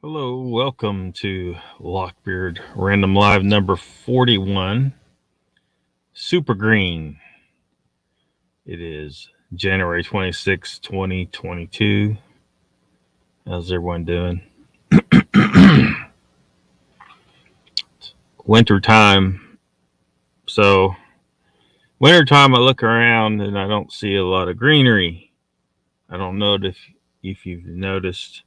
Hello, welcome to Lockbeard Random Live number 41, Super Green. It is January 26, 2022. How's everyone doing? Winter time. So, wintertime I look around and I don't see a lot of greenery. I don't know if you've noticed.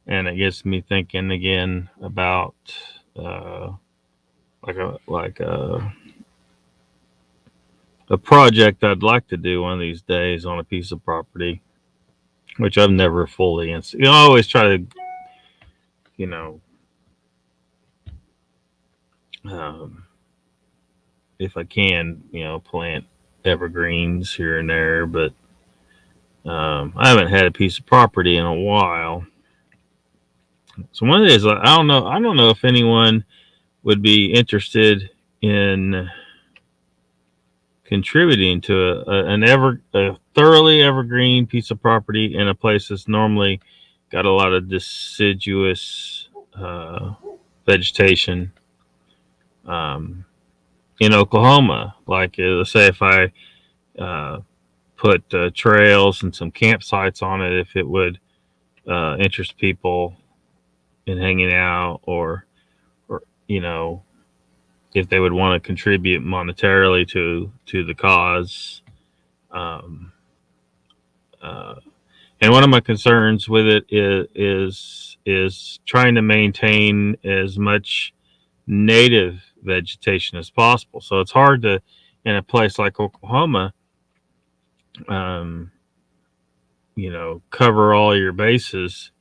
And it gets me thinking again about like a project I'd like to do one of these days on a piece of property, which I've never fully. I always try to, you know, um, if I can, plant evergreens here and there, but I haven't had a piece of property in a while. So one of these, I don't know if anyone would be interested in contributing to a thoroughly evergreen piece of property in a place that's normally got a lot of deciduous vegetation in Oklahoma. Like, let's say if I put trails and some campsites on it, if it would interest people in hanging out, or if they would want to contribute monetarily to the cause. And one of my concerns with it is trying to maintain as much native vegetation as possible. So it's hard to, in a place like Oklahoma, cover all your bases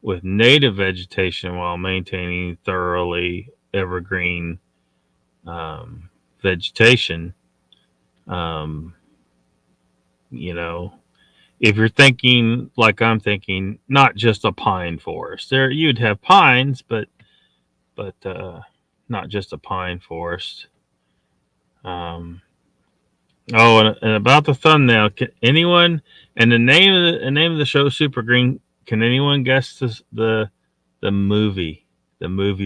with native vegetation while maintaining thoroughly evergreen vegetation. If you're thinking like I'm thinking, not just a pine forest. There you'd have pines, but not just a pine forest. And about the thumbnail, can anyone, and the name of the show, Super Green, can anyone guess the movie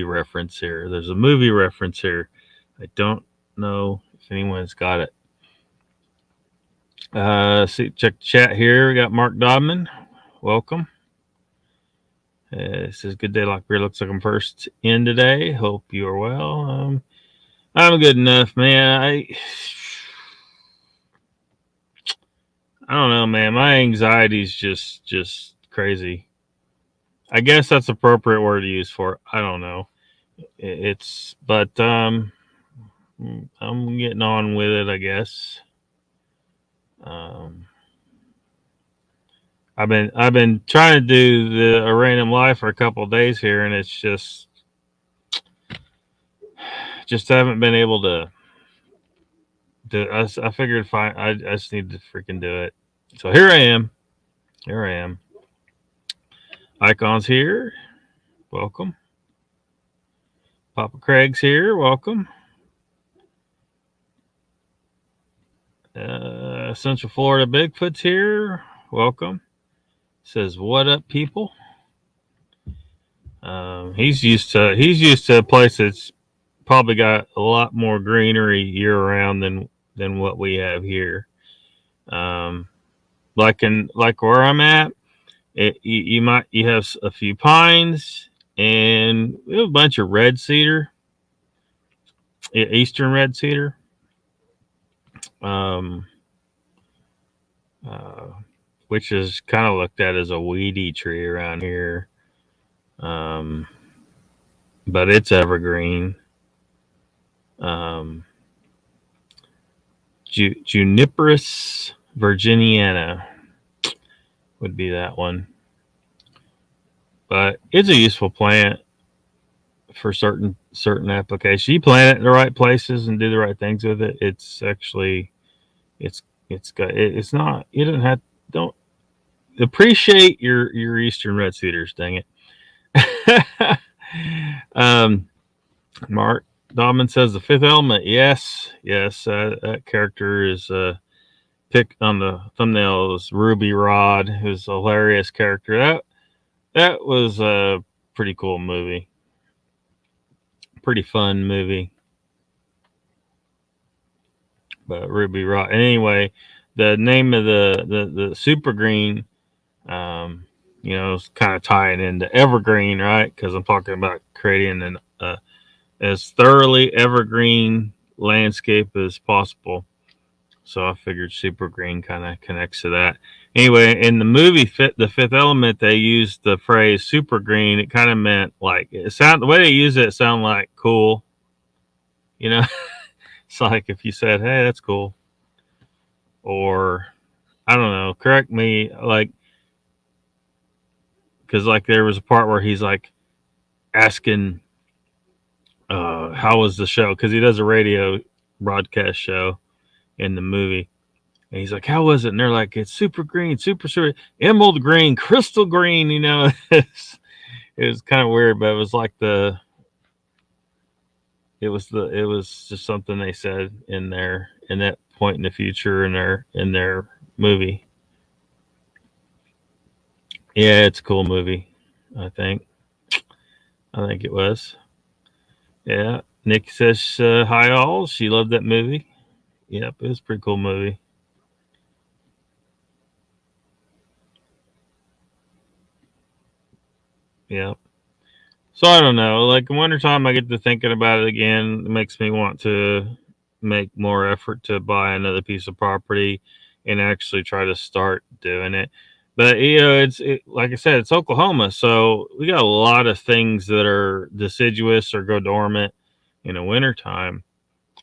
reference here? There's a movie reference here. I don't know if anyone's got it. Check the chat here. We got Mark Dodman. Welcome. It says, good day, Lockbeard. Looks like I'm first in today. Hope you are well. I'm good enough, man. I don't know, man. My anxiety's just crazy. I guess that's appropriate word to use for it. I don't know. But I'm getting on with it, I guess. I've been trying to do a random live for a couple of days here, and it's just haven't been able to. I figured I just need to freaking do it. So here I am. Icons here. Welcome. Papa Craig's here. Welcome. Central Florida Bigfoot's here. Welcome. Says, what up, people? He's used to a place that's probably got a lot more greenery year round than what we have here. Like where I'm at, you have a few pines, and we have a bunch of red cedar, eastern red cedar. Which is kind of looked at as a weedy tree around here. But it's evergreen. Juniperus virginiana would be that one. But it's a useful plant for certain applications. You plant it in the right places and do the right things with it. It's actually, don't appreciate your eastern red cedars, dang it. Mark Dawman says the fifth element. Yes, that character is picked on the thumbnail is Ruby Rod, who's a hilarious character. that was a pretty cool movie. Pretty fun movie. But Ruby Rock. And anyway, the name of the super green, is kind of tying into evergreen, right? Because I'm talking about creating an as thoroughly evergreen landscape as possible. So I figured super green kind of connects to that. Anyway, in the movie The Fifth Element, they used the phrase super green. It kind of meant like the way they use it sounded like cool. It's like if you said, "Hey, that's cool," or I don't know. Correct me, like because like there was a part where he's like asking, "How was the show?" Because he does a radio broadcast show in the movie. And he's like, "How was it?" And they're like, "It's super green, super emerald green, crystal green." It was kind of weird, but it was like it was just something they said in that point in the future in their movie. Yeah, it's a cool movie. I think it was. Yeah, Nick says hi all. She loved that movie. Yep, it was a pretty cool movie. Yeah. So I don't know. Like in wintertime, I get to thinking about it again. It makes me want to make more effort to buy another piece of property and actually try to start doing it. But like I said, it's Oklahoma, so we got a lot of things that are deciduous or go dormant in the wintertime.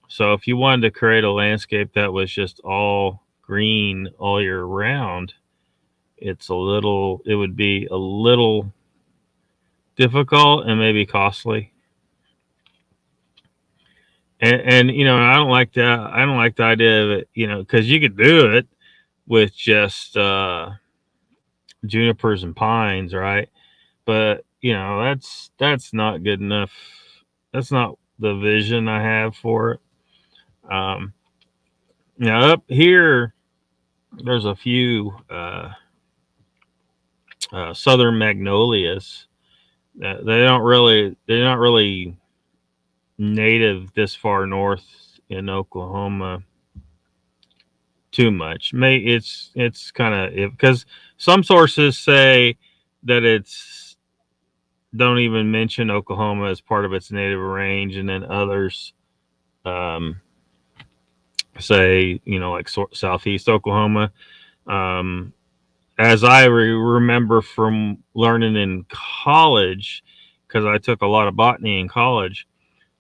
So if you wanted to create a landscape that was just all green all year round, it would be a little difficult and maybe costly. And I don't like that. I don't like the idea of it, because you could do it with just junipers and pines, right? But that's not good enough. That's not the vision I have for it. Now up here, there's a few southern magnolias. They're not really native this far north in Oklahoma too much. It's kind of because some sources say that it's don't even mention Oklahoma as part of its native range, and then others say like southeast Oklahoma. As I remember from learning in college, because I took a lot of botany in college,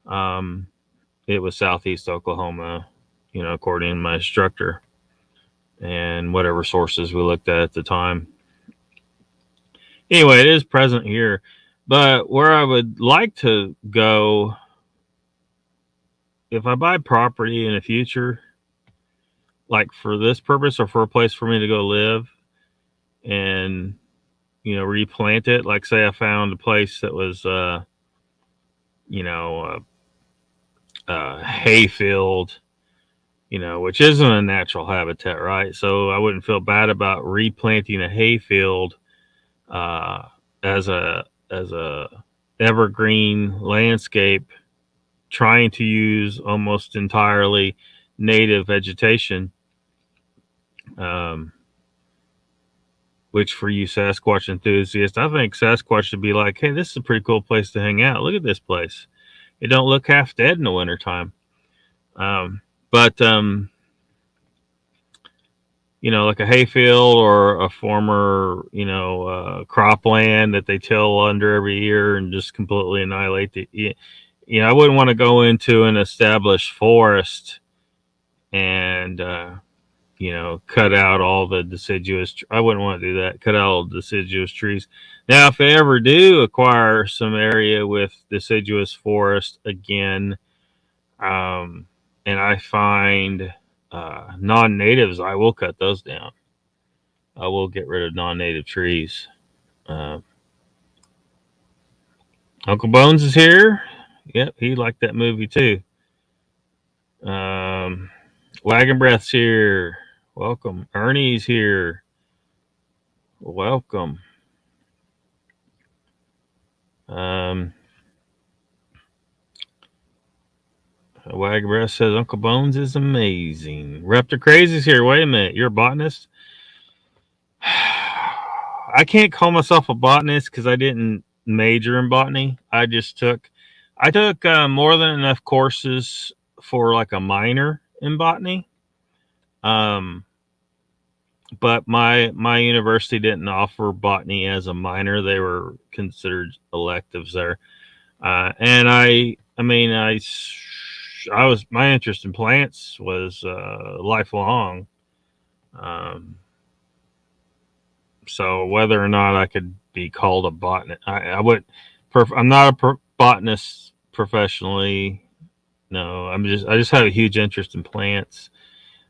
it was southeast Oklahoma, according to my instructor and whatever sources we looked at the time. Anyway, it is present here. But where I would like to go, if I buy property in the future, like for this purpose or for a place for me to go live and, replant it, like say I found a place that was, hayfield, which isn't a natural habitat, right? So I wouldn't feel bad about replanting a hayfield as a evergreen landscape, trying to use almost entirely native vegetation. Which for you Sasquatch enthusiasts, I think Sasquatch should be like, hey, this is a pretty cool place to hang out. Look at this place. It don't look half dead in the wintertime. But like a hayfield or a former, cropland that they till under every year and just completely annihilate the. I wouldn't want to go into an established forest and cut out all the deciduous. I wouldn't want to do that. Cut out all the deciduous trees. Now, if I ever do acquire some area with deciduous forest again, and I find non-natives, I will cut those down. I will get rid of non-native trees. Uncle Bones is here. Yep, he liked that movie too. Wagon Breath's here. Welcome. Ernie's here. Welcome. Wagon Breath says Uncle Bones is amazing. Raptor Crazy's here. Wait a minute, you're a botanist? I can't call myself a botanist because I didn't major in botany. I took more than enough courses for like a minor in botany. But my university didn't offer botany as a minor. They were considered electives there. And I mean, I was, my interest in plants was lifelong. So whether or not I could be called a botanist, I'm not a botanist professionally. No, I just have a huge interest in plants.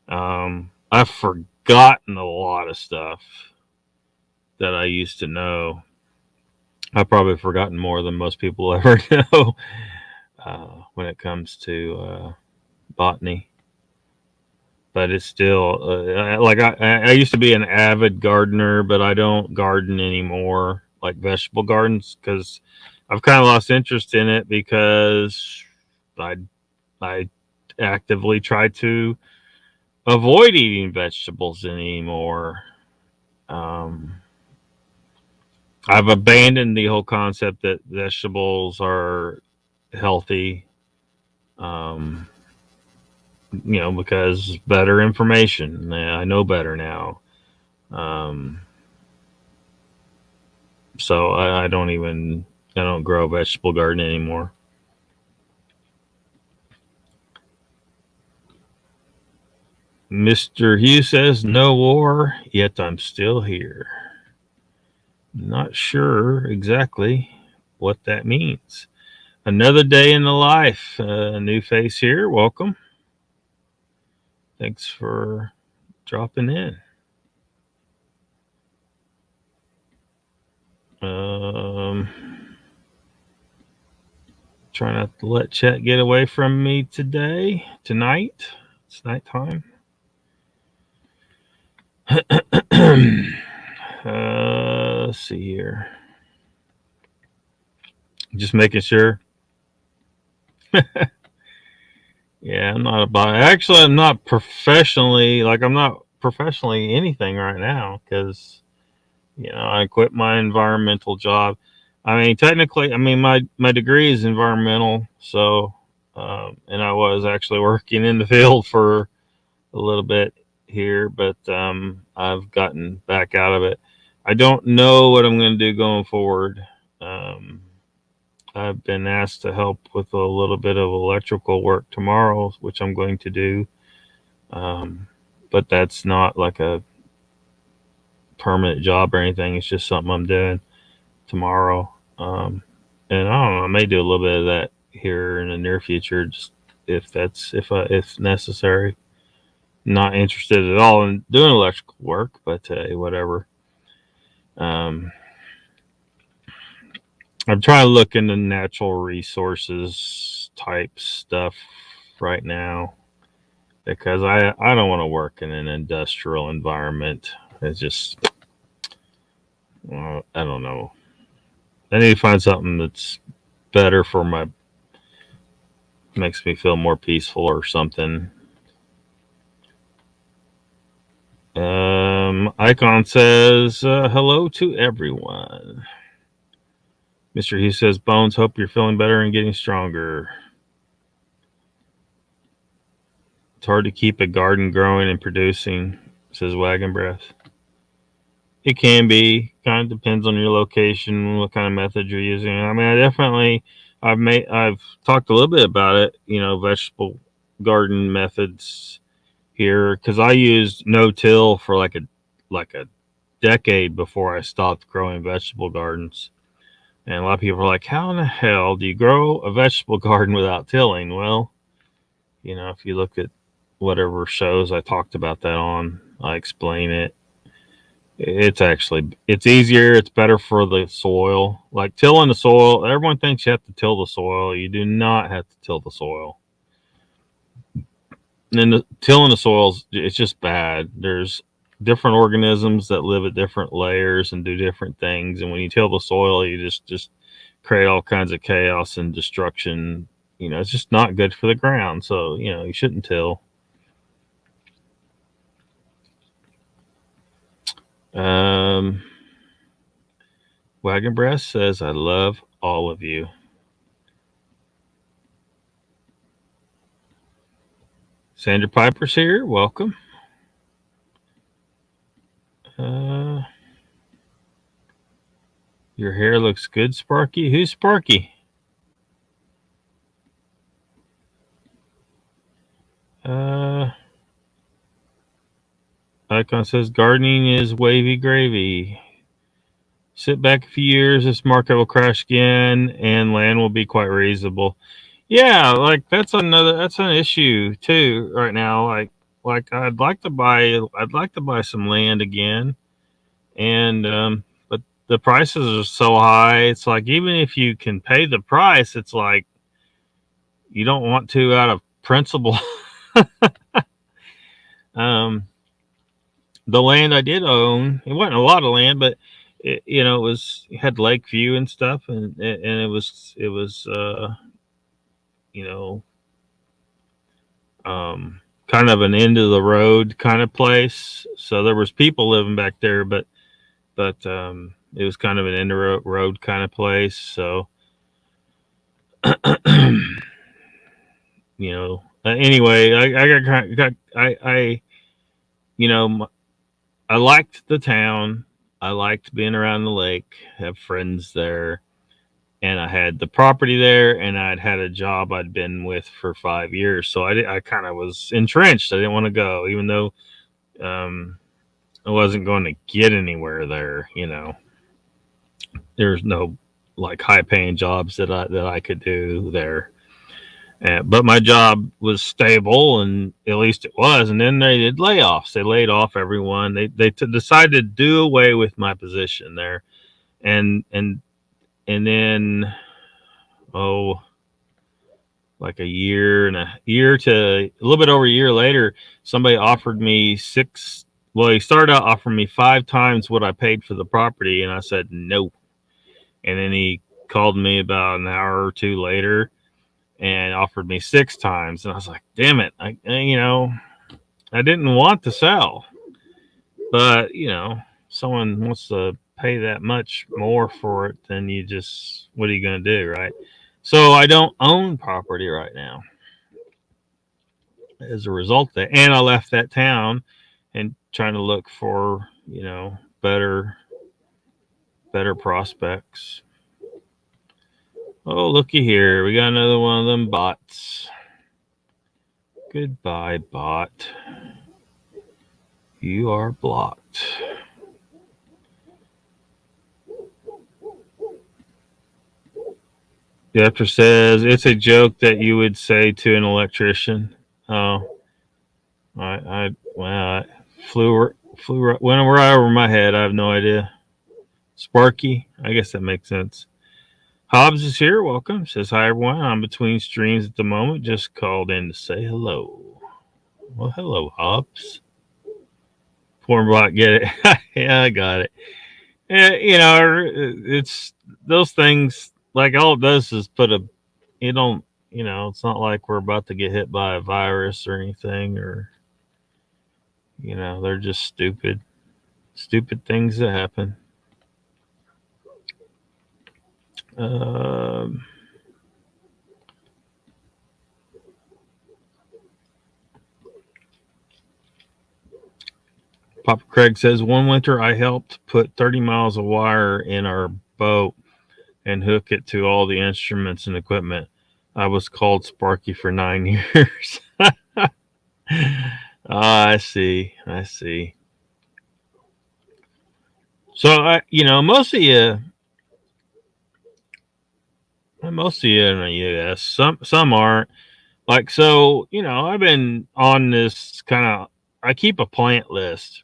I've forgotten a lot of stuff that I used to know. I've probably forgotten more than most people ever know when it comes to botany. But it's still like I used to be an avid gardener, but I don't garden anymore, like vegetable gardens, because I've kind of lost interest in it because I actively try to avoid eating vegetables anymore. I've abandoned the whole concept that vegetables are healthy. Because better information. I know better now. So I don't grow a vegetable garden anymore. Mr. Hughes says, no war, yet I'm still here. Not sure exactly what that means. Another day in the life. A new face here. Welcome. Thanks for dropping in. Try not to let chat get away from me tonight. It's nighttime. Let's see here. Just making sure. Yeah, I'm not actually, I'm not professionally anything right now because, I quit my environmental job. I mean, technically, my degree is environmental. So, and I was actually working in the field for a little bit here, but I've gotten back out of it. I don't know what I'm going to do going forward. I've been asked to help with a little bit of electrical work tomorrow, which I'm going to do. But that's not like a permanent job or anything. It's just something I'm doing tomorrow. And I don't know, I may do a little bit of that here in the near future, just if necessary. Not interested at all in doing electrical work, but whatever. I'm trying to look into natural resources type stuff right now because I don't want to work in an industrial environment. It's just, I don't know. I need to find something that's better makes me feel more peaceful or something. Icon says, hello to everyone. Mr. Hughes says, Bones, hope you're feeling better and getting stronger. It's hard to keep a garden growing and producing, says Wagon Breath. It can be. Kind of depends on your location, what kind of method you're using. I mean, I've talked a little bit about it, vegetable garden methods here, because I used no-till for like a decade before I stopped growing vegetable gardens. And a lot of people are like, how in the hell do you grow a vegetable garden without tilling? Well, if you look at whatever shows I talked about that on, I explain it. It's easier. It's better for the soil. Like tilling the soil, everyone thinks you have to till the soil. You do not have to till the soil. And tilling the soil, it's just bad. There's different organisms that live at different layers and do different things. And when you till the soil, you just create all kinds of chaos and destruction. You know, it's just not good for the ground. So, you know, you shouldn't till. Wagon Breath says, I love all of you. Sandra Piper's here. Welcome. Your hair looks good, Sparky. Who's Sparky? Icon says gardening is wavy gravy. Sit back a few years, this market will crash again, and land will be quite reasonable. Yeah, like that's an issue too right now. Like I'd like to buy some land again, and but the prices are so high. It's like even if you can pay the price, it's like you don't want to out of principle. The land I did own, it wasn't a lot of land, but it had lake view and stuff, and it was kind of an end of the road kind of place. So there was people living back there, but it was kind of an end of road kind of place. So anyway, I liked the town. I liked being around the lake, have friends there, and I had the property there, and I'd had a job I'd been with for 5 years. So I kind of was entrenched. I didn't want to go, even though I wasn't going to get anywhere there. There's no like high paying jobs that I could do there. But my job was stable, and at least it was. And then they did layoffs. They laid off everyone. They decided to do away with my position there, and then like a year to a little bit over a year later, somebody offered me he started out offering me 5 times what I paid for the property, and I said no. And then he called me about an hour or two later and offered me 6 times, and I was like, damn it, I didn't want to sell, but someone wants to pay that much more for it, then what are you going to do, right? So I don't own property right now as a result of that, and I left that town and trying to look for better prospects. Oh, looky here. We got another one of them bots. Goodbye, bot. You are blocked. The after says, it's a joke that you would say to an electrician. Oh, I flew went right over my head. I have no idea. Sparky, I guess that makes sense. Hobbs is here. Welcome. Says, hi, everyone. I'm between streams at the moment. Just called in to say hello. Well, hello, Hobbs. Pornbot, get it? Yeah, I got it. It's those things, like all it does is it's not like we're about to get hit by a virus or anything, or, they're just stupid things that happen. Papa Craig says, one winter I helped put 30 miles of wire in our boat and hook it to all the instruments and equipment. I was called Sparky for 9 years. I see. So most of you in the U.S. Some aren't. Like, so I've been on this I keep a plant list,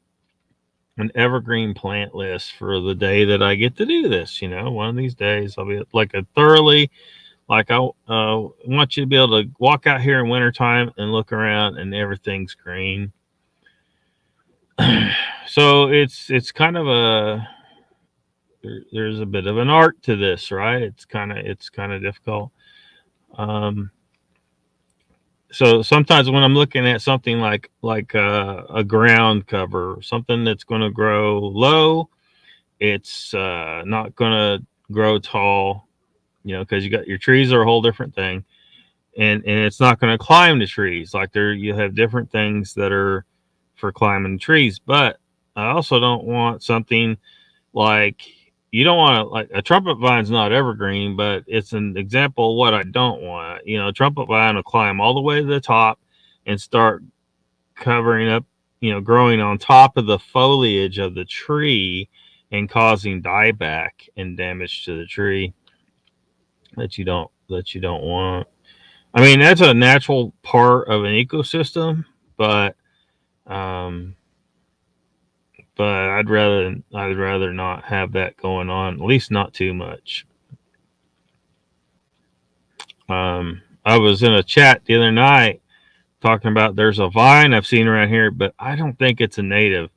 an evergreen plant list for the day that I get to do this. One of these days I'll be like I want you to be able to walk out here in wintertime and look around and everything's green. So it's kind of there's a bit of an art to this, right? It's kind of difficult. Um, so sometimes when I'm looking at something like a ground cover, something that's going to grow low, it's not going to grow tall, because you got your trees are a whole different thing, and it's not going to climb the trees. Like there, you have different things that are for climbing trees. But I also don't want something like, you don't want to, like, a trumpet vine's not evergreen, but it's an example of what I don't want. Trumpet vine will climb all the way to the top and start covering up, growing on top of the foliage of the tree and causing dieback and damage to the tree that you don't want. I mean, that's a natural part of an ecosystem, but um, I'd rather not have that going on, at least not too much. I was in a chat the other night talking about, there's a vine I've seen around here, but I don't think it's a native.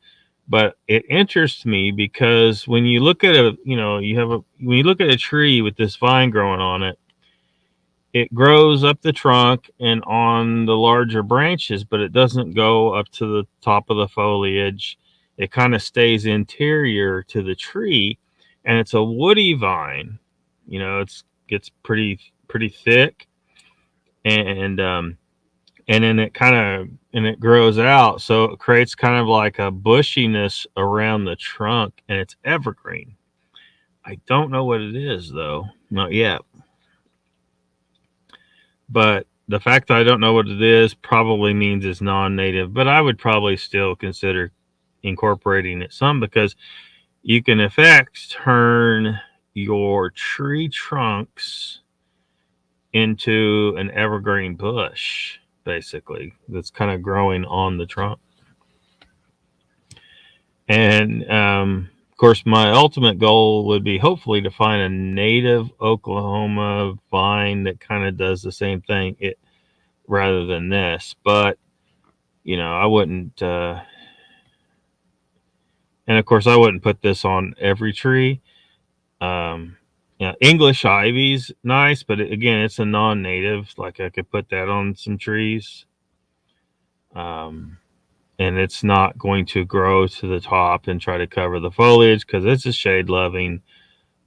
But it interests me because when you look at when you look at a tree with this vine growing on it, it grows up the trunk and on the larger branches, but it doesn't go up to the top of the foliage. It kind of stays interior to the tree, and it's a woody vine. It gets pretty thick, and then it grows out, so it creates kind of like a bushiness around the trunk, and it's evergreen. I don't know what it is though, not yet. But the fact that I don't know what it is probably means it's non-native, but I would probably still consider incorporating it some, because you can in effect turn your tree trunks into an evergreen bush, basically, that's kind of growing on the trunk. And of course, my ultimate goal would be hopefully to find a native Oklahoma vine that kind of does the same thing, rather than this. But I wouldn't, and of course I wouldn't put this on every tree. English ivy's nice, but again, it's a non-native. Like, I could put that on some trees, and it's not going to grow to the top and try to cover the foliage, because it's a shade loving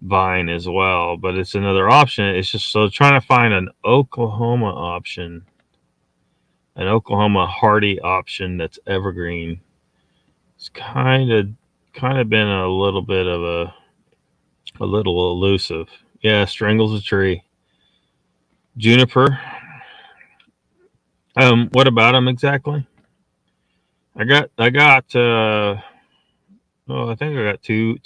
vine as well. But it's another option. It's just, so trying to find an Oklahoma option, an Oklahoma hardy option that's evergreen, it's kind of been a little bit of a little elusive. Yeah, strangles a tree. Juniper. What about them exactly? I got I think I got two.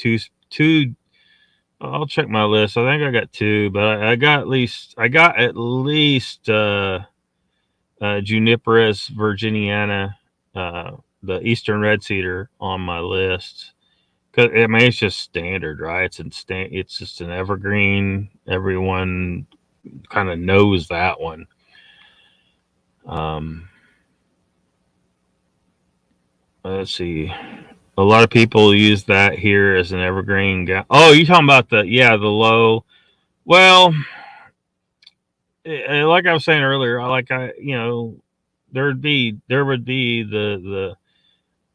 I'll check my list. I think I got two, but I got at least Juniperus virginiana, the Eastern Red Cedar, on my list. Cause I mean, it's just standard, right? It's just an evergreen. Everyone kind of knows that one. Let's see. A lot of people use that here as an evergreen. Oh, you talking about the low? Well, like I was saying earlier, there would be the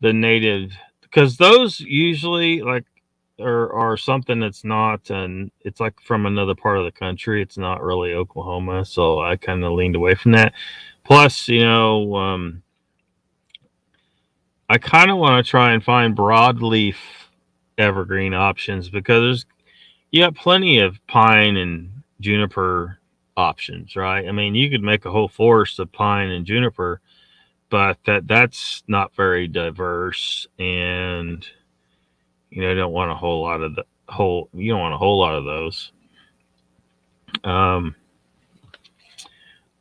native, because those usually are something that's not, and it's like from another part of the country. It's not really Oklahoma, so I kind of leaned away from that. Plus, I kind of want to try and find broadleaf evergreen options, because you got plenty of pine and juniper options, right? I mean, you could make a whole forest of pine and juniper, but that's not very diverse, and you don't want a whole lot of those.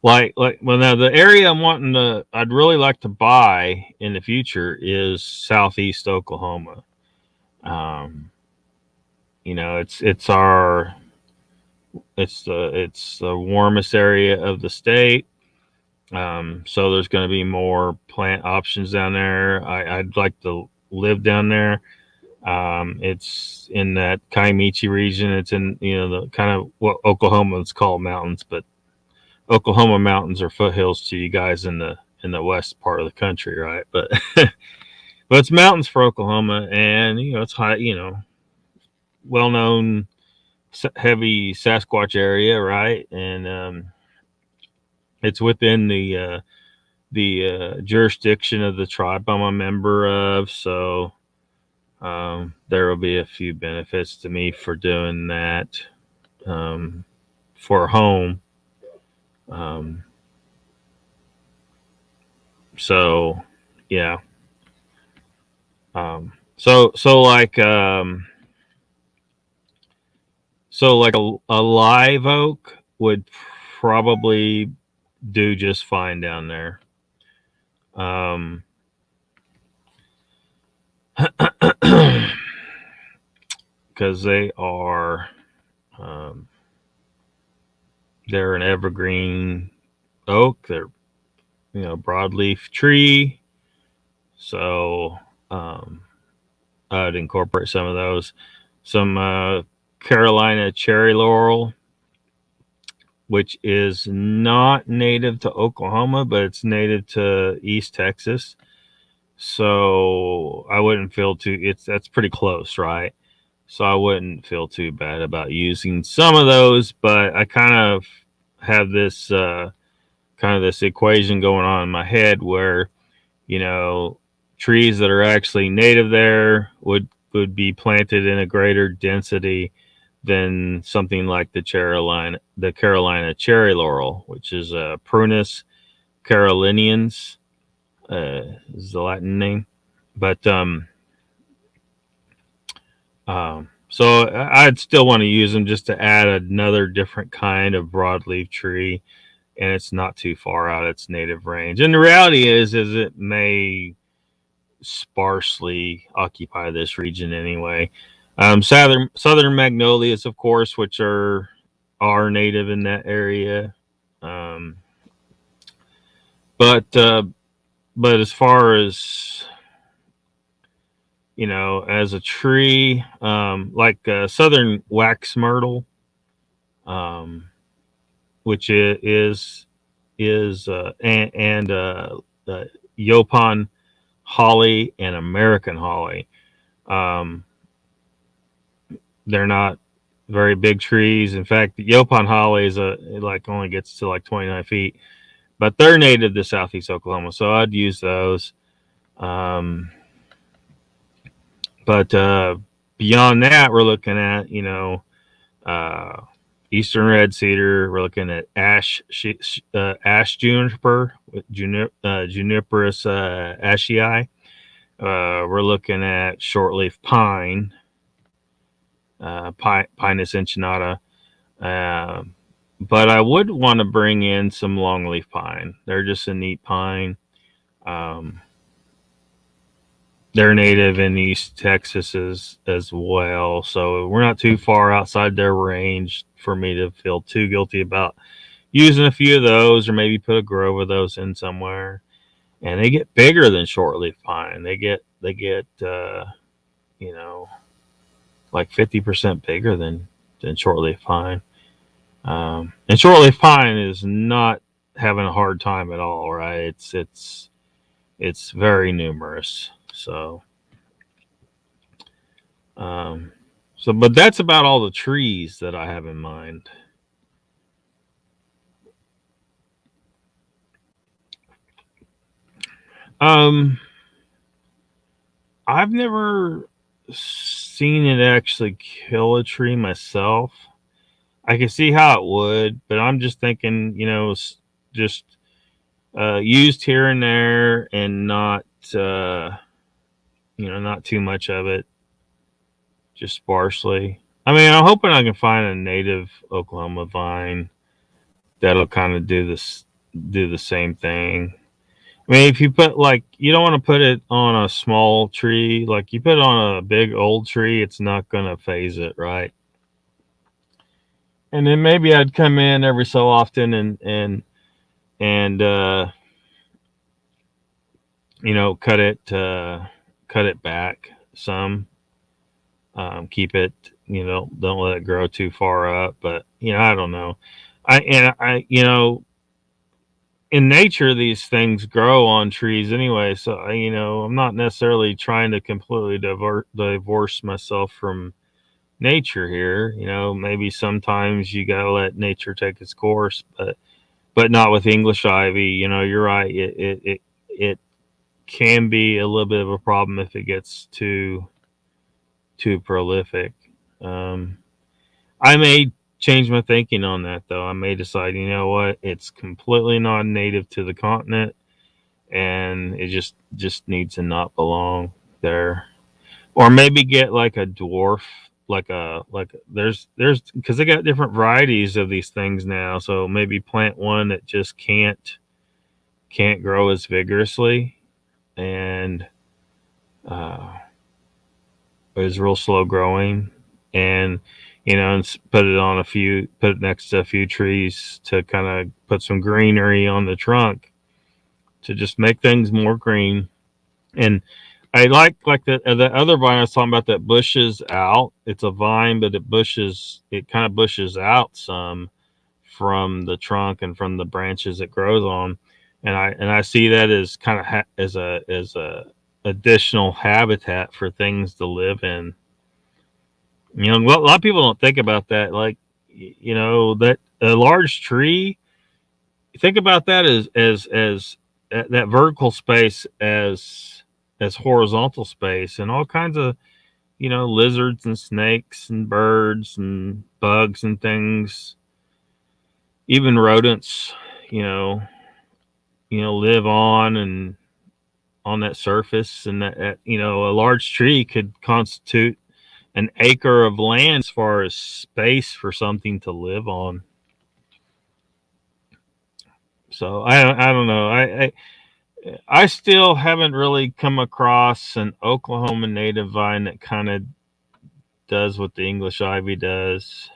Well, now the area I'd really like to buy in the future is southeast Oklahoma. It's the warmest area of the state. So there's going to be more plant options down there. I'd like to live down there. It's it's in that Kiamichi region. It's in, you know, the kind of what Oklahoma is called mountains, but Oklahoma mountains are foothills to you guys in the west part of the country, right? But but it's mountains for Oklahoma, and you know it's high, you know, well known heavy Sasquatch area, right? And it's within the jurisdiction of the tribe I'm a member of, so there will be a few benefits to me for doing that for home. So yeah. So like a live oak would probably do just fine down there. Because they are they're an evergreen oak. They're, you know, broadleaf tree. So I'd incorporate some of those. Some Carolina cherry laurel, which is not native to Oklahoma, but it's native to East Texas. So I wouldn't feel that's pretty close, right? So I wouldn't feel too bad about using some of those, but I kind of have this this equation going on in my head where, you know, trees that are actually native there would be planted in a greater density than something like the Carolina cherry laurel, which is Prunus carolinians, is the Latin name. But so I'd still want to use them just to add another different kind of broadleaf tree, and it's not too far out its native range. And the reality is it may sparsely occupy this region anyway. Southern magnolias, of course, which are native in that area. But as far as, you know, as a tree, like southern wax myrtle, which is and Yopon holly and American holly. They're not very big trees. In fact, the Yopon holly is only gets to like 29 feet, but they're native to southeast Oklahoma, so I'd use those. But beyond that, we're looking at, you know, eastern red cedar. We're looking at ash juniper, Juniperus ashii. We're looking at shortleaf pine, Pinus inchinata. But I would want to bring in some longleaf pine. They're just a neat pine. They're native in East Texas as well, so we're not too far outside their range for me to feel too guilty about using a few of those, or maybe put a grove of those in somewhere. And they get bigger than shortleaf pine. They get you know, like 50% bigger than shortleaf pine. And shortleaf pine is not having a hard time at all, right? It's very numerous. So, but that's about all the trees that I have in mind. I've never seen it actually kill a tree myself. I can see how it would, but I'm just thinking, you know, just used here and there, and not you know, not too much of it, just sparsely. I mean, I'm hoping I can find a native Oklahoma vine that'll kind of do the same thing. I mean, if you put, like, you don't want to put it on a small tree. Like, you put it on a big old tree, it's not going to phase it, right? And then maybe I'd come in every so often and you know, cut it back some. Keep it, don't let it grow too far up. But I don't know. I in nature these things grow on trees anyway. So I'm not necessarily trying to completely divorce myself from nature here. Maybe sometimes you gotta let nature take its course, but not with English ivy. You're right. It can be a little bit of a problem if it gets too prolific. Um, I may change my thinking on that though. I may decide, what, it's completely non-native to the continent, and it just needs to not belong there. Or maybe get like a dwarf, like there's because they got different varieties of these things now. So maybe plant one that just can't grow as vigorously, and uh, is real slow growing, and and put it next to a few trees to kind of put some greenery on the trunk to just make things more green. And I like the other vine I was talking about that bushes out. It's a vine, but it kind of bushes out some from the trunk and from the branches it grows on. And I see that as kind of as a additional habitat for things to live in. A lot of people don't think about that. Like, that a large tree. Think about that as that vertical space as horizontal space, and all kinds of lizards and snakes and birds and bugs and things, even rodents, you know, live on that surface, and that a large tree could constitute an acre of land as far as space for something to live on. So I don't know. I still haven't really come across an Oklahoma native vine that kind of does what the English ivy does.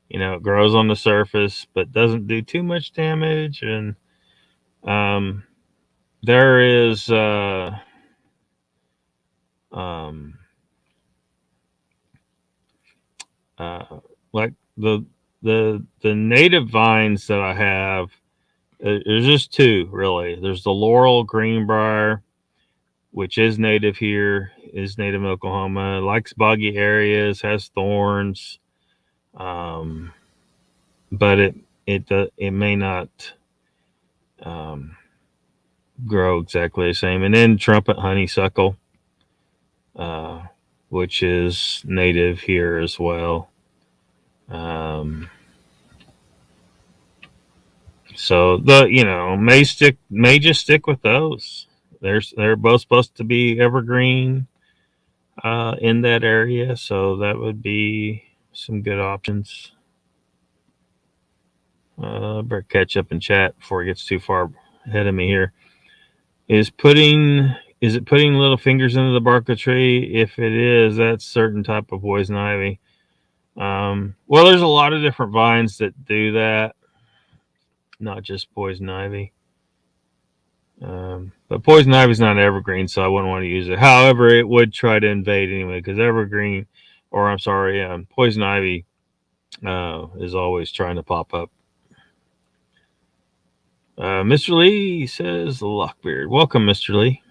It grows on the surface but doesn't do too much damage. And um, there is um, uh, like the native vines that I have. There's just two really. There's the laurel greenbrier, which is native here, is native in Oklahoma, likes boggy areas, has thorns, um, but it may not um, grow exactly the same. And then trumpet honeysuckle, uh, which is native here as well. Um, so may just stick with those. They're both supposed to be evergreen in that area, so that would be some good options. Better catch up in chat before it gets too far ahead of me here. Is it putting little fingers into the bark of the tree? If it is, that's certain type of poison ivy. Well, there's a lot of different vines that do that, not just poison ivy. But poison ivy is not evergreen, so I wouldn't want to use it. However, it would try to invade anyway, because poison ivy is always trying to pop up. Mr. Lee says Lockbeard. Welcome, Mr. Lee.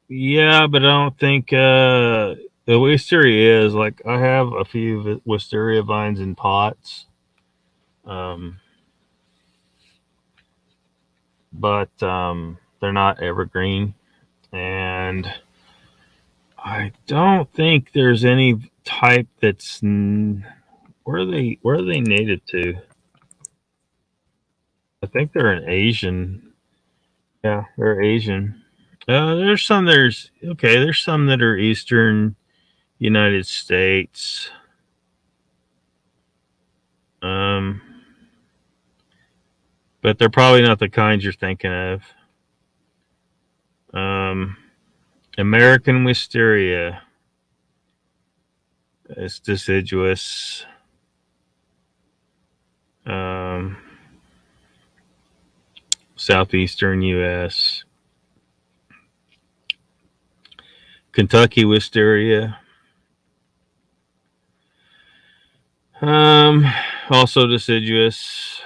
Yeah, but I don't think the Wisteria is like, I have a few Wisteria vines in pots. But they're not evergreen, and I don't think there's any type that's where are they native to? I think they're an Asian. Yeah, they're Asian. There's some that are Eastern United States. But they're probably not the kinds you're thinking of. American Wisteria. It's deciduous. southeastern U.S., Kentucky Wisteria. Also deciduous.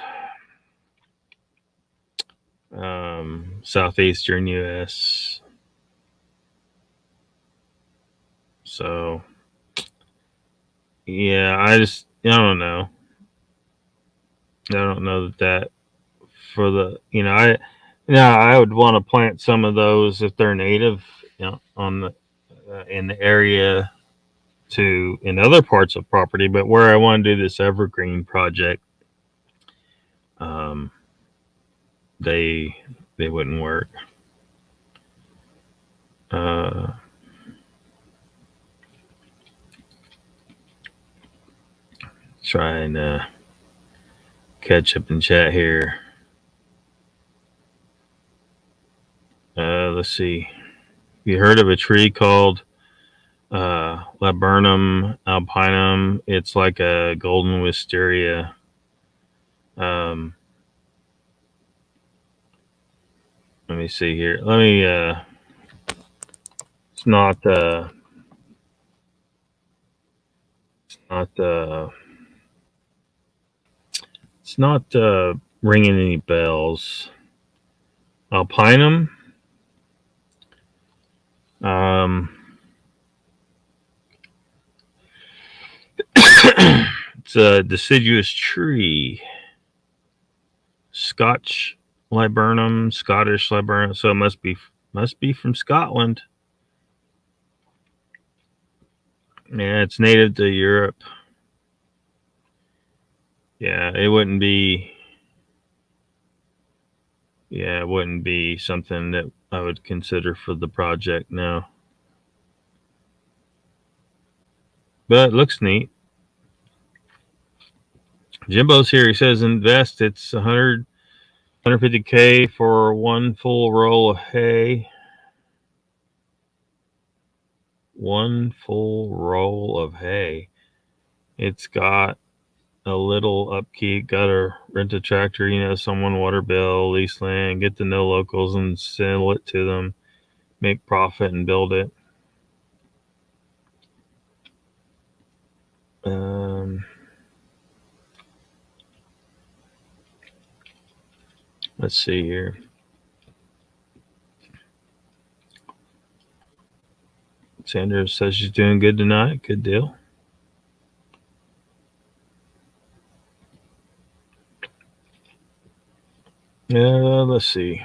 Southeastern U.S. So, yeah, I don't know. I don't know that for the, I would want to plant some of those if they're native, on the in the area in other parts of property, but where I want to do this evergreen project, they wouldn't work. Try and catch up and chat here. Let's see. You heard of a tree called Laburnum alpinum? It's like a golden wisteria. Let me see here. Let me. It's not. It's not ringing any bells. Alpinum. It's a deciduous tree. Scottish laburnum, so it must be from Scotland. Yeah, it's native to Europe. Yeah, it wouldn't be. Yeah, it wouldn't be something that I would consider for the project now. But it looks neat. Jimbo's here. He says invest. It's 150K for one full roll of hay. One full roll of hay. It's got a little upkeep. Got to rent a tractor, someone water bill, lease land, get to know locals and sell it to them, make profit and build it. Let's see here. Sandra says she's doing good tonight. Good deal. Let's see.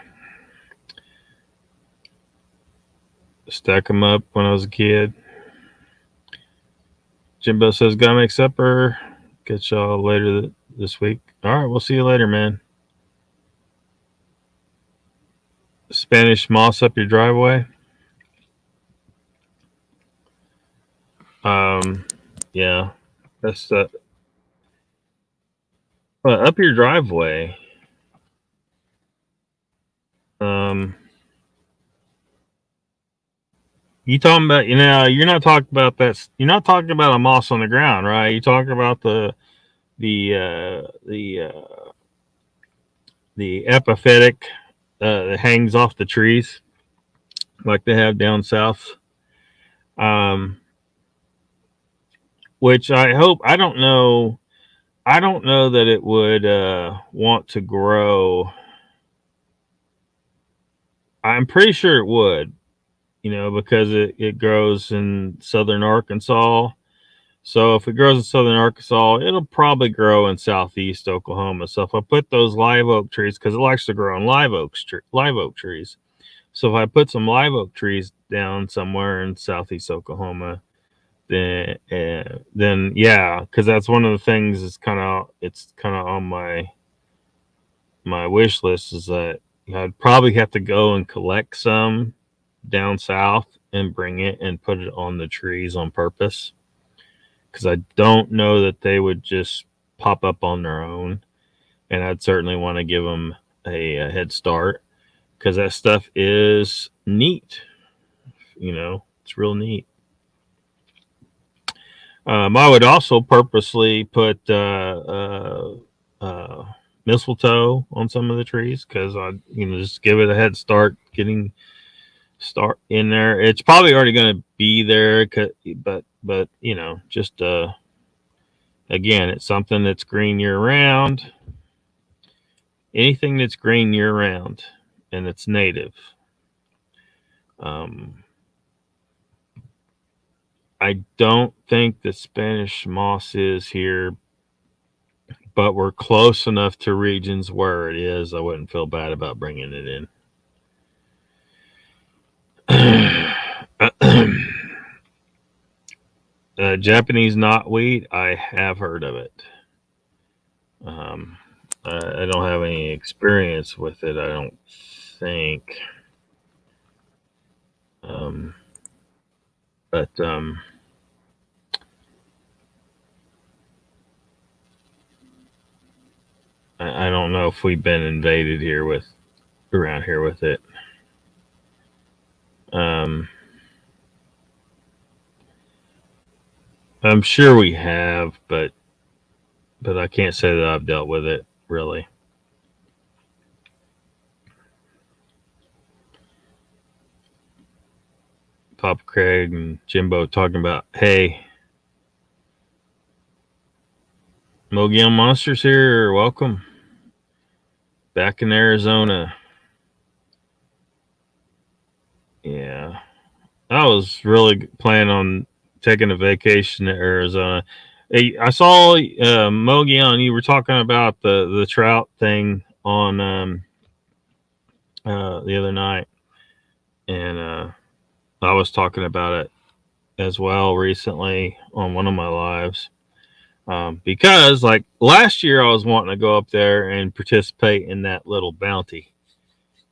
Stack them up when I was a kid. Jimbo says, gotta make supper. Catch y'all later this week. All right, we'll see you later, man. Spanish moss up your driveway. Yeah, that's up your driveway. You talking about, you're not talking about that. You're not talking about a moss on the ground, right? You talking about the epiphytic that hangs off the trees, like they have down south. Which I hope. I don't know that it would want to grow. I'm pretty sure it would, because it grows in southern Arkansas. So if it grows in southern Arkansas, it'll probably grow in southeast Oklahoma. So if I put those live oak trees, because it likes to grow on live oak trees. So if I put some live oak trees down somewhere in southeast Oklahoma, then yeah, because that's one of the things it's kind of on my wish list, is that I'd probably have to go and collect some down south and bring it and put it on the trees on purpose, because I don't know that they would just pop up on their own, and I'd certainly want to give them a head start, because that stuff is neat. It's real neat. I would also purposely put mistletoe on some of the trees because I, just give it a head start start in there. It's probably already going to be there, but just again, it's something that's green year round. Anything that's green year round and it's native. I don't think the Spanish moss is here, but we're close enough to regions where it is. I wouldn't feel bad about bringing it in. Japanese knotweed, I have heard of it. I don't have any experience with it, I don't think. But I don't know if we've been invaded around here with it. I'm sure we have, but I can't say that I've dealt with it really. Papa Craig and Jimbo talking about, hey, Mogion Monsters here, welcome. Back in Arizona. Yeah. I was really planning on taking a vacation to Arizona. Hey, I saw Mogion, you were talking about the trout thing on the other night. And I was talking about it as well recently on one of my lives. Because like last year I was wanting to go up there and participate in that little bounty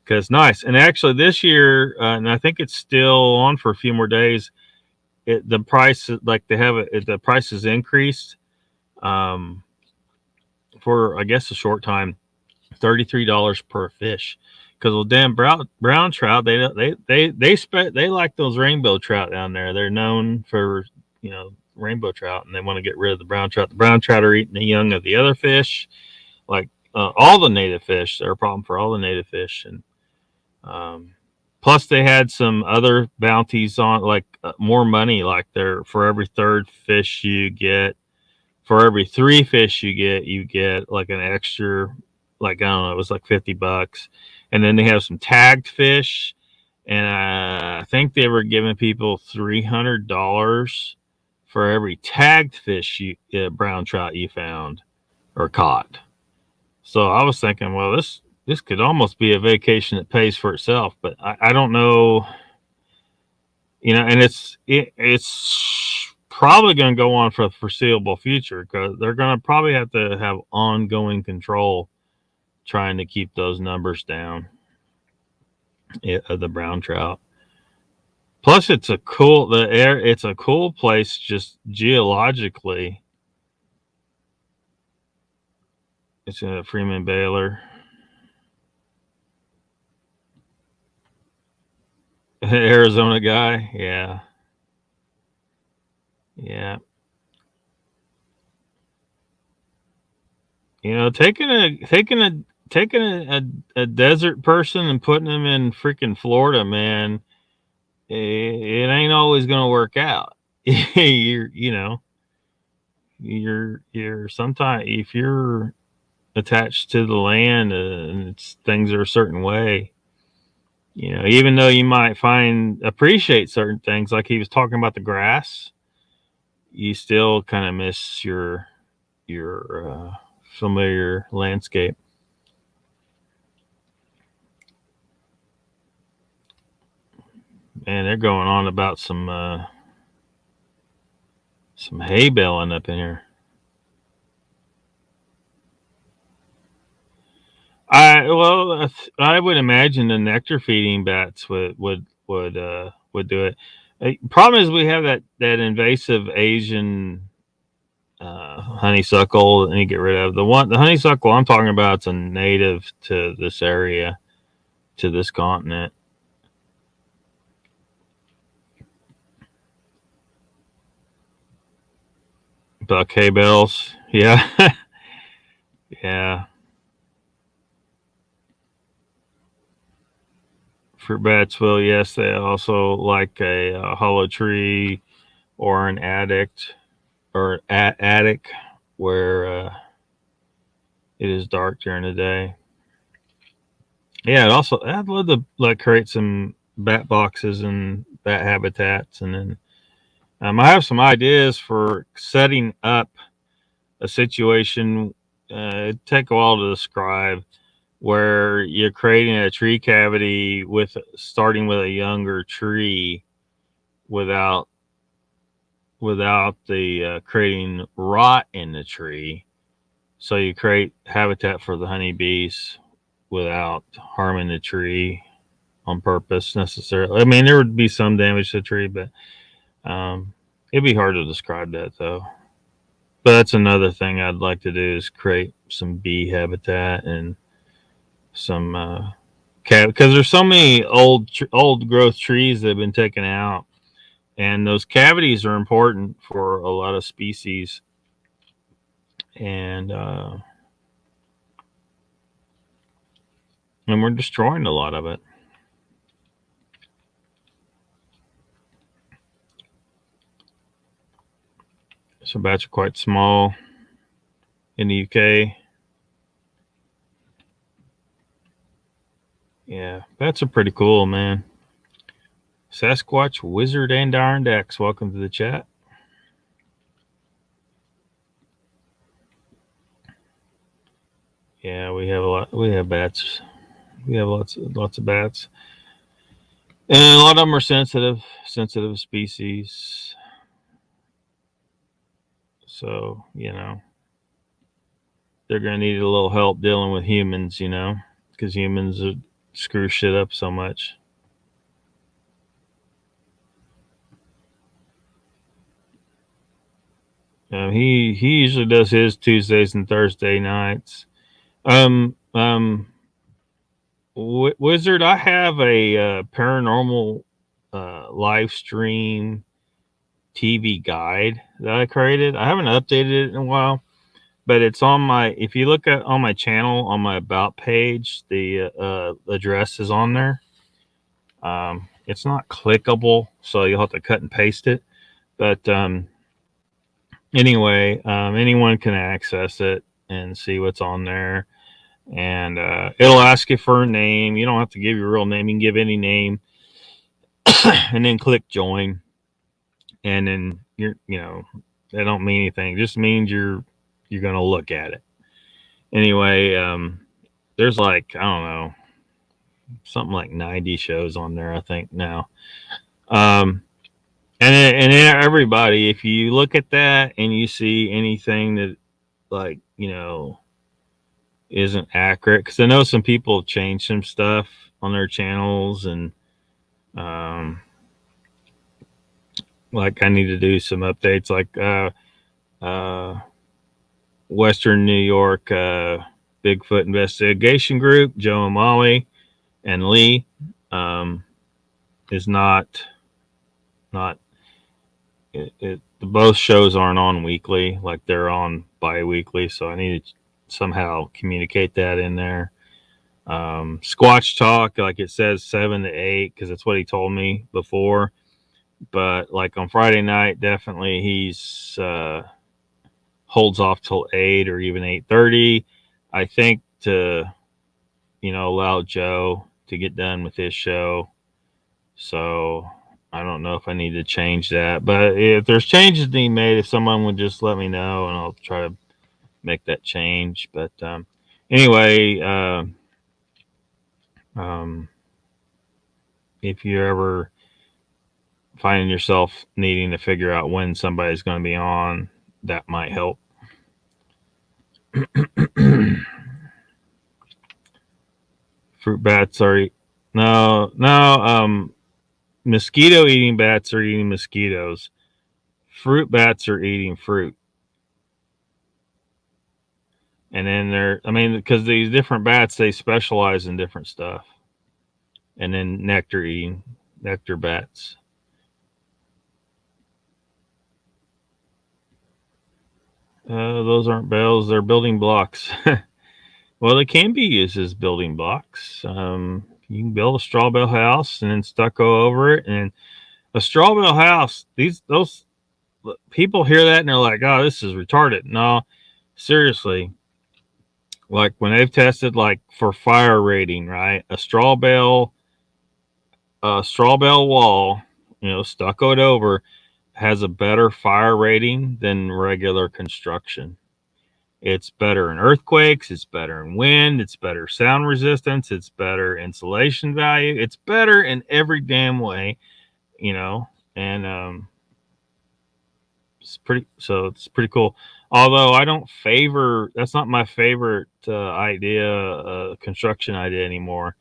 because nice. And actually this year, and I think it's still on for a few more days. The price, like they have it, the price is increased for I guess a short time, $33 per fish. Because well, damn brown trout, they like those rainbow trout down there. They're known for rainbow trout, and they want to get rid of the brown trout. The brown trout are eating the young of the other fish, like all the native fish. They're a problem for all the native fish, and plus they had some other bounties on, like more money, like for every third fish you get, for every 3 fish you get like an extra, like I don't know, it was like $50. And then they have some tagged fish, and I think they were giving people $300 for every tagged fish brown trout you found or caught. So I was thinking, well, this could almost be a vacation that pays for itself, but I don't know, and it's probably going to go on for the foreseeable future because they're going to probably have to have ongoing control trying to keep those numbers down of the brown trout. Plus, it's a cool place just geologically. It's a Freeman Baylor. Arizona guy, yeah. Taking a desert person and putting them in freaking Florida, man, it ain't always gonna work out. you're sometimes, if you're attached to the land and things are a certain way, even though you might appreciate certain things, like he was talking about the grass, you still kind of miss your familiar landscape. Man, they're going on about some hay baling up in here. I would imagine the nectar feeding bats would do it. Problem is we have that invasive Asian honeysuckle that you get rid of. The honeysuckle I'm talking about, it's a native to this area, to this continent. Buck hay bales, yeah. Yeah. Fruit bats will, yes, they also like a hollow tree or an attic where it is dark during the day. Yeah, it also, I'd love to like create some bat boxes and bat habitats, and then I have some ideas for setting up a situation. It'd take a while to describe, where you're creating a tree cavity with starting with a younger tree without the creating rot in the tree. So you create habitat for the honeybees without harming the tree on purpose necessarily. I mean, there would be some damage to the tree, but it'd be hard to describe that though. But that's another thing I'd like to do, is create some bee habitat and some because there's so many old growth trees that have been taken out, and those cavities are important for a lot of species, and we're destroying a lot of it. Some bats are quite small in the UK. Yeah, bats are pretty cool, man. Sasquatch, Wizard, and Iron Dex, welcome to the chat. Yeah, we have a lot. We have bats. We have lots of bats, and a lot of them are sensitive species. So they're gonna need a little help dealing with humans, because humans screw shit up so much. He usually does his Tuesdays and Thursday nights. Wizard, I have a paranormal live stream TV guide that I created. I haven't updated it in a while, but it's on my. If you look at on my channel, on my about page, the address is on there. It's not clickable, so you'll have to cut and paste it. But anyway, anyone can access it and see what's on there. And it'll ask you for a name. You don't have to give your real name. You can give any name, and then click join. And then they don't mean anything. It just means you're gonna look at it. Anyway, there's like, I don't know, something like 90 shows on there, I think now. And everybody, if you look at that and you see anything that like isn't accurate, because I know some people have changed some stuff on their channels, and like I need to do some updates, like Western New York Bigfoot Investigation Group, Joe and Molly and Lee, is not both shows aren't on weekly, like they're on bi-weekly, so I need to somehow communicate that in there. Squatch Talk, like it says 7 to 8, because that's what he told me before, but like on Friday night, definitely he's holds off till 8 or even 8:30, I think, to allow Joe to get done with his show. So I don't know if I need to change that, but if there's changes being made, if someone would just let me know, and I'll try to make that change. But anyway, if you're ever finding yourself needing to figure out when somebody's going to be on, that might help. Fruit bats are mosquito eating bats are eating mosquitoes. Fruit bats are eating fruit. And then because these different bats, they specialize in different stuff. And then nectar bats. Those aren't bells, they're building blocks. Well, they can be used as building blocks. If You can build a straw bale house and then stucco over it. And a straw bale house, those people hear that and they're like, oh, this is retarded. No, seriously. Like when they've tested like for fire rating, right? A straw bale wall, stuccoed over, has a better fire rating than regular construction. It's better in earthquakes, it's better in wind, it's better sound resistance, it's better insulation value, it's better in every damn way, and it's pretty cool. Although I don't favor, that's not my favorite construction idea anymore.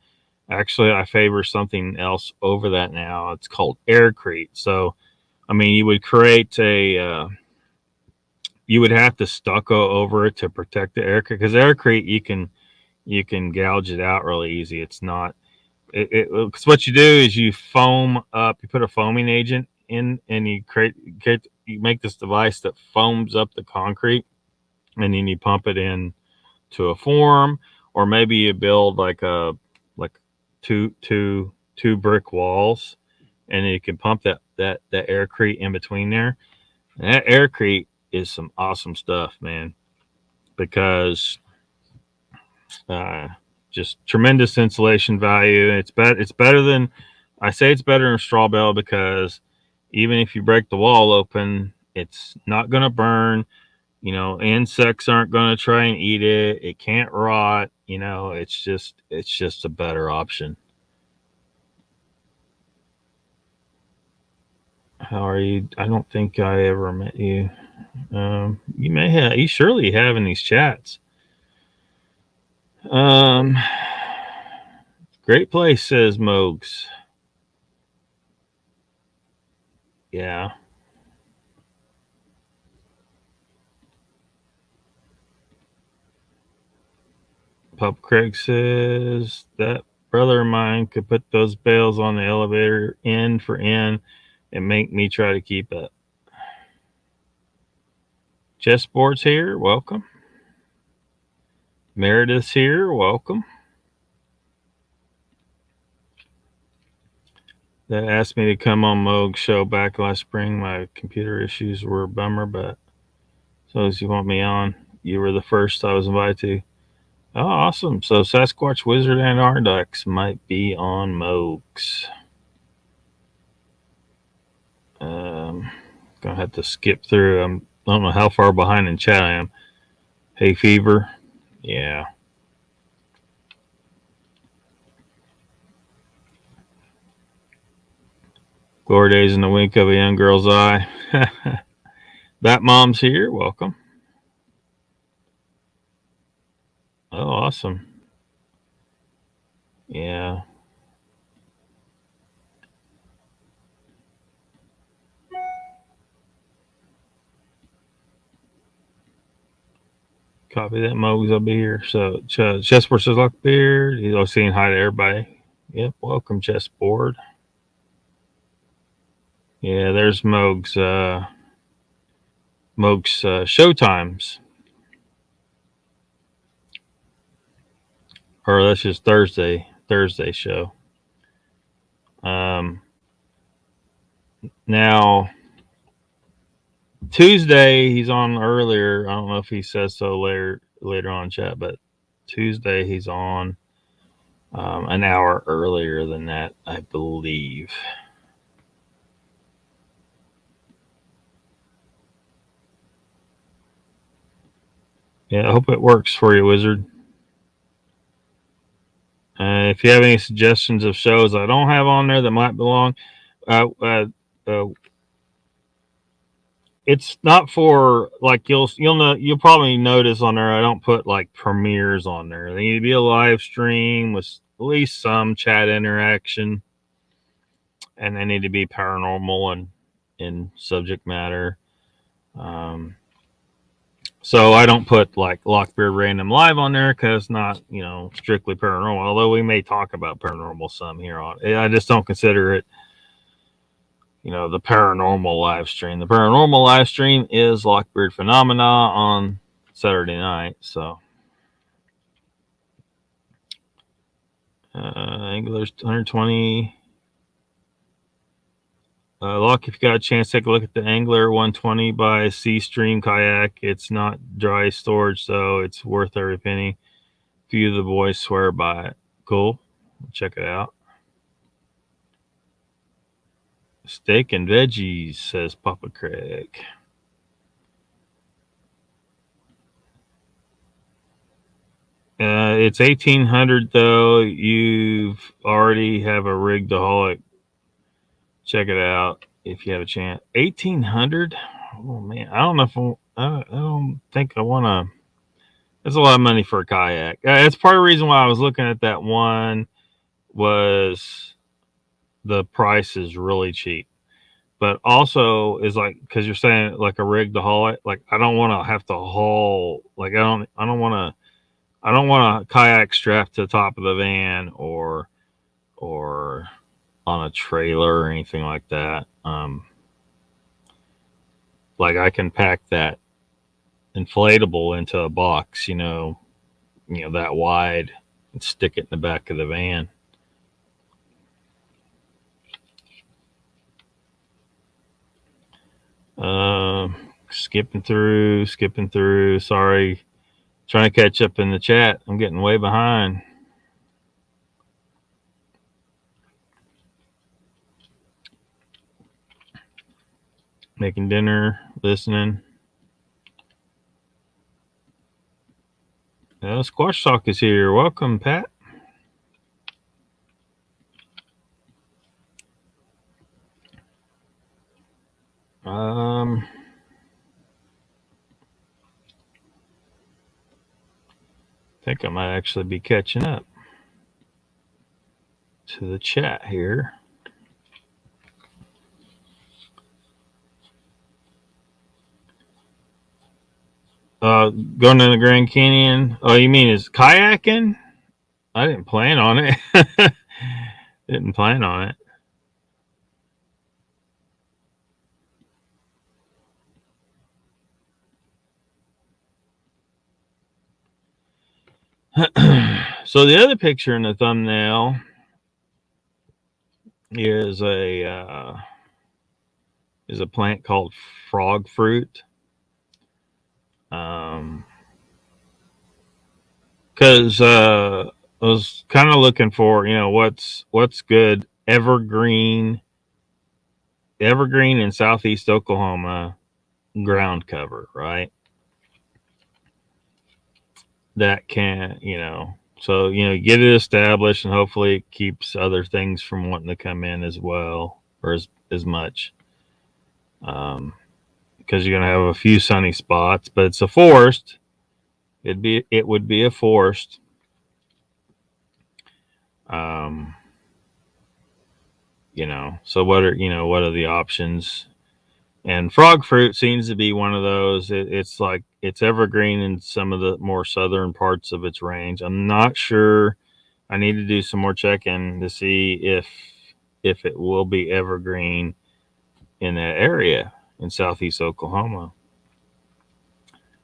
Actually, I favor something else over that now. It's called aircrete. So, I mean, you would create you would have to stucco over it to protect the aircrete, because aircrete you can gouge it out really easy. It's not because what you do is you foam up, you put a foaming agent in, and you make this device that foams up the concrete, and then you pump it in to a form, or maybe you build like two brick walls, and then you can pump that aircrete in between there. And that aircrete is some awesome stuff, man, because just tremendous insulation value. It's better than, I say it's better than straw bale, because even if you break the wall open, it's not going to burn. Insects aren't going to try and eat it. It can't rot. It's just a better option. How are you? I don't think I ever met you. You may have. You surely have in these chats. Great place, says Mogs. Yeah. Pup Craig says that brother of mine could put those bales on the elevator end for end and make me try to keep up. Chessboard's here, welcome. Meredith's here, welcome. That asked me to come on Moog's show back last spring. My computer issues were a bummer, but so as you want me on, you were the first I was invited to. Oh, awesome. So Sasquatch Wizard and Ardax might be on Moog's. Gonna have to skip through. I don't know how far behind in chat I am. Hay fever. Yeah. Glory days in the wink of a young girl's eye. Bat Mom's here. Welcome. Oh, awesome. Yeah. Copy that, Mogs. I'll be here. So, Chessboard says Lockbeard. He's all saying hi to everybody. Yep. Welcome, Chessboard. Yeah, there's Mogs. Mogs showtimes. Or that's just Thursday show. Now, Tuesday he's on earlier. I don't know if he says so later on in chat, but Tuesday he's on an hour earlier than that, I believe. Yeah, I hope it works for you, Wizard. If you have any suggestions of shows I don't have on there that might belong, it's not for, like, you'll probably notice on there I don't put like premieres on there. They need to be a live stream with at least some chat interaction, and they need to be paranormal and in subject matter. So I don't put like Lockbeard Random Live on there because it's not, strictly paranormal. Although we may talk about paranormal some here on. I just don't consider it, the paranormal live stream. The paranormal live stream is Lockbeard Phenomena on Saturday night. So Angler's 120. Lock, if you got a chance, take a look at the Angler 120 by Sea Stream Kayak. It's not dry storage, so it's worth every penny. Few of the boys swear by it. Cool. Check it out. Steak and veggies, says Papa Craig. It's 1800 though. You've already have a Rigdaholic. Check it out if you have a chance. 1800. Oh man, I don't know if I don't think I want to. That's a lot of money for a kayak. That's part of the reason why I was looking at that one. Was the price is really cheap, but also is like, because you're saying like a rig to haul it. Like I don't want to have to haul. Like I don't want a kayak strapped to the top of the van or on a trailer or anything like that. Like I can pack that inflatable into a box, that wide, and stick it in the back of the van. Skipping through. Sorry, trying to catch up in the chat. I'm getting way behind. Making dinner, listening. Squash Talk is here. Welcome, Pat. I think I might actually be catching up to the chat here. Going to the Grand Canyon. Oh, you mean is kayaking? I didn't plan on it. Didn't plan on it. So the other picture in the thumbnail is a plant called frog fruit. Because I was kind of looking for, what's good evergreen in southeast Oklahoma ground cover, right? That can, so, get it established and hopefully it keeps other things from wanting to come in as well, or as much. Because you're going to have a few sunny spots, but it's a forest. It would be a forest. So what are the options? And frog fruit seems to be one of those. It's like it's evergreen in some of the more southern parts of its range. I'm not sure. I need to do some more checking to see if it will be evergreen in that area in southeast Oklahoma.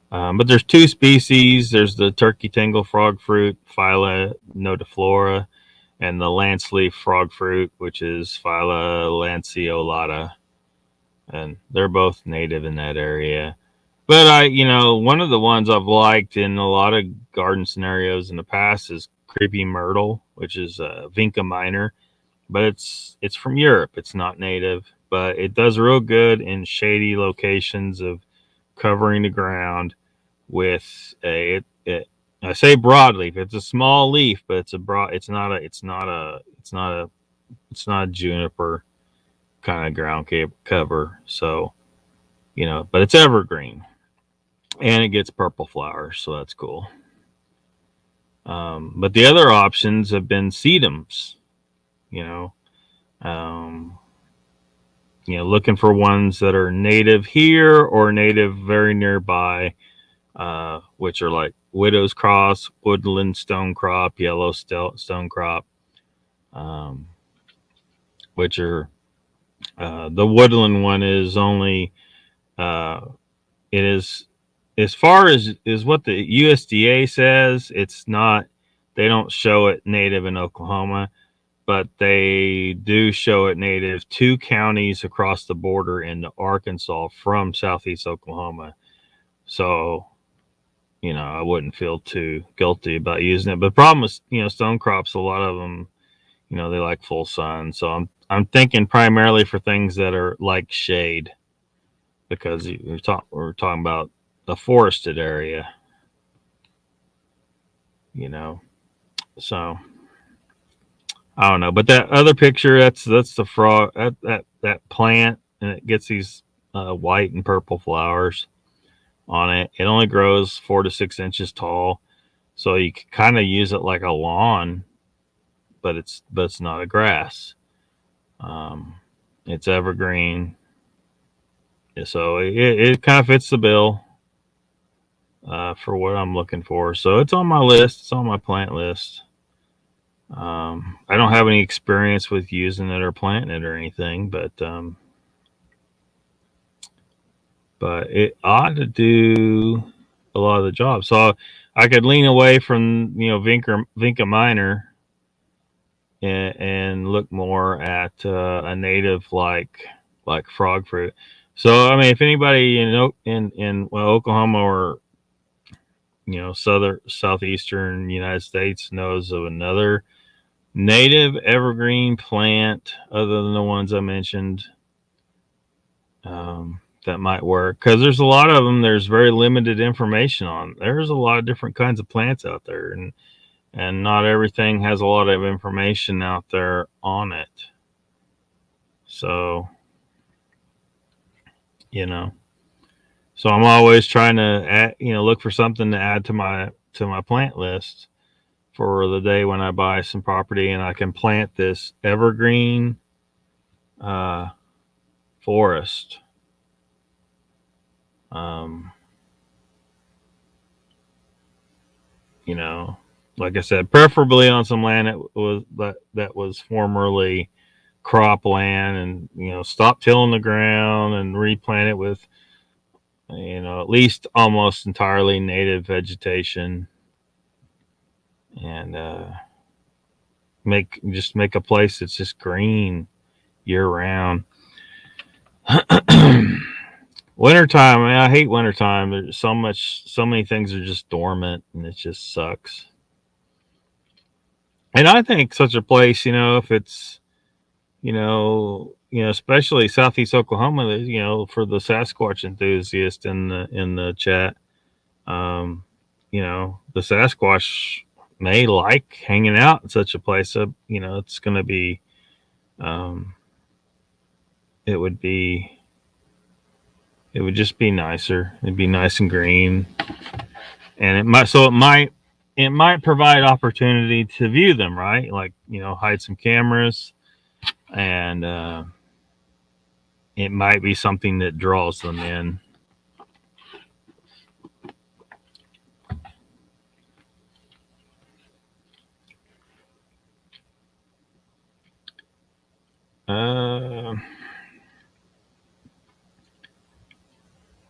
But there's two species. There's the turkey tangle frog fruit, Phyla notiflora, and the lance leaf frog fruit, which is Phyla lanceolata. And they're both native in that area. But one of the ones I've liked in a lot of garden scenarios in the past is creepy myrtle, which is Vinca minor, but it's from Europe. It's not native, but it does real good in shady locations of covering the ground with I say broadleaf. It's a small leaf, but it's not a juniper kind of ground cover. So, but it's evergreen and it gets purple flowers. So that's cool. But the other options have been sedums, looking for ones that are native here or native very nearby, which are like widow's cross, woodland stonecrop, yellow stonecrop, which are the woodland one is only it is, as far as what the USDA says, it's not they don't show it native in Oklahoma, but they do show it native 2 counties across the border into Arkansas from southeast Oklahoma. So, you know, I wouldn't feel too guilty about using it. But the problem is, you know, stone crops, a lot of them, you know, they like full sun. So I'm thinking primarily for things that are like shade, because we're talking about a forested area, you know. So I don't know, but that other picture, that's the frog, that plant, and it gets these white and purple flowers on it. It only grows 4 to 6 inches tall, so you can kind of use it like a lawn, but it's not a grass. It's evergreen, so it kind of fits the bill for what I'm looking for. So it's on my list. It's on my plant list. I don't have any experience with using it or planting it or anything, but it ought to do a lot of the job. So I could lean away from, you know, Vinca minor and look more at a native like frog fruit. So I mean, if anybody in Oklahoma or, you know, southeastern United States knows of another native evergreen plant other than the ones I mentioned, that might work, because there's a lot of them there's very limited information on. There's a lot of different kinds of plants out there, and not everything has a lot of information out there on it. So, you know, so I'm always trying to add, you know, look for something to add to my plant list for the day when I buy some property and I can plant this evergreen forest. You know, like I said, preferably on some land that was formerly cropland, and, you know, stop tilling the ground and replant it with, you know, at least almost entirely native vegetation, and make a place that's just green year round. Wintertime, man, I hate wintertime. There's so many things are just dormant, and it just sucks. And I think such a place, you know, if it's, you know, especially southeast Oklahoma, you know, for the Sasquatch enthusiast in the chat, you know, the Sasquatch may like hanging out in such a place. So, you know, it's going to be, it would just be nicer. It'd be nice and green, and it might provide opportunity to view them, right? Like, you know, hide some cameras, and it might be something that draws them in.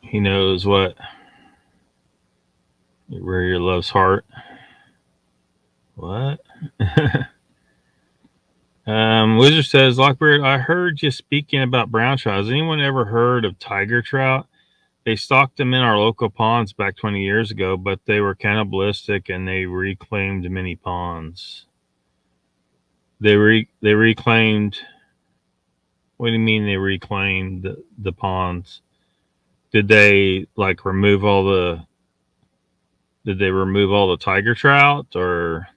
He knows where your love's heart. What? Wizard says, Lockbeard, I heard you speaking about brown trout. Has anyone ever heard of tiger trout? They stocked them in our local ponds back 20 years ago, but they were cannibalistic and they reclaimed many ponds. They reclaimed. What do you mean they reclaimed the ponds? Did they like remove all the? Did they remove all the tiger trout, or?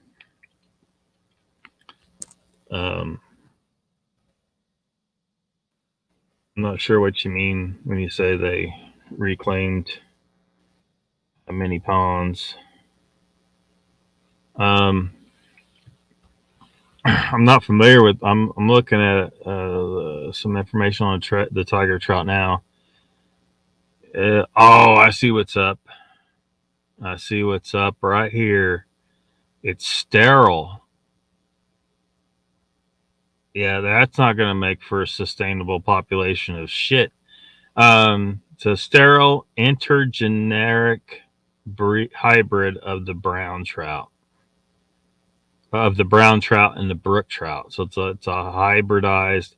I'm not sure what you mean when you say they reclaimed many ponds. I'm not familiar with. I'm looking at some information on the tiger trout now. Oh, I see what's up. I see what's up right here. It's sterile. Yeah, that's not going to make for a sustainable population of shit. It's a sterile intergeneric hybrid of the brown trout. of the brown trout and the brook trout. So it's a hybridized.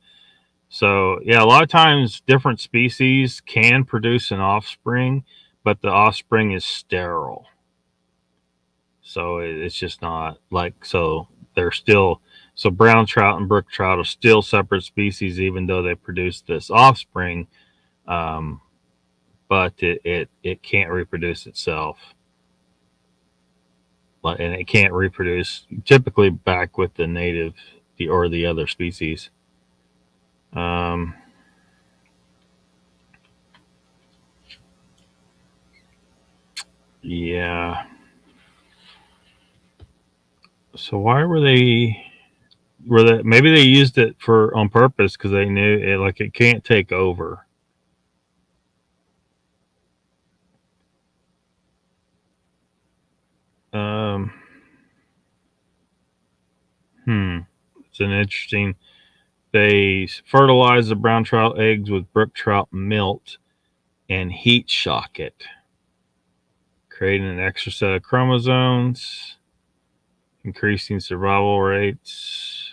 So yeah, a lot of times different species can produce an offspring, but the offspring is sterile. So it's just not like, so they're still, so brown trout and brook trout are still separate species, even though they produce this offspring. Um, but it can't reproduce itself. And it can't reproduce typically back with the native or the other species. Um, yeah. So why were they? Maybe they used it for on purpose because they knew it, like, it can't take over. Um, it's an interesting. They fertilize the brown trout eggs with brook trout milt and heat shock it, creating an extra set of chromosomes, increasing survival rates.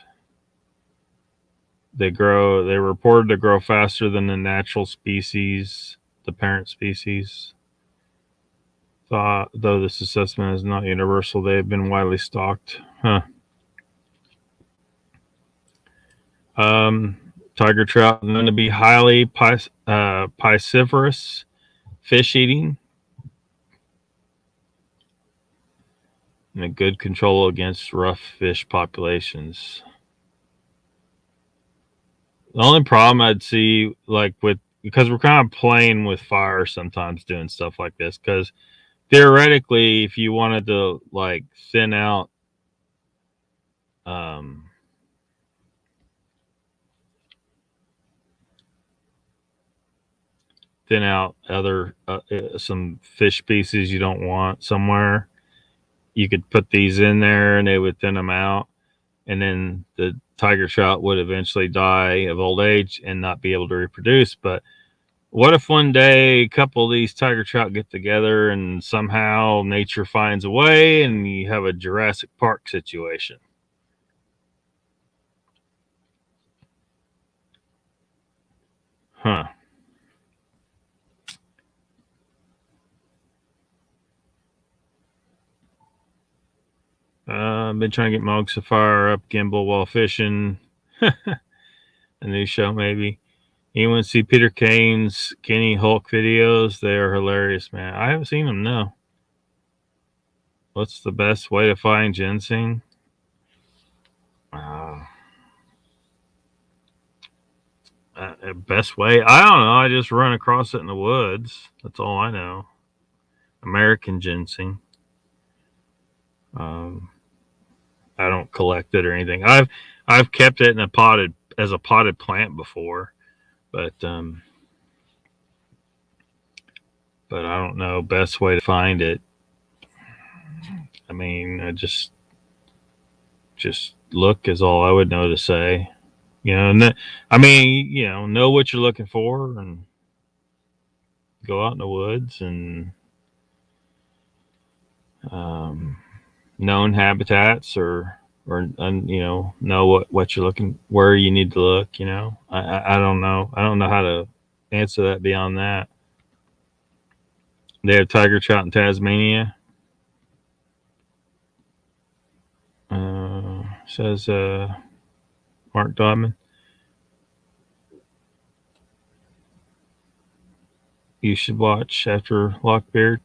They reported to grow faster than the natural species, the parent species. Though this assessment is not universal, they have been widely stocked. Tiger trout known to be highly piscivorous, fish eating, and a good control against rough fish populations. The only problem I'd see, like, because we're kind of playing with fire sometimes doing stuff like this, because theoretically, if you wanted to, like, thin out other some fish species you don't want somewhere, you could put these in there and they would thin them out, and then the tiger trout would eventually die of old age and not be able to reproduce. But what if one day a couple of these tiger trout get together and somehow nature finds a way and you have a Jurassic Park situation? Huh. I've been trying to get my Fire up gimbal while fishing. A new show, maybe. Anyone see Peter Kane's Kenny Hulk videos? They are hilarious, man. I haven't seen them, no. What's the best way to find ginseng? Best way? I don't know. I just run across it in the woods. That's all I know. American ginseng. I don't collect it or anything. I've kept it in a potted plant before, but I don't know best way to find it. I mean, just look is all I would know to say. I mean, know what you're looking for and go out in the woods and known habitats or know what you're looking, where you need to look. I don't know. I don't know how to answer that beyond that. They have tiger trout in Tasmania. Says Mark Dodman. You should watch after Lockbeard.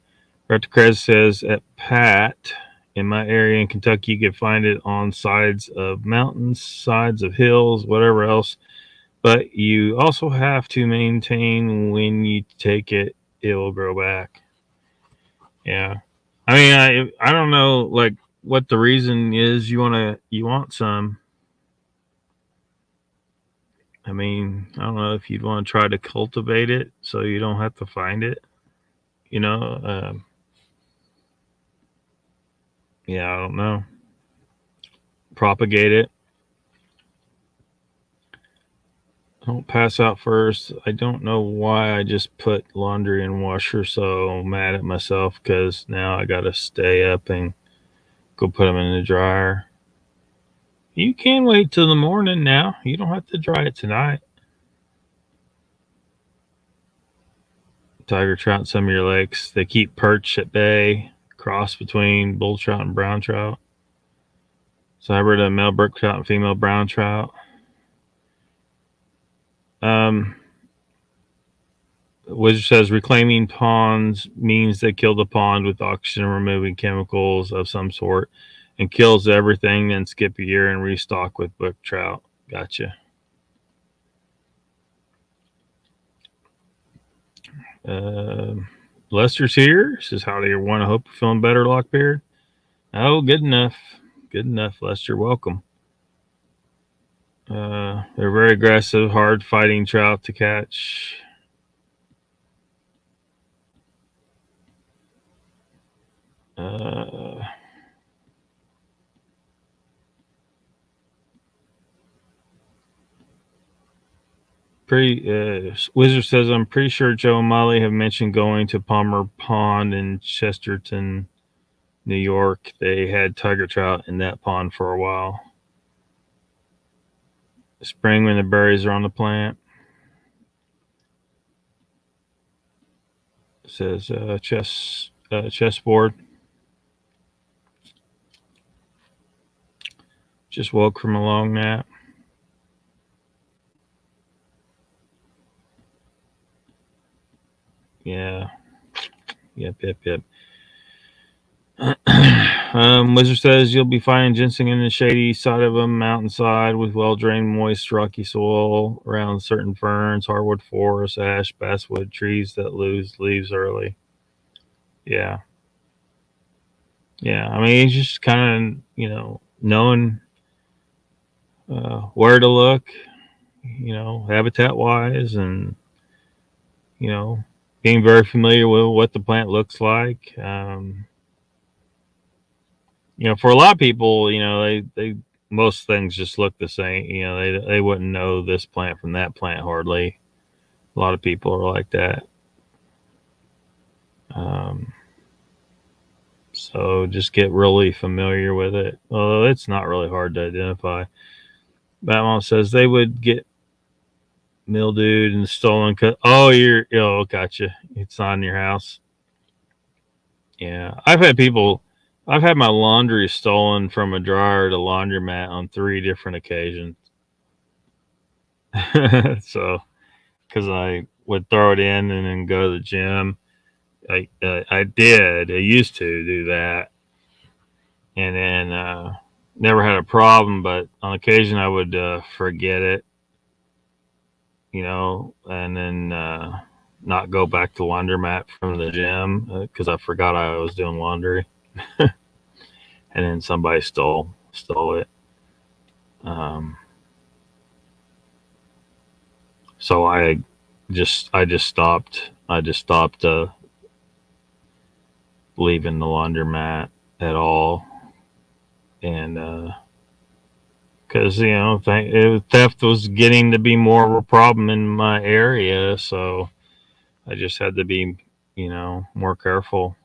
Raptor Crazy says at Pat in my area in Kentucky, you can find it on sides of mountains, sides of hills, whatever else. But you also have to maintain when you take it, it will grow back. Yeah. I mean, I don't know, like, what the reason is you want some. I mean, I don't know if you'd want to try to cultivate it so you don't have to find it. Yeah, I don't know. Propagate it. Don't pass out first. I don't know why I just put laundry in washer, so mad at myself because now I got to stay up and go put them in the dryer. You can wait till the morning now. You don't have to dry it tonight. Tiger trout in some of your lakes. They keep perch at bay, cross between bull trout and brown trout. So hybrid of male brook trout and female brown trout. Wizard says reclaiming ponds means they kill the pond with oxygen removing chemicals of some sort and kills everything, then skip a year and restock with brook trout. Gotcha. Lester's here. Says, howdy, everyone. I hope you're feeling better, Lockbeard. Oh, good enough. Good enough, Lester. Welcome. They're very aggressive, hard fighting trout to catch. Wizard says, I'm pretty sure Joe and Molly have mentioned going to Palmer Pond in Chesterton, New York. They had tiger trout in that pond for a while. Spring when the berries are on the plant. It says chessboard. Just woke from a long nap. Yeah. Yep. Wizard says you'll be finding ginseng in the shady side of a mountainside with well-drained, moist, rocky soil around certain ferns, hardwood forests, ash, basswood trees that lose leaves early. Yeah. I mean, it's just kind of, knowing where to look, habitat-wise, and, being very familiar with what the plant looks like. For a lot of people, they most things just look the same. They wouldn't know this plant from that plant hardly. A lot of people are like that. So just get really familiar with it. Although it's not really hard to identify. Batmom says they would get mildewed and stolen. Oh, gotcha. It's not in your house. Yeah, I've had my laundry stolen from a dryer to laundromat on 3 different occasions. So, because I would throw it in and then go to the gym. I used to do that, and then never had a problem. But on occasion, I would forget it, and then not go back to laundromat from the gym because I forgot I was doing laundry. And then somebody stole it. So I just stopped leaving the laundromat at all, and because theft was getting to be more of a problem in my area, so I just had to be more careful.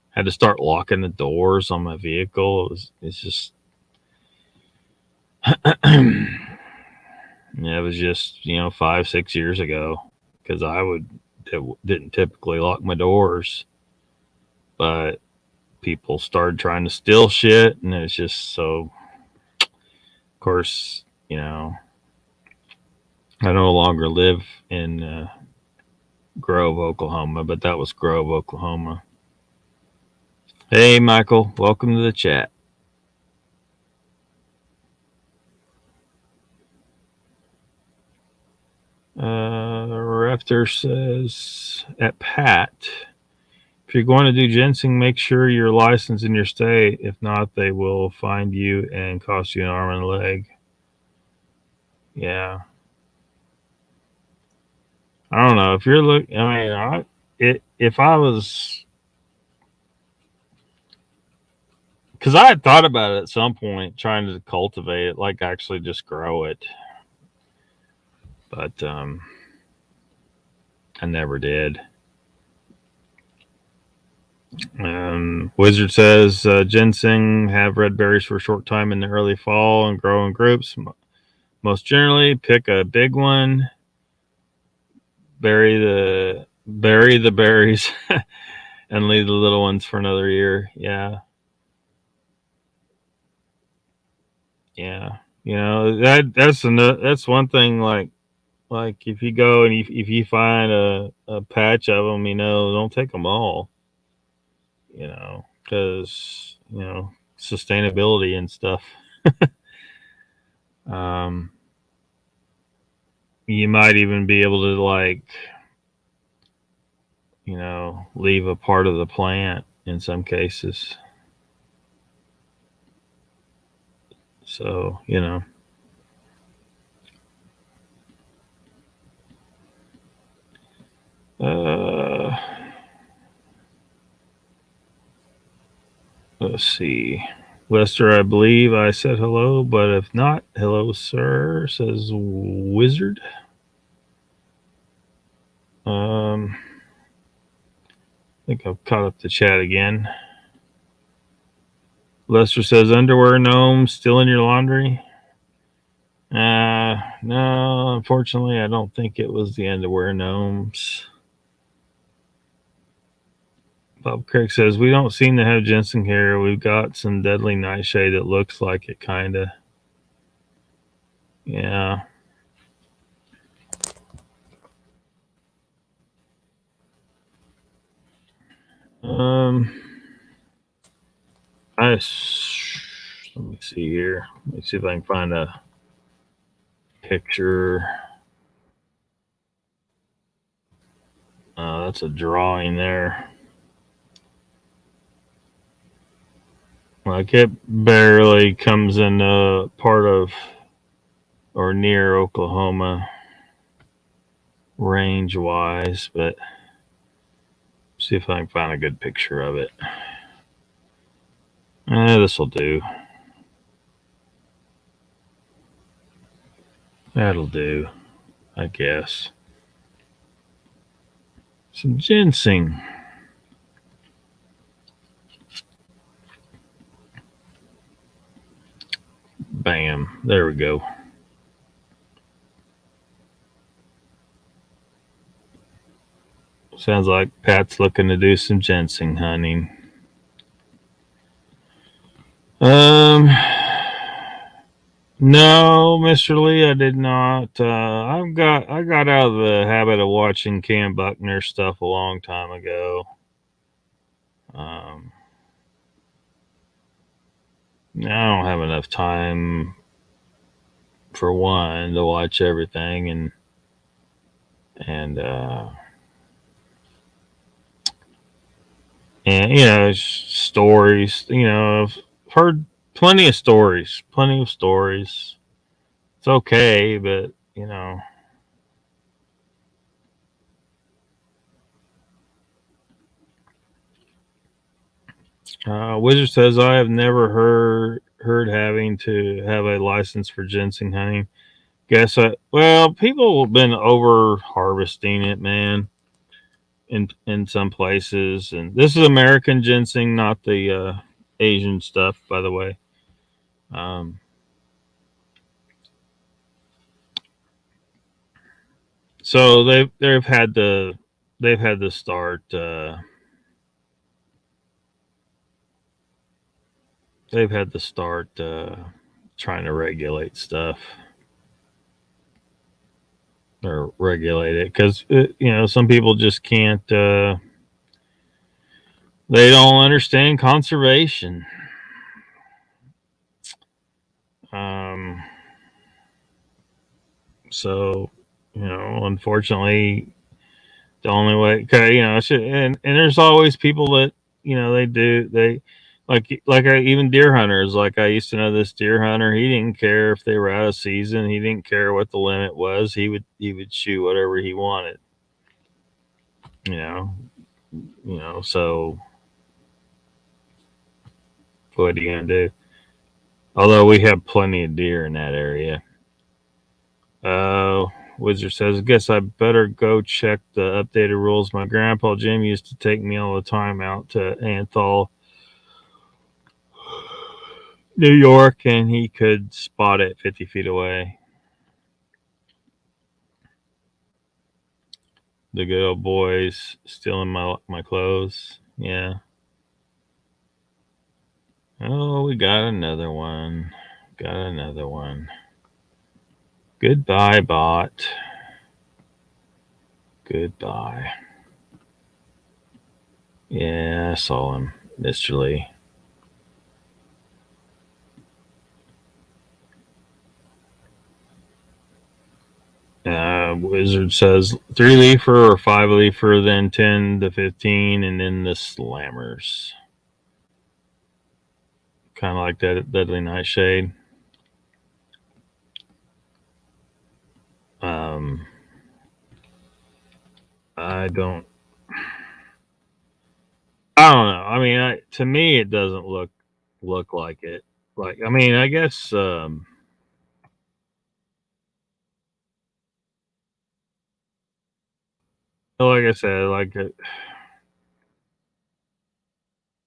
Had to start locking the doors on my vehicle. It's just it was just 5-6 years ago, because didn't typically lock my doors, but people started trying to steal shit, and it's just so. Of course, I no longer live in Grove, Oklahoma, but that was Grove, Oklahoma. Hey, Michael, welcome to the chat. Raptor says, at Pat, if you're going to do ginseng, make sure you're licensed in your state. If not, they will find you and cost you an arm and a leg. Yeah. I don't know if you're looking. I mean, if I was, because I had thought about it at some point, trying to cultivate it, like actually just grow it, but I never did. Wizard says ginseng have red berries for a short time in the early fall and grow in groups. Most generally, pick a big one, bury the berries, and leave the little ones for another year. Yeah, yeah. You know that's one thing. Like if you go and if you find a patch of them, don't take them all. Because sustainability and stuff. Um, you might even be able to leave a part of the plant in some cases. So uh, let's see. Lester, I believe I said hello, but if not, hello, sir, says Wizard. I think I've caught up the chat again. Lester says underwear gnome still in your laundry. No, unfortunately, I don't think it was the underwear gnomes. Bob Craig says we don't seem to have ginseng here. We've got some deadly nightshade that looks like it, kinda. Yeah. Um. Let me see here. Let me see if I can find a picture. That's a drawing there. Like it barely comes in part of or near Oklahoma range wise, but see if I can find a good picture of it. This will do. That'll do, I guess. Some ginseng. Bam. There we go. Sounds like Pat's looking to do some ginseng hunting. No, Mr. Lee, I did not. I got out of the habit of watching Cam Buckner stuff a long time ago. I don't have enough time for one to watch everything, and stories. I've heard plenty of stories. It's okay, but Wizard says I have never heard having to have a license for ginseng hunting. Well, people have been over harvesting it, man, in some places, and this is American ginseng, not the Asian stuff, by the way. So they've had to start trying to regulate stuff or regulate it because some people just can't. They don't understand conservation. So unfortunately, the only way, and there's always people that they even deer hunters. Like I used to know this deer hunter. He didn't care if they were out of season. He didn't care what the limit was. He would shoot whatever he wanted. So what are you gonna do? Although we have plenty of deer in that area. Wizard says, guess I better go check the updated rules. My grandpa Jim used to take me all the time out to Anthol, New York, and he could spot it 50 feet away. The good old boys stealing my clothes. Yeah. Oh, we got another one. Got another one. Goodbye, bot. Goodbye. Yeah, I saw him, Mr. Lee. Wizard says 3-leafer or 5-leafer, then 10 to 15, and then the slammers. Kind of like that Deadly Nightshade. I don't know. I mean, to me, it doesn't look like it. Like, I mean, I guess like I said, like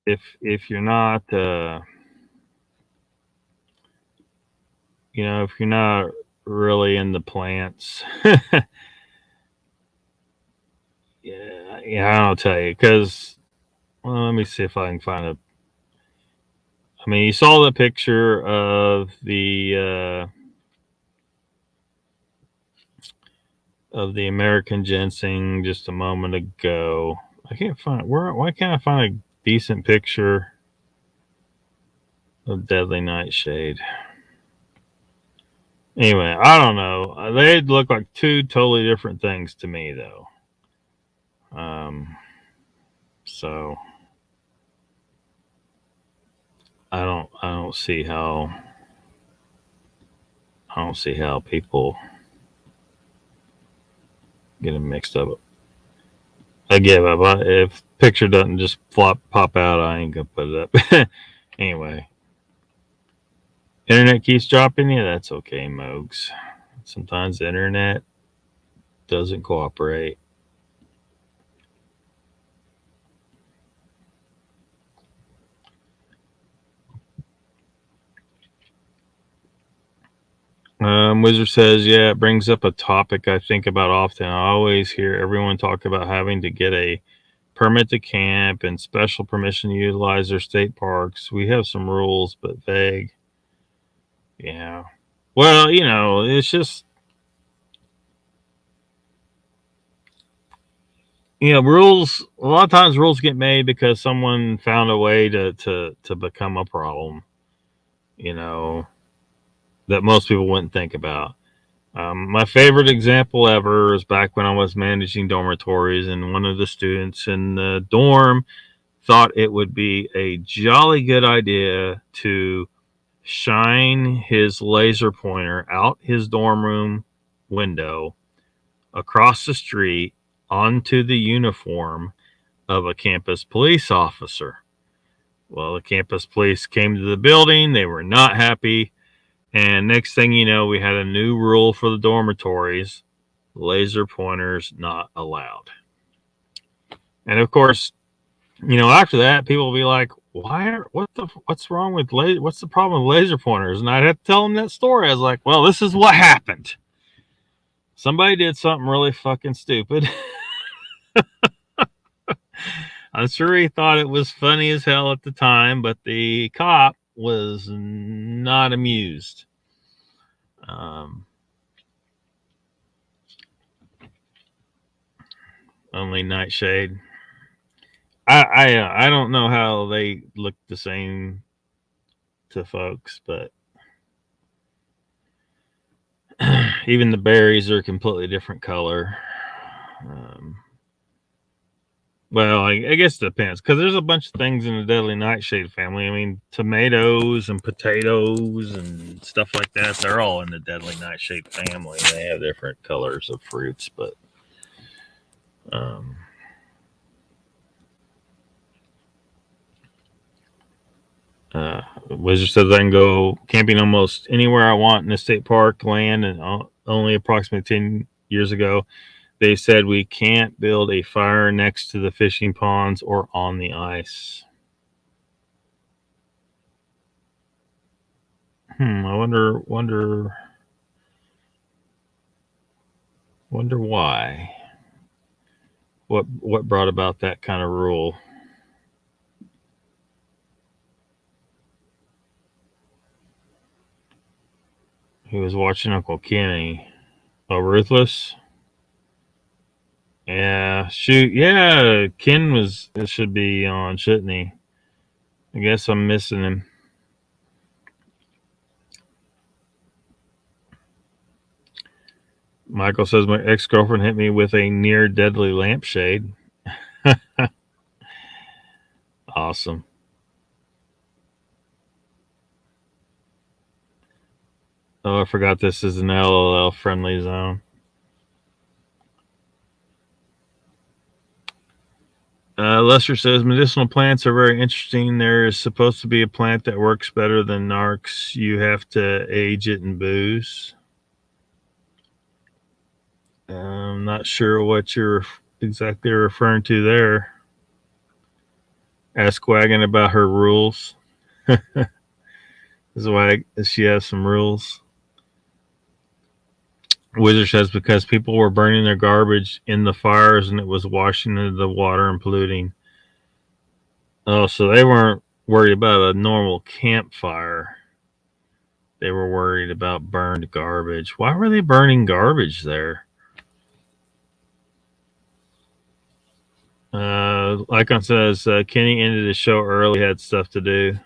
if you're not, you know, if you're not really in the plants, yeah, I don't tell you, because well, let me see if I can find a. I mean, you saw the picture of the American ginseng just a moment ago. I can't find why can't I find a decent picture of Deadly Nightshade? Anyway, I don't know. They look like two totally different things to me, though. So I don't see how people get them mixed up. I give up. If picture doesn't just pop out, I ain't gonna put it up. Anyway, internet keeps dropping you. That's okay, Mogs. Sometimes the internet doesn't cooperate. Wizard says, yeah, it brings up a topic I think about often. I always hear everyone talk about having to get a permit to camp and special permission to utilize their state parks. We have some rules, but vague. Yeah. Well, you know, it's just, you know, rules, a lot of times rules get made because someone found a way to become a problem, you know, that most people wouldn't think about. My favorite example ever is back when I was managing dormitories, and one of the students in the dorm thought it would be a jolly good idea to shine his laser pointer out his dorm room window across the street onto the uniform of a campus police officer. Well, the campus police came to the building. They were not happy. And next thing you know, we had a new rule for the dormitories: laser pointers not allowed. And of course, you know, after that, people will be like, what's wrong with what's the problem with laser pointers? And I'd have to tell them that story. I was like, well, this is what happened. Somebody did something really fucking stupid. I'm sure he thought it was funny as hell at the time, but the cop was not amused. Only Nightshade. I don't know how they look the same to folks, but even the berries are a completely different color. Well, I guess it depends, because there's a bunch of things in the Deadly Nightshade family. I mean, tomatoes and potatoes and stuff like that, they're all in the Deadly Nightshade family. They have different colors of fruits, but Wizard says I can go camping almost anywhere I want in the state park land, and only approximately 10 years ago. They said we can't build a fire next to the fishing ponds or on the ice. I wonder why. What brought about that kind of rule? He was watching Uncle Kenny. Oh, Ruthless? Yeah, shoot. Yeah, Ken should be on, shouldn't he? I guess I'm missing him. Michael says my ex-girlfriend hit me with a near deadly lampshade. Awesome. Oh, I forgot this is an LOL friendly zone. Lester says medicinal plants are very interesting. There is supposed to be a plant that works better than narcs. You have to age it in booze. I'm not sure what you're exactly referring to there. Ask Wagon about her rules. This is why she has some rules. Wizard says because people were burning their garbage in the fires and it was washing into the water and polluting. Oh, so they weren't worried about a normal campfire. They were worried about burned garbage. Why were they burning garbage there? Lycon says Kenny ended the show early, had stuff to do.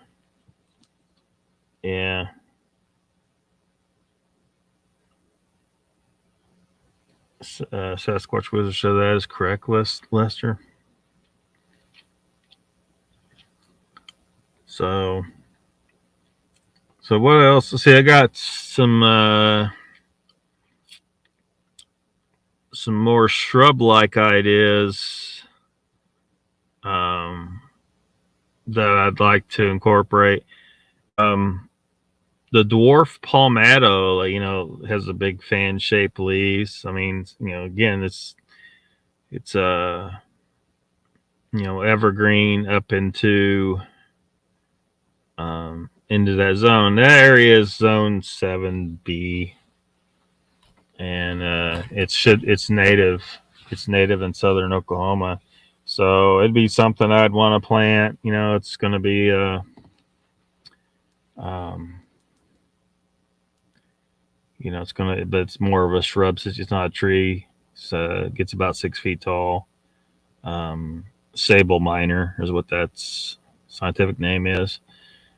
Yeah. Sasquatch Wizard said that is correct, Lester. So what else? See, I got some more shrub-like ideas that I'd like to incorporate. The dwarf palmetto, has the big fan-shaped leaves. I mean, again, it's evergreen up into that zone. That area is zone 7B, and it's native. It's native in southern Oklahoma, so it'd be something I'd want to plant. It's going to be but it's more of a shrub since it's not a tree. So it gets about 6 feet tall. Sable minor is what that's scientific name is.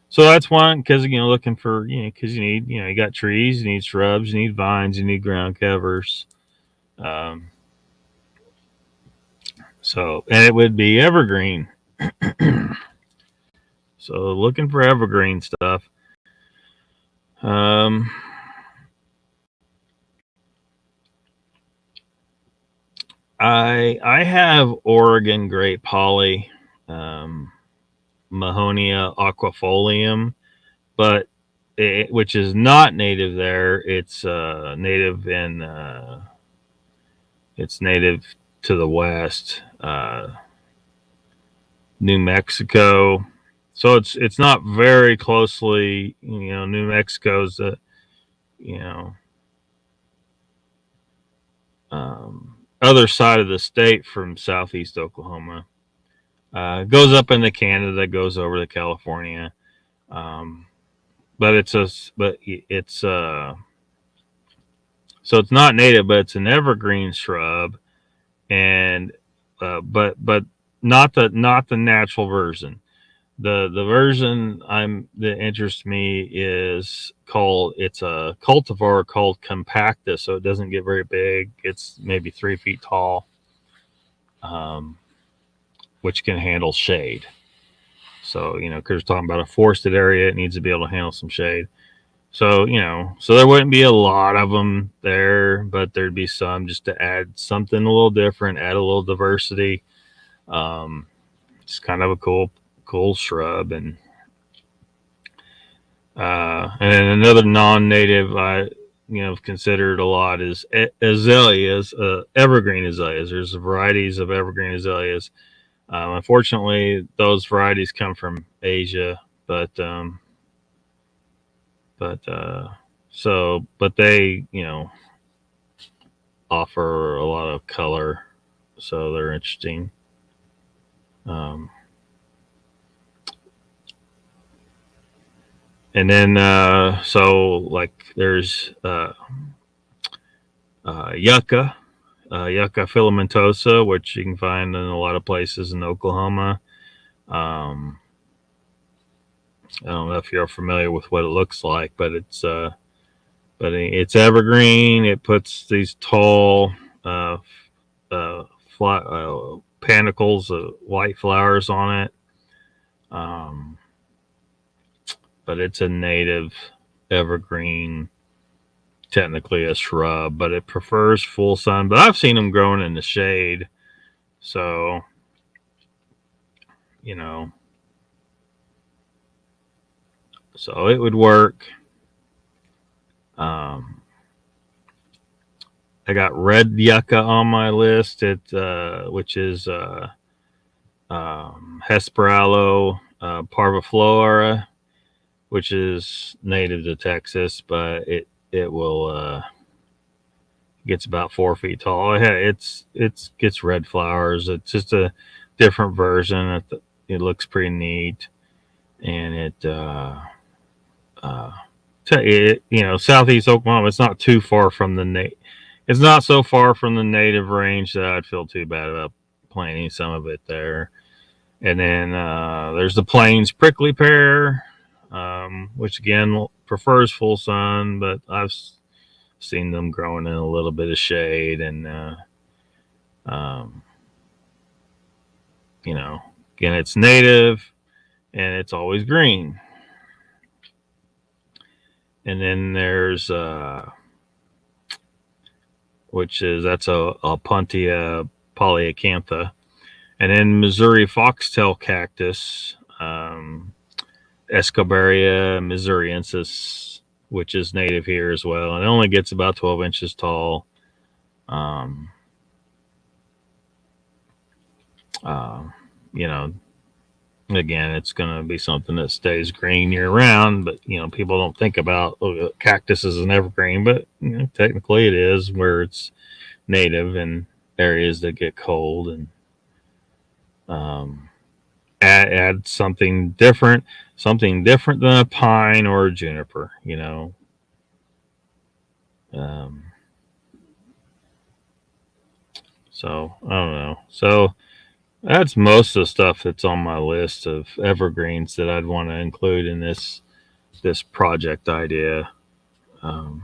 So that's one, because looking for because you need you got trees, you need shrubs, you need vines, you need ground covers. So, and it would be evergreen. So looking for evergreen stuff. I have Oregon great polly, Mahonia aquifolium, but which is not native there. It's native it's native to the west, New Mexico. So it's not very closely, New Mexico's other side of the state from southeast Oklahoma. Goes up into Canada, goes over to California. But it's so it's not native, but it's an evergreen shrub, and but not the natural version. The version that interests me is it's a cultivar called compactus, so it doesn't get very big. It's maybe 3 feet tall, which can handle shade. So, because we're talking about a forested area, it needs to be able to handle some shade. So, so there wouldn't be a lot of them there, but there'd be some just to add something a little different, add a little diversity. It's kind of a cool shrub. And then another non-native considered a lot is azaleas, evergreen azaleas. There's varieties of evergreen azaleas. Unfortunately, those varieties come from Asia, but they offer a lot of color, so they're interesting. And then so like there's yucca. Yucca filamentosa, which you can find in a lot of places in Oklahoma. I don't know if you're familiar with what it looks like, but it's evergreen. It puts these tall panicles of white flowers on it. But it's a native evergreen, technically a shrub, but it prefers full sun. But I've seen them growing in the shade, so so it would work. I got red yucca on my list, which is Hesperalo parviflora, which is native to Texas, but it will gets about 4 feet tall. It gets red flowers. It's just a different version. It looks pretty neat, and it southeast Oklahoma. It's not too far from it's not so far from the native range that I'd feel too bad about planting some of it there. And then there's the plains prickly pear, which again prefers full sun, but I've seen them growing in a little bit of shade. And again, it's native and it's always green. And then there's that's a Pontia polyacantha. And then Missouri foxtail cactus, Escobaria missouriensis, which is native here as well. And it only gets about 12 inches tall. Again, it's going to be something that stays green year round, but people don't think about cactus as an evergreen, but technically it is, where it's native in areas that get cold. And add something different than a pine or a juniper. So I don't know. So that's most of the stuff that's on my list of evergreens that I'd want to include in this project idea. But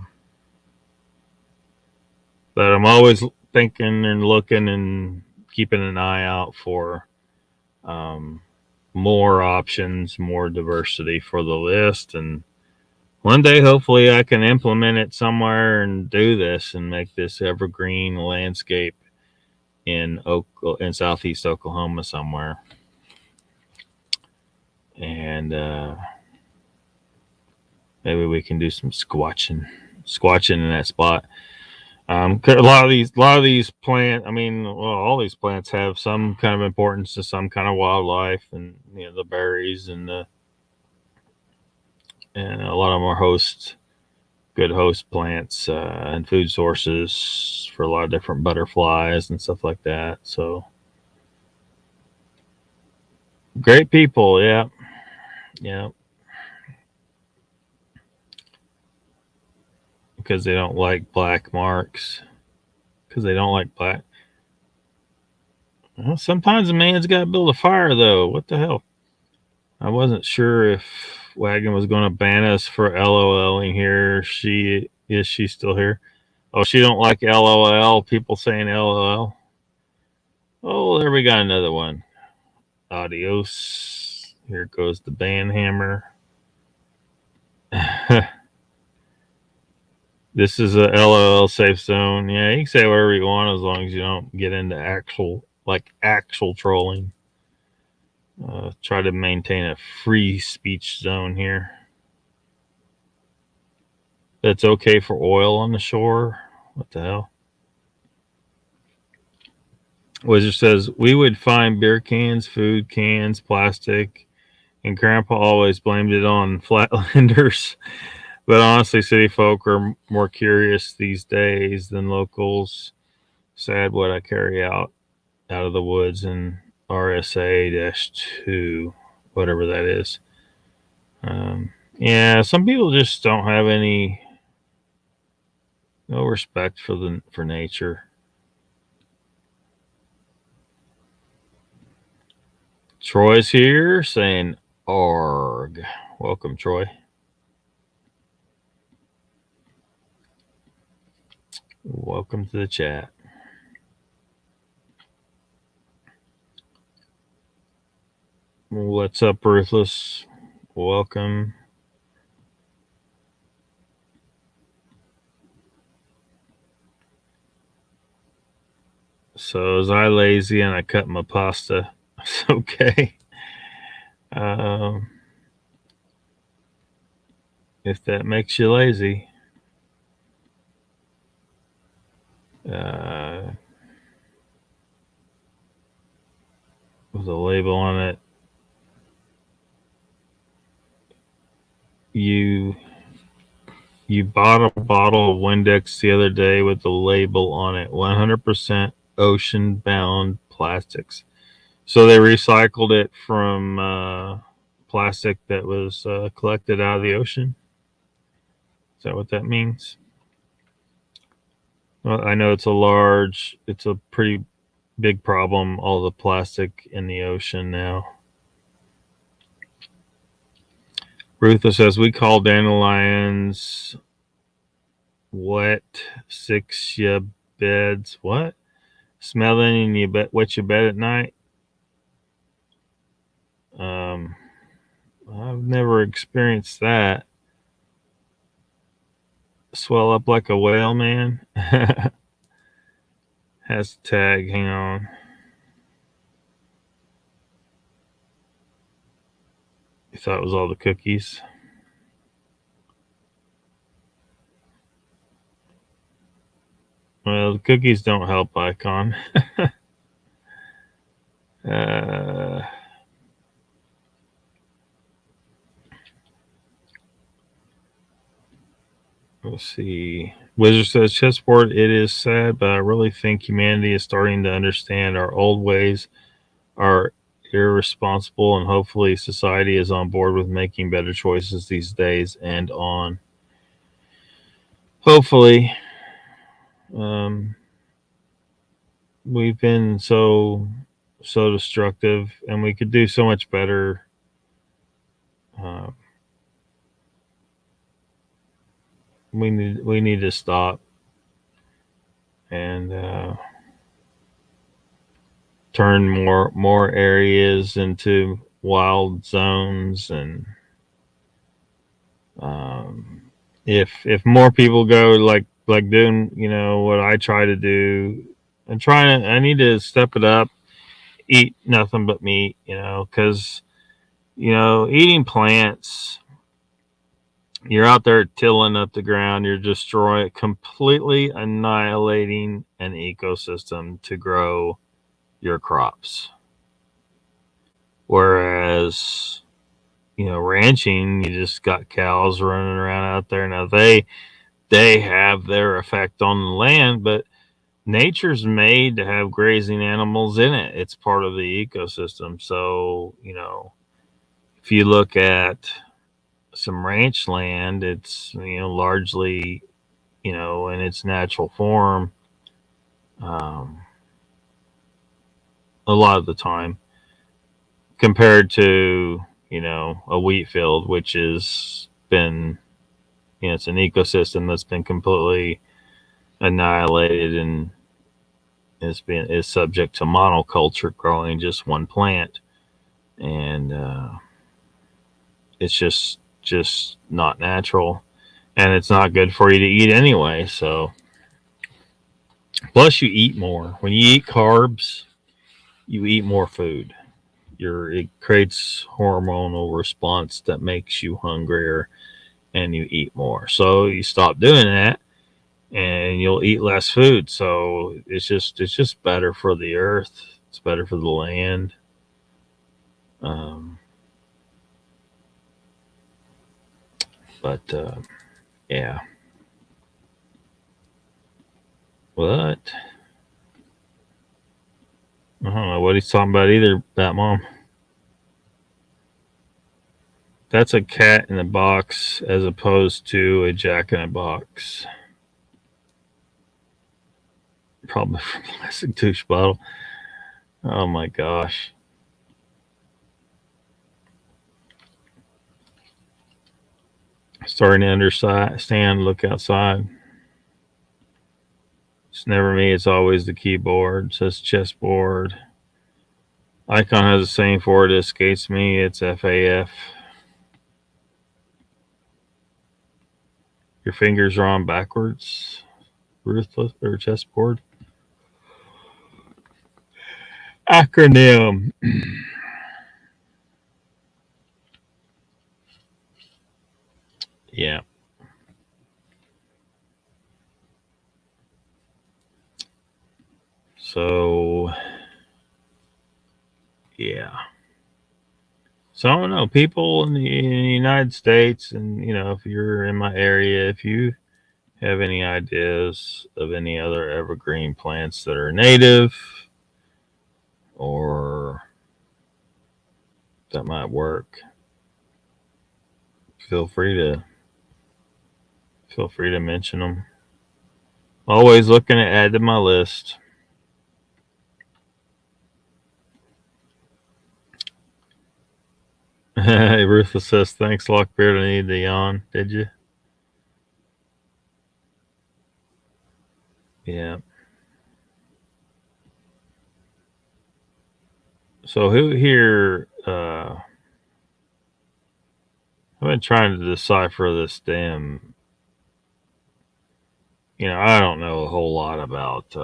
I'm always thinking and looking and keeping an eye out for more options, more diversity for the list. And one day, hopefully, I can implement it somewhere and do this and make this evergreen landscape in southeast Oklahoma somewhere. And maybe we can do some squatching in that spot. A lot of these plants, all these plants have some kind of importance to some kind of wildlife, and the berries and a lot of them are good host plants and food sources for a lot of different butterflies and stuff like that. So great people, yeah. Because they don't like black marks. Well, sometimes a man's got to build a fire, though. What the hell? I wasn't sure if Wagon was going to ban us for LOLing here. Is she still here? Oh, she don't like LOL. People saying LOL. Oh, there we got another one. Adios. Here goes the ban hammer. This is a LOL safe zone. Yeah, you can say whatever you want as long as you don't get into actual trolling. Try to maintain a free speech zone here. It's okay for oil on the shore. What the hell? Wizard says we would find beer cans, food cans, plastic, and Grandpa always blamed it on flatlanders. But honestly, city folk are more curious these days than locals. Sad what I carry out of the woods in RSA-2, whatever that is. Yeah, some people just don't have no respect for nature. Troy's here saying "arg." Welcome, Troy. Welcome to the chat. What's up, Ruthless? Welcome. So was I lazy and I cut my pasta? It's okay. If that makes you lazy. With a label on it. You bought a bottle of Windex the other day with the label on it, 100% ocean-bound plastics. So they recycled it from plastic that was collected out of the ocean. Is that what that means? Well, I know it's a pretty big problem, all the plastic in the ocean now. Rutha says, we call dandelions wet six ya beds. What? Smelling in wet your bed at night? I've never experienced that. Swell up like a whale, man. Has the tag. Hang on. You thought it was all the cookies? Well, the cookies don't help, Icon. Let's see. Wizard says, chessboard, it is sad, but I really think humanity is starting to understand our old ways are irresponsible, and hopefully society is on board with making better choices these days and on. Hopefully. We've been so destructive, and we could do so much better. We need to stop and turn more areas into wild zones, and if more people go like doing what I try to do, I need to step it up, eat nothing but meat, because eating plants, you're out there tilling up the ground, you're completely annihilating an ecosystem to grow your crops. Whereas, ranching, you just got cows running around out there. Now they have their effect on the land, but nature's made to have grazing animals in it. It's part of the ecosystem. So, if you look at some ranch land, it's largely in its natural form a lot of the time, compared to a wheat field, which has been it's an ecosystem that's been completely annihilated and is subject to monoculture, growing just one plant, and it's just not natural, and it's not good for you to eat anyway. So plus you eat more when you eat carbs, you eat more food. It creates hormonal response that makes you hungrier, and you eat more. So you stop doing that, and you'll eat less food. So it's just better for the earth. It's better for the land. Um, but yeah. What? I don't know what he's talking about either, that mom. That's a cat in a box as opposed to a jack in a box. Probably from a plastic douche bottle. Oh my gosh. Starting to understand, look outside. It's never me, it's always the keyboard. It says chessboard. Icon has a saying for it, it escapes me. It's FAF. Your fingers are on backwards. Ruthless or chessboard. Acronym. Yeah. So, yeah. So I don't know. People in the United States, and if you're in my area, if you have any ideas of any other evergreen plants that are native or that might work, feel free to mention them. Always looking to add to my list. Ruthless says, thanks, Lockbeard. I needed to yawn. Did you? Yeah. So who here? I've been trying to decipher this damn. I don't know a whole lot about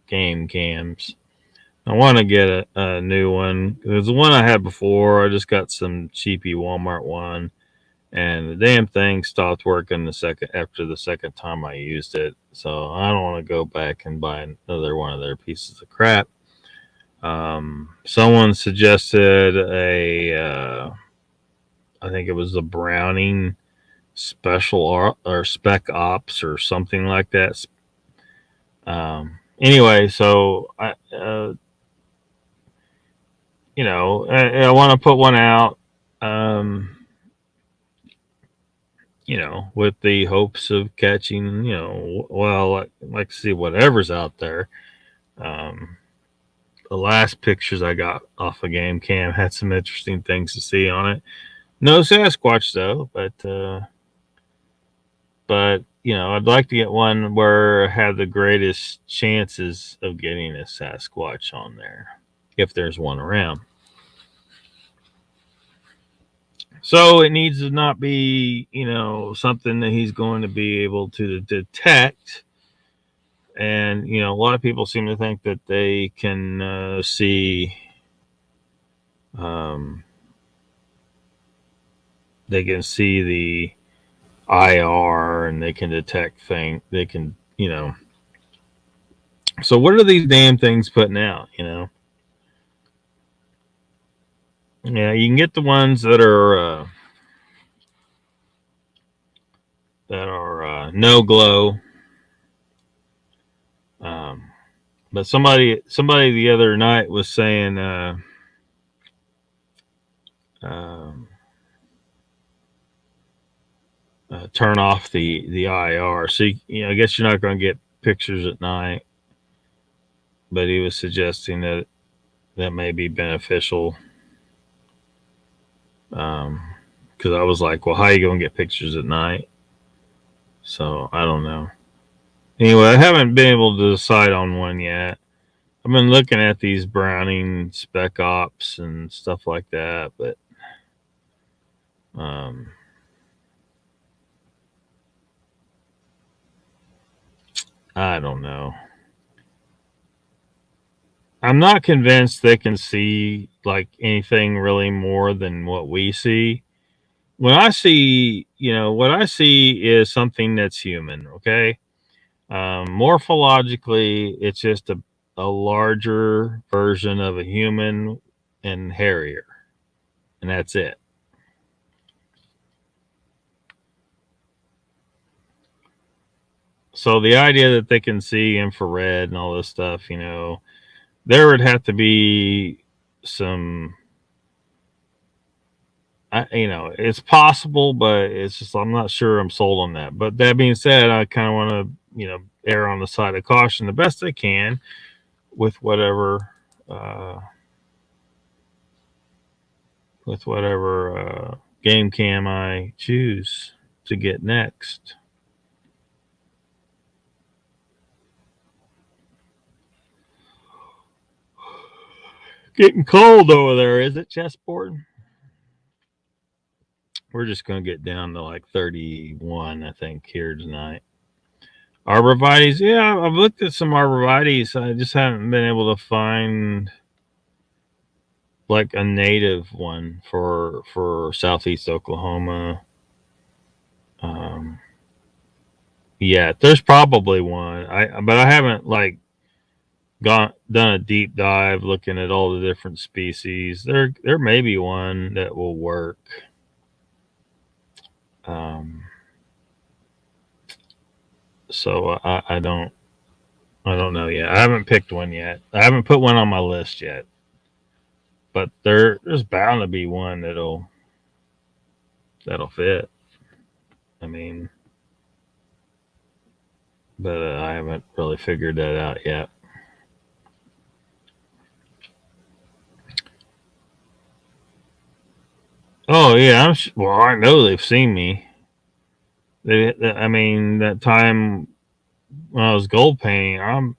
game cams. I want to get a new one. There's the one I had before. I just got some cheapy Walmart one, and the damn thing stopped working after the second time I used it. So I don't want to go back and buy another one of their pieces of crap. Someone suggested I think it was the Browning Special or Spec Ops or something like that. Anyway, so I want to put one out, with the hopes of catching, I like to see whatever's out there. The last pictures I got off a game cam had some interesting things to see on it. No Sasquatch though, but I'd like to get one where I have the greatest chances of getting a Sasquatch on there, if there's one around. So it needs to not be, something that he's going to be able to detect. And, a lot of people seem to think that they can see, they can see the IR and they can detect things. They can, So what are these damn things putting out, Yeah, you can get the ones that are no glow. But somebody the other night was saying turn off the IR. So I guess you're not going to get pictures at night. But he was suggesting that may be beneficial. Because I was like, well, how are you going to get pictures at night? So I don't know. Anyway, I haven't been able to decide on one yet. I've been looking at these Browning Spec Ops and stuff like that, but I don't know. I'm not convinced they can see like anything really more than what we see. when I see, what I see is something that's human. Okay. Morphologically, it's just a larger version of a human and hairier, and that's it. So the idea that they can see infrared and all this stuff, there would have to be some, it's possible, but it's just, I'm not sure I'm sold on that. But that being said, I kind of want to, err on the side of caution the best I can with whatever, game cam I choose to get next. Getting cold over there, is it, chessboard? We're just going to get down to like 31, I think, here tonight. Arborvitaes, yeah, I've looked at some arborvitaes. I just haven't been able to find like a native one for southeast Oklahoma. Yeah, there's probably one. But I haven't like done a deep dive looking at all the different species. There may be one that will work. So I don't know yet. I haven't picked one yet. I haven't put one on my list yet. But there's bound to be one that'll fit. I mean, but I haven't really figured that out yet. Oh yeah, well, I know they've seen me. I mean, that time when I was gold painting,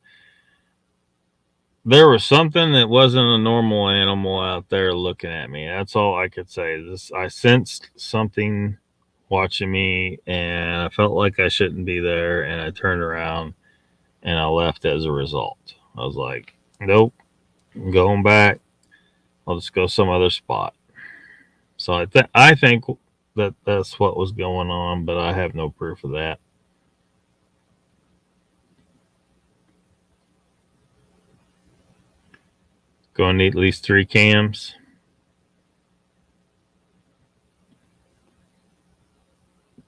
there was something that wasn't a normal animal out there looking at me. That's all I could say. I sensed something watching me, and I felt like I shouldn't be there, and I turned around and I left as a result. I was like, nope, I'm going back. I'll just go some other spot. So I think that's what was going on, but I have no proof of that. Going to need at least 3 cams.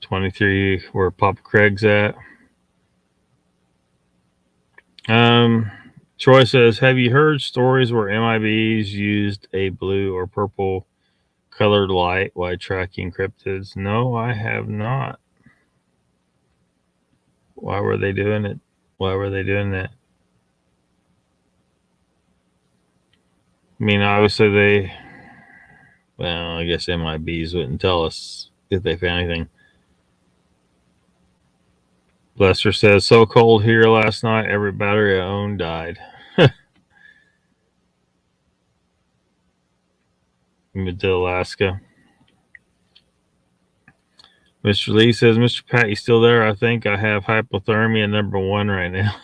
23 where Papa Craig's at. Troy says, have you heard stories where MIBs used a blue or purple colored light while tracking cryptids? No, I have not. Why were they doing it? Why were they doing that? I mean, obviously I guess MIBs wouldn't tell us if they found anything. Lester says, so cold here last night, every battery I owned died. Mid to Alaska. Mr. Lee says, Mr. Pat, you still there? I think I have hypothermia #1 right now.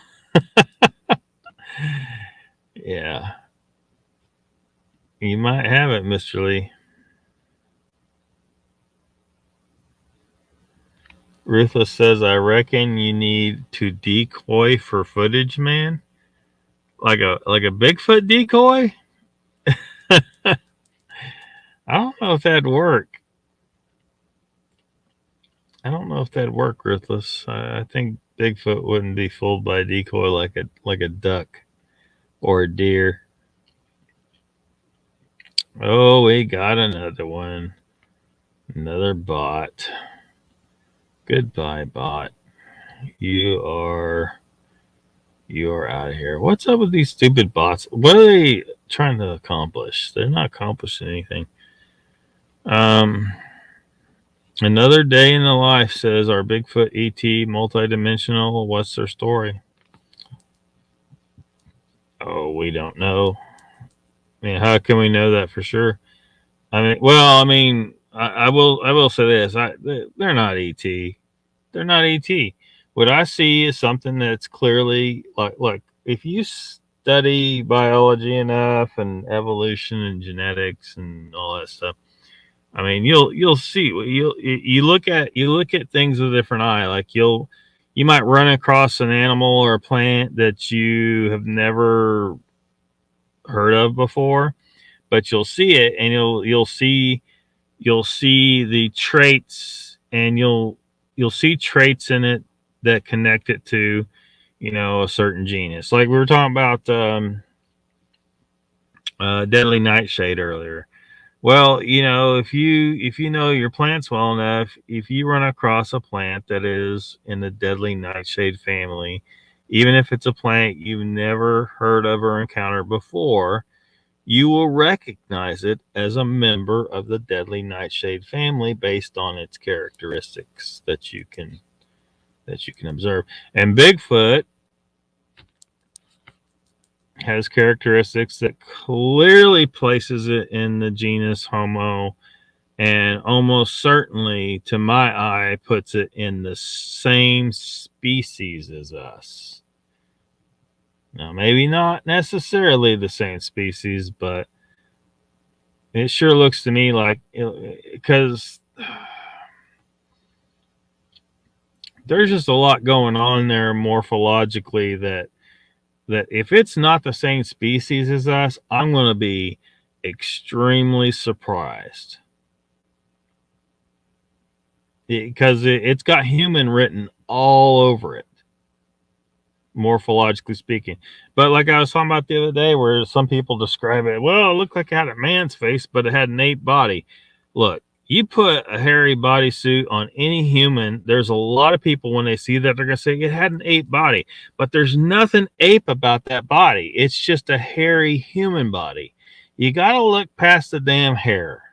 Yeah. You might have it, Mr. Lee. Ruthless says, I reckon you need to decoy for footage, man. Like a Bigfoot decoy? I don't know if that'd work. Ruthless. I think Bigfoot wouldn't be fooled by a decoy like a duck or a deer. Oh, we got another one. Another bot. Goodbye, bot. You are out of here. What's up with these stupid bots? What are they trying to accomplish? They're not accomplishing anything. Another day in the life says, our Bigfoot ET multidimensional? What's their story? Oh, we don't know. I mean, how can we know that for sure? I will say this. They're not ET. They're not ET. What I see is something that's clearly like if you study biology enough and evolution and genetics and all that stuff, I mean, you'll see. You look at things with a different eye. Like you might run across an animal or a plant that you have never heard of before, but you'll see it, and you'll see the traits, and you'll see traits in it that connect it to, a certain genus. Like we were talking about deadly nightshade earlier. Well, if you know your plants well enough, if you run across a plant that is in the deadly nightshade family, even if it's a plant you've never heard of or encountered before, you will recognize it as a member of the deadly nightshade family based on its characteristics that you can observe. And Bigfoot has characteristics that clearly places it in the genus Homo, and almost certainly, to my eye, puts it in the same species as us. Now, maybe not necessarily the same species, but it sure looks to me like, because there's just a lot going on there morphologically that if it's not the same species as us, I'm going to be extremely surprised. Because it's got human written all over it, morphologically speaking. But like I was talking about the other day, where some people describe it, well, it looked like it had a man's face, but it had an ape body. Look, you put a hairy bodysuit on any human, there's a lot of people, when they see that, they're going to say it had an ape body. But there's nothing ape about that body. It's just a hairy human body. You got to look past the damn hair.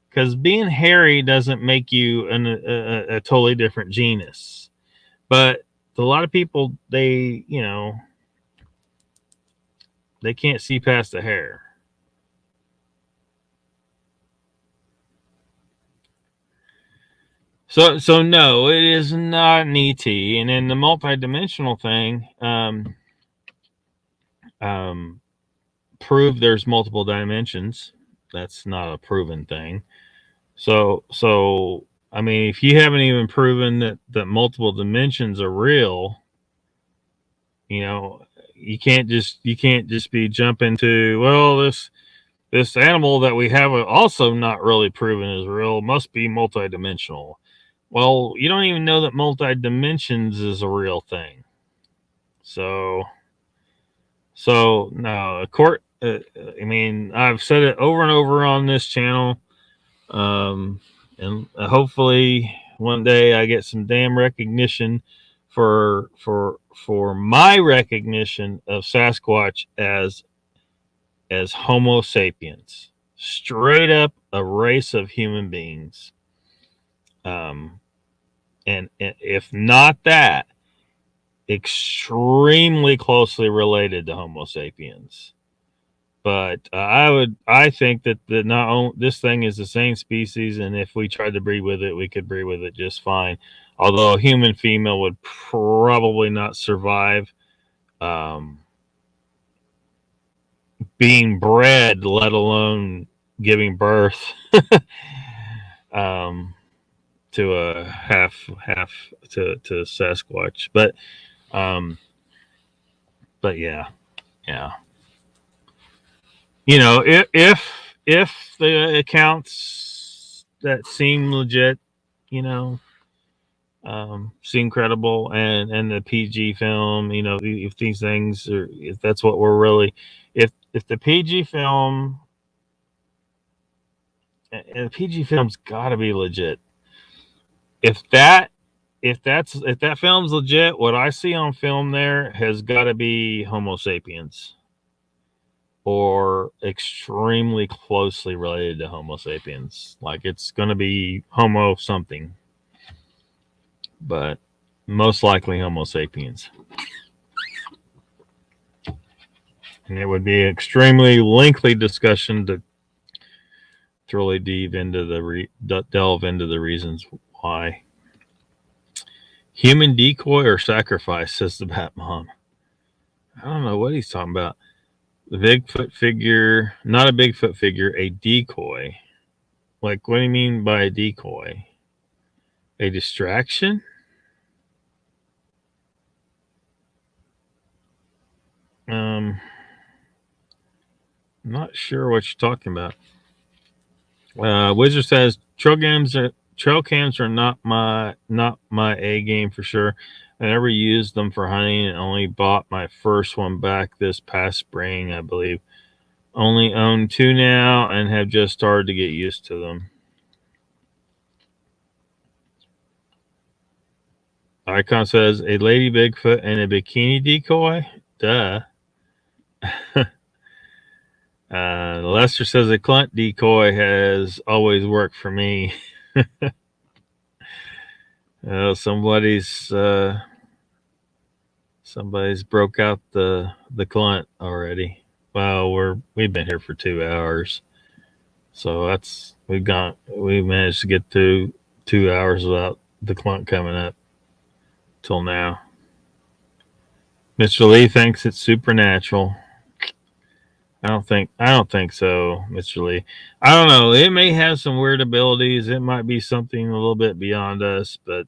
Because being hairy doesn't make you a totally different genus. But a lot of people, they can't see past the hair. So no, it is not an ET. And then the multidimensional thing, prove there's multiple dimensions. That's not a proven thing. So I mean, if you haven't even proven that multiple dimensions are real, you can't just be jumping to, well, this animal that we have also not really proven is real, must be multidimensional. Well, you don't even know that multi-dimensions is a real thing. So no, I mean, I've said it over and over on this channel, and hopefully one day I get some damn recognition for my recognition of Sasquatch as Homo sapiens, straight up a race of human beings. And if not that, extremely closely related to Homo sapiens. But I think that this thing is the same species, and if we tried to breed with it, we could breed with it just fine. Although a human female would probably not survive being bred, let alone giving birth to a half to Sasquatch. But yeah. If the accounts that seem legit, seem credible, and the PG film, if these things are, if that's what we're really, if the PG film, and the PG film's got to be legit. If that film's legit, what I see on film there has got to be Homo sapiens, or extremely closely related to Homo sapiens. Like, it's going to be Homo something, but most likely Homo sapiens. And it would be an extremely lengthy discussion to really delve into the reasons why. Human decoy or sacrifice, says the Bat Mom. I don't know what he's talking about. The Bigfoot figure, not a Bigfoot figure, a decoy. Like, what do you mean by a decoy? A distraction? I'm not sure what you're talking about. Wizard says trail cams are not my A game for sure. I never used them for hunting and only bought my first one back this past spring, I believe. Only own 2 now and have just started to get used to them. Icon says a lady Bigfoot and a bikini decoy. Duh. Lester says a clunt decoy has always worked for me. Somebody's broke out the clunt already. Well, we've been here for 2 hours, so we managed to get through 2 hours without the clunt coming up till now. Mr. Lee thinks it's supernatural. I don't think so, Mr. Lee. I don't know. It may have some weird abilities. It might be something a little bit beyond us, but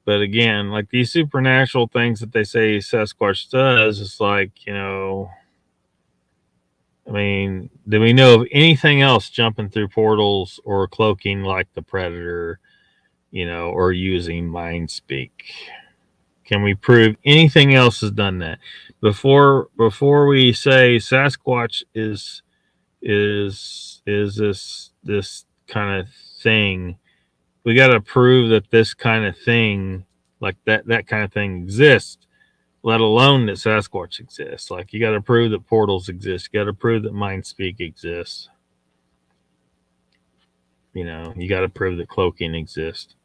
again, like these supernatural things that they say Sasquatch does, it's like, I mean, do we know of anything else jumping through portals or cloaking like the Predator, or using mind speak? Can we prove anything else has done that? Before we say Sasquatch is this kind of thing, we got to prove that this kind of thing, like that kind of thing exists, let alone that Sasquatch exists. Like, you got to prove that portals exist. You got to prove that mind speak exists. You got to prove that cloaking exists.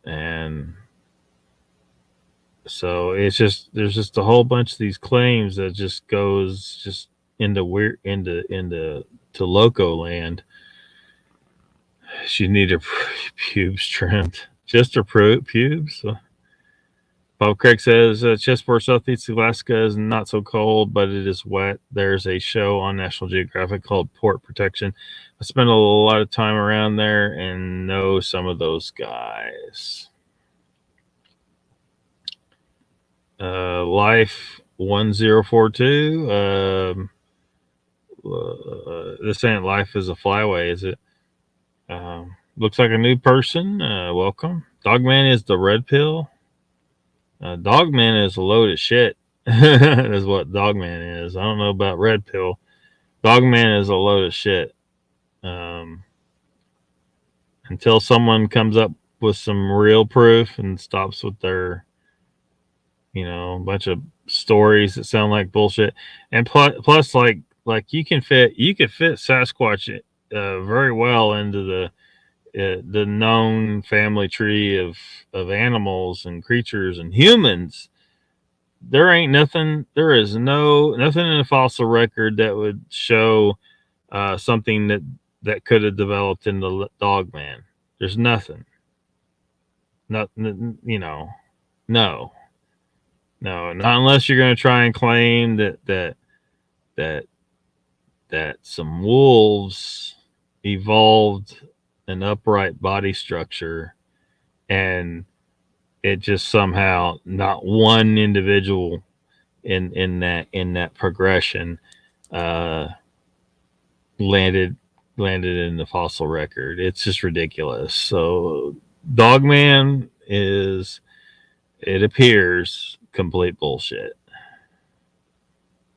And so there's just a whole bunch of these claims that just goes just into loco land. She need her pubes trimmed. Just her pubes. Bob Craig says Chestport, Southeast Alaska is not so cold, but it is wet. There's a show on National Geographic called Port Protection. I spent a lot of time around there and know some of those guys. Life 1042. This ain't Life is a Flyway, is it? Looks like a new person. Welcome. Dogman is the red pill. Dogman is a load of shit. Is what Dogman is. I don't know about red pill. Dogman is a load of shit. Until someone comes up with some real proof and stops with their, a bunch of stories that sound like bullshit. And plus like you could fit Sasquatch very well into the known family tree of animals and creatures and humans. There is nothing in the fossil record that would show something that could have developed in the Dogman. There's nothing. No, not unless you're going to try and claim that some wolves evolved an upright body structure and it just somehow not one individual in that progression landed in the fossil record. It's just ridiculous. So Dogman is, it appears, complete bullshit.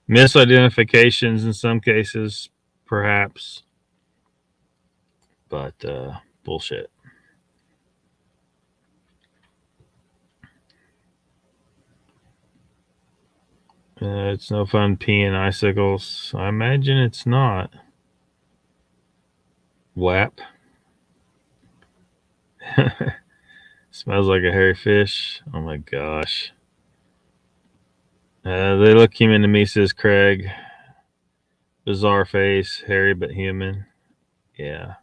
Misidentifications in some cases, perhaps, but bullshit. It's no fun peeing icicles. I imagine it's not. WAP. Smells like a hairy fish. Oh my gosh. They look human to me, says Craig. Bizarre face, hairy but human. Yeah.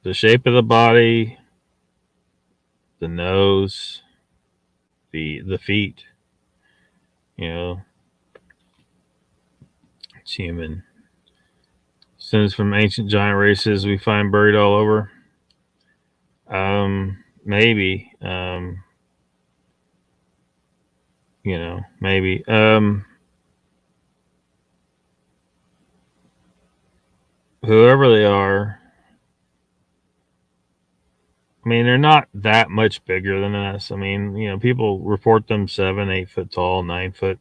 The shape of the body, the nose, the feet, It's human. Sins from ancient giant races we find buried all over. Maybe. Maybe. Whoever they are, I mean, they're not that much bigger than us. I mean, people report them 7, 8 foot tall, 9 foot.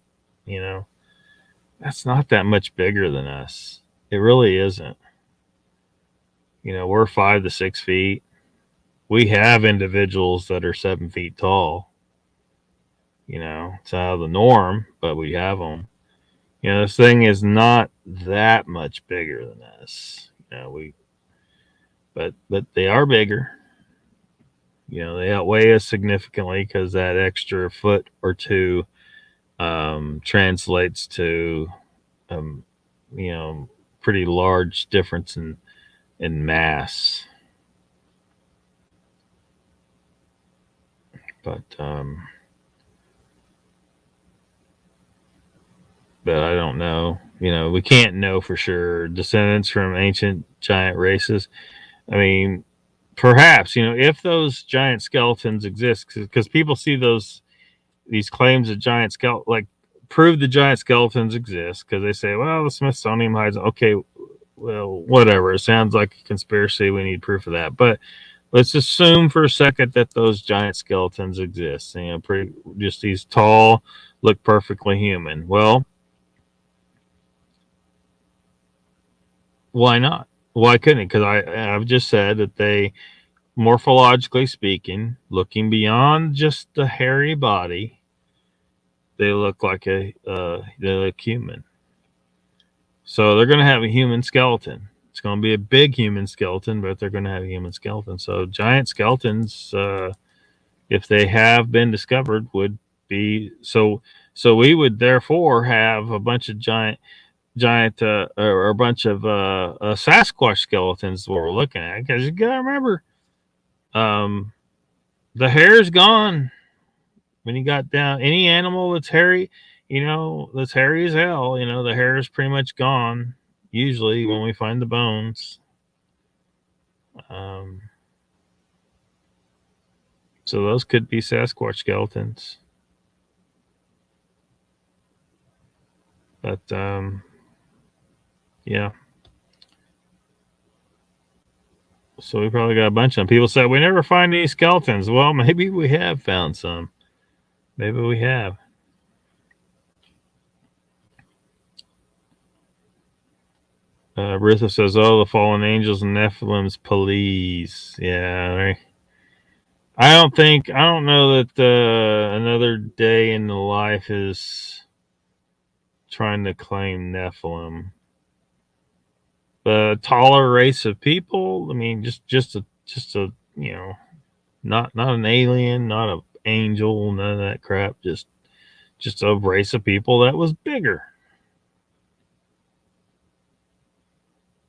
That's not that much bigger than us. It really isn't. We're 5 to 6 feet. We have individuals that are 7 feet tall. It's out of the norm, but we have them. This thing is not that much bigger than us. But they are bigger. They outweigh us significantly because that extra foot or two translates to pretty large difference in mass. But I don't know. We can't know for sure. Descendants from ancient giant races. I mean, perhaps, if those giant skeletons exist, because people see these claims of giant skeleton, like prove the giant skeletons exist, because they say, well, the Smithsonian hides. Okay, well, whatever. It sounds like a conspiracy. We need proof of that. But let's assume for a second that those giant skeletons exist. Just these tall, look perfectly human. Well, why not? Why couldn't it? Because I've just said that they, morphologically speaking, looking beyond just the hairy body, they look like they look human. So they're going to have a human skeleton. It's going to be a big human skeleton, but they're going to have a human skeleton. So giant skeletons, if they have been discovered, would be so we would therefore have a bunch of giant or a bunch of Sasquatch skeletons what we're looking at, because you gotta remember the hair's gone. When you got down any animal that's hairy, that's hairy as hell, the hair is pretty much gone usually when we find the bones. So those could be Sasquatch skeletons. But yeah. So we probably got a bunch of them. People said we never find any skeletons. Well, maybe we have found some. Maybe we have. Ritha says, "Oh, the fallen angels and Nephilims, please." Yeah. I don't know that another day in the life is trying to claim Nephilim. The taller race of people. I mean, just a not an alien, not an angel, none of that crap. Just a race of people that was bigger.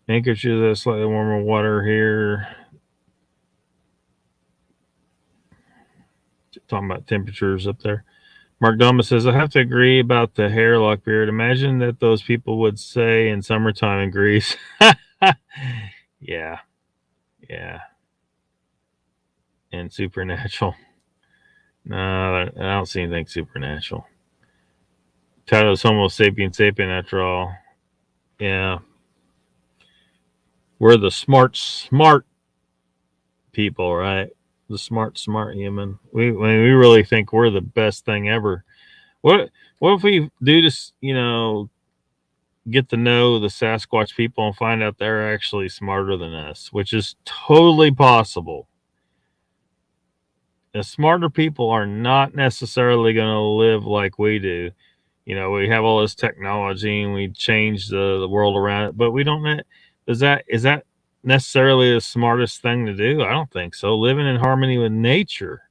Anchorage is slightly warmer water here. Talking about temperatures up there. Mark Doma says, I have to agree about the hair, Lockbeard. Imagine that those people would say in summertime in Greece. Yeah. And supernatural. No, I don't see anything supernatural. Title's Homo sapien sapien after all. Yeah. We're the smart people, right? The smart human. We really think we're the best thing ever. What if we do this, get to know the Sasquatch people and find out they're actually smarter than us, which is totally possible. The smarter people are not necessarily going to live like we do. We have all this technology and we change the world around it, but we don't. Is that necessarily the smartest thing to do? I don't think so. Living in harmony with nature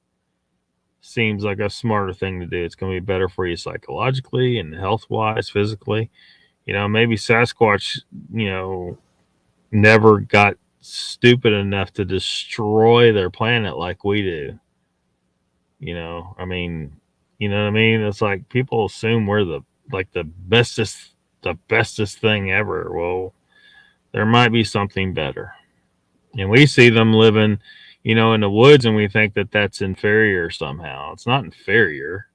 seems like a smarter thing to do. It's going to be better for you psychologically and health-wise, physically. Maybe Sasquatch, never got stupid enough to destroy their planet like we do. I mean, it's like people assume we're the bestest the bestest thing ever. Well, there might be something better. And we see them living, in the woods, and we think that that's inferior somehow. It's not inferior.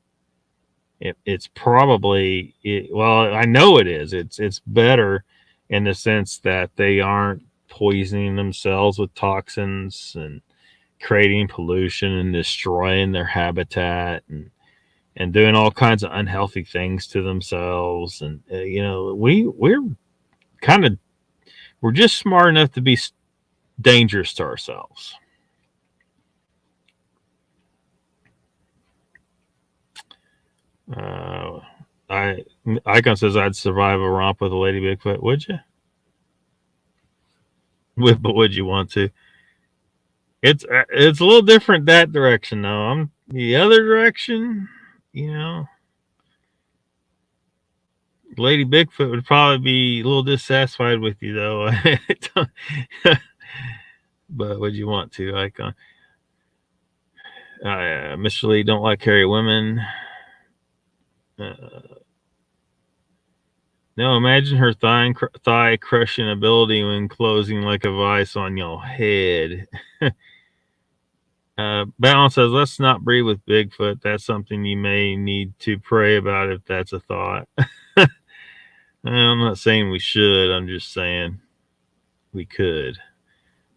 It's probably, well, I know it is. It's better in the sense that they aren't poisoning themselves with toxins and creating pollution and destroying their habitat and doing all kinds of unhealthy things to themselves. And we're just smart enough to be dangerous to ourselves. Icon says I'd survive a romp with a lady Bigfoot. Would you? But would you want to? It's a little different that direction though. I'm the other direction. Lady Bigfoot would probably be a little dissatisfied with you though. But would you want to, Icon? Mr. Lee don't like hairy women. No, imagine her thigh crushing ability when closing like a vice on your head. Balance says, let's not breed with Bigfoot. That's something you may need to pray about if that's a thought. I'm not saying we should. I'm just saying we could.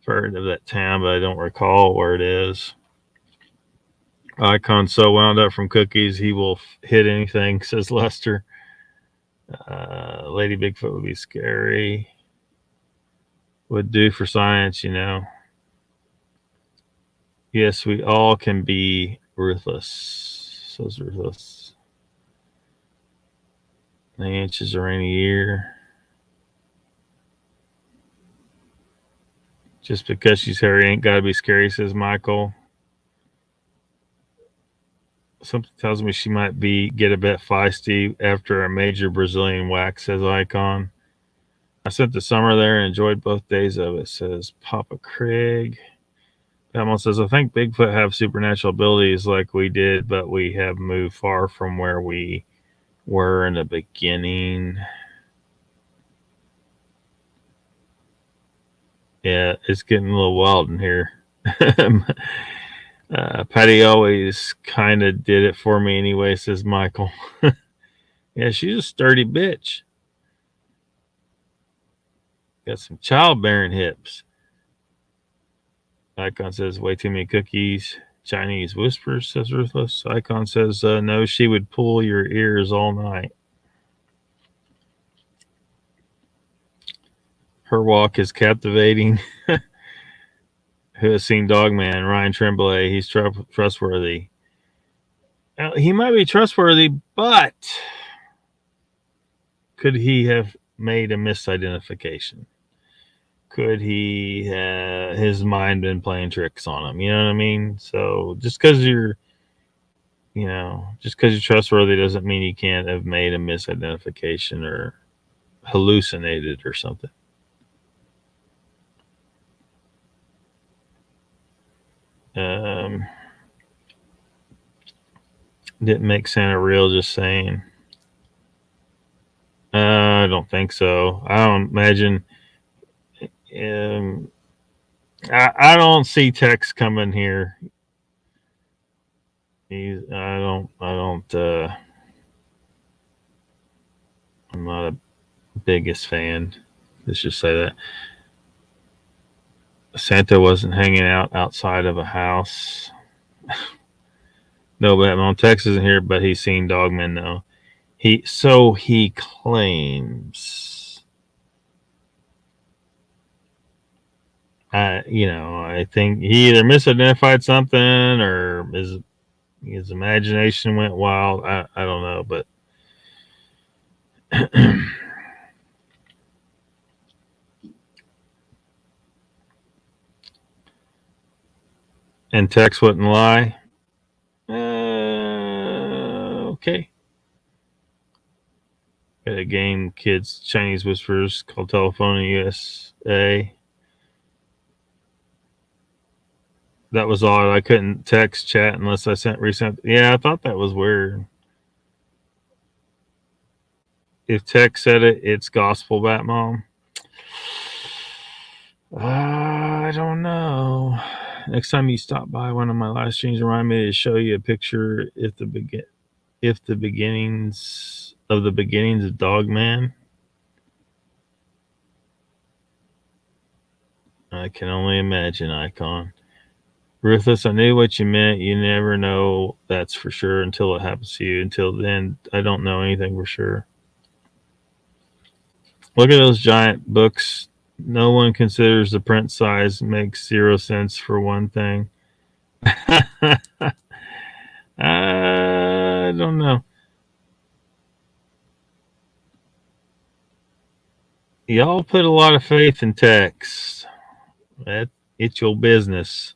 I've heard of that town, but I don't recall where it is. Icon's so wound up from cookies, he will hit anything, says Lester. Lady Bigfoot would be scary. Would do for science, Yes, we all can be ruthless, says Ruthless. 9 inches of rain a year. Just because she's hairy ain't got to be scary, says Michael. Something tells me she might get a bit feisty after a major Brazilian whack, says Icon. I spent the summer there and enjoyed both days of it, says Papa Craig. Pamela says, I think Bigfoot have supernatural abilities like we did, but we have moved far from where we were in the beginning. Yeah, it's getting a little wild in here. Patty always kind of did it for me anyway, says Michael. Yeah, she's a sturdy bitch. Got some childbearing hips. Icon says, way too many cookies. Chinese whispers, says Ruthless. Icon says, no, she would pull your ears all night. Her walk is captivating. Who has seen Dogman? Ryan Tremblay. He's trustworthy. He might be trustworthy, but could he have made a misidentification? Could he his mind been playing tricks on him? You know what I mean? So just because you're trustworthy doesn't mean you can't have made a misidentification or hallucinated or something. Didn't make Santa real, just saying. I don't think so. I don't imagine. I don't see Tex coming here. I'm not a biggest fan. Let's just say that. Santa wasn't hanging out outside of a house. No, Batman. Tex isn't here, but he's seen Dogman though. He claims. I think he either misidentified something or his imagination went wild. I don't know, but and Tex wouldn't lie. Okay. Got a game, kids, Chinese whispers called Telephone in USA. That was odd. I couldn't text chat unless I resent. Yeah, I thought that was weird. if Tech said it, it's gospel, Batmom. I don't know. Next time you stop by one of my live streams, remind me to show you a picture if the beginnings of Dogman. I can only imagine, Icon. Ruthless, I knew what you meant. You never know, that's for sure, until it happens to you. Until then, I don't know anything for sure. Look at those giant books. No one considers the print size. Makes zero sense for one thing. I don't know. Y'all put a lot of faith in text. It's your business.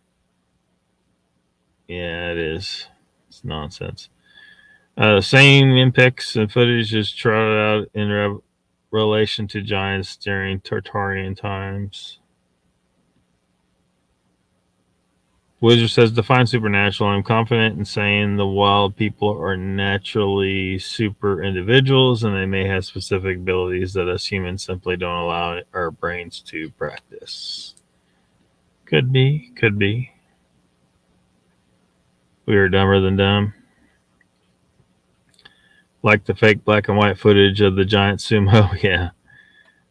Yeah, it is. It's nonsense. Same impacts and footage is trotted out in relation to giants during Tartarian times. Wizard says, define supernatural. I'm confident in saying the wild people are naturally super individuals and they may have specific abilities that us humans simply don't allow our brains to practice. Could be. We are dumber than dumb. Like the fake black and white footage of the giant sumo. Yeah.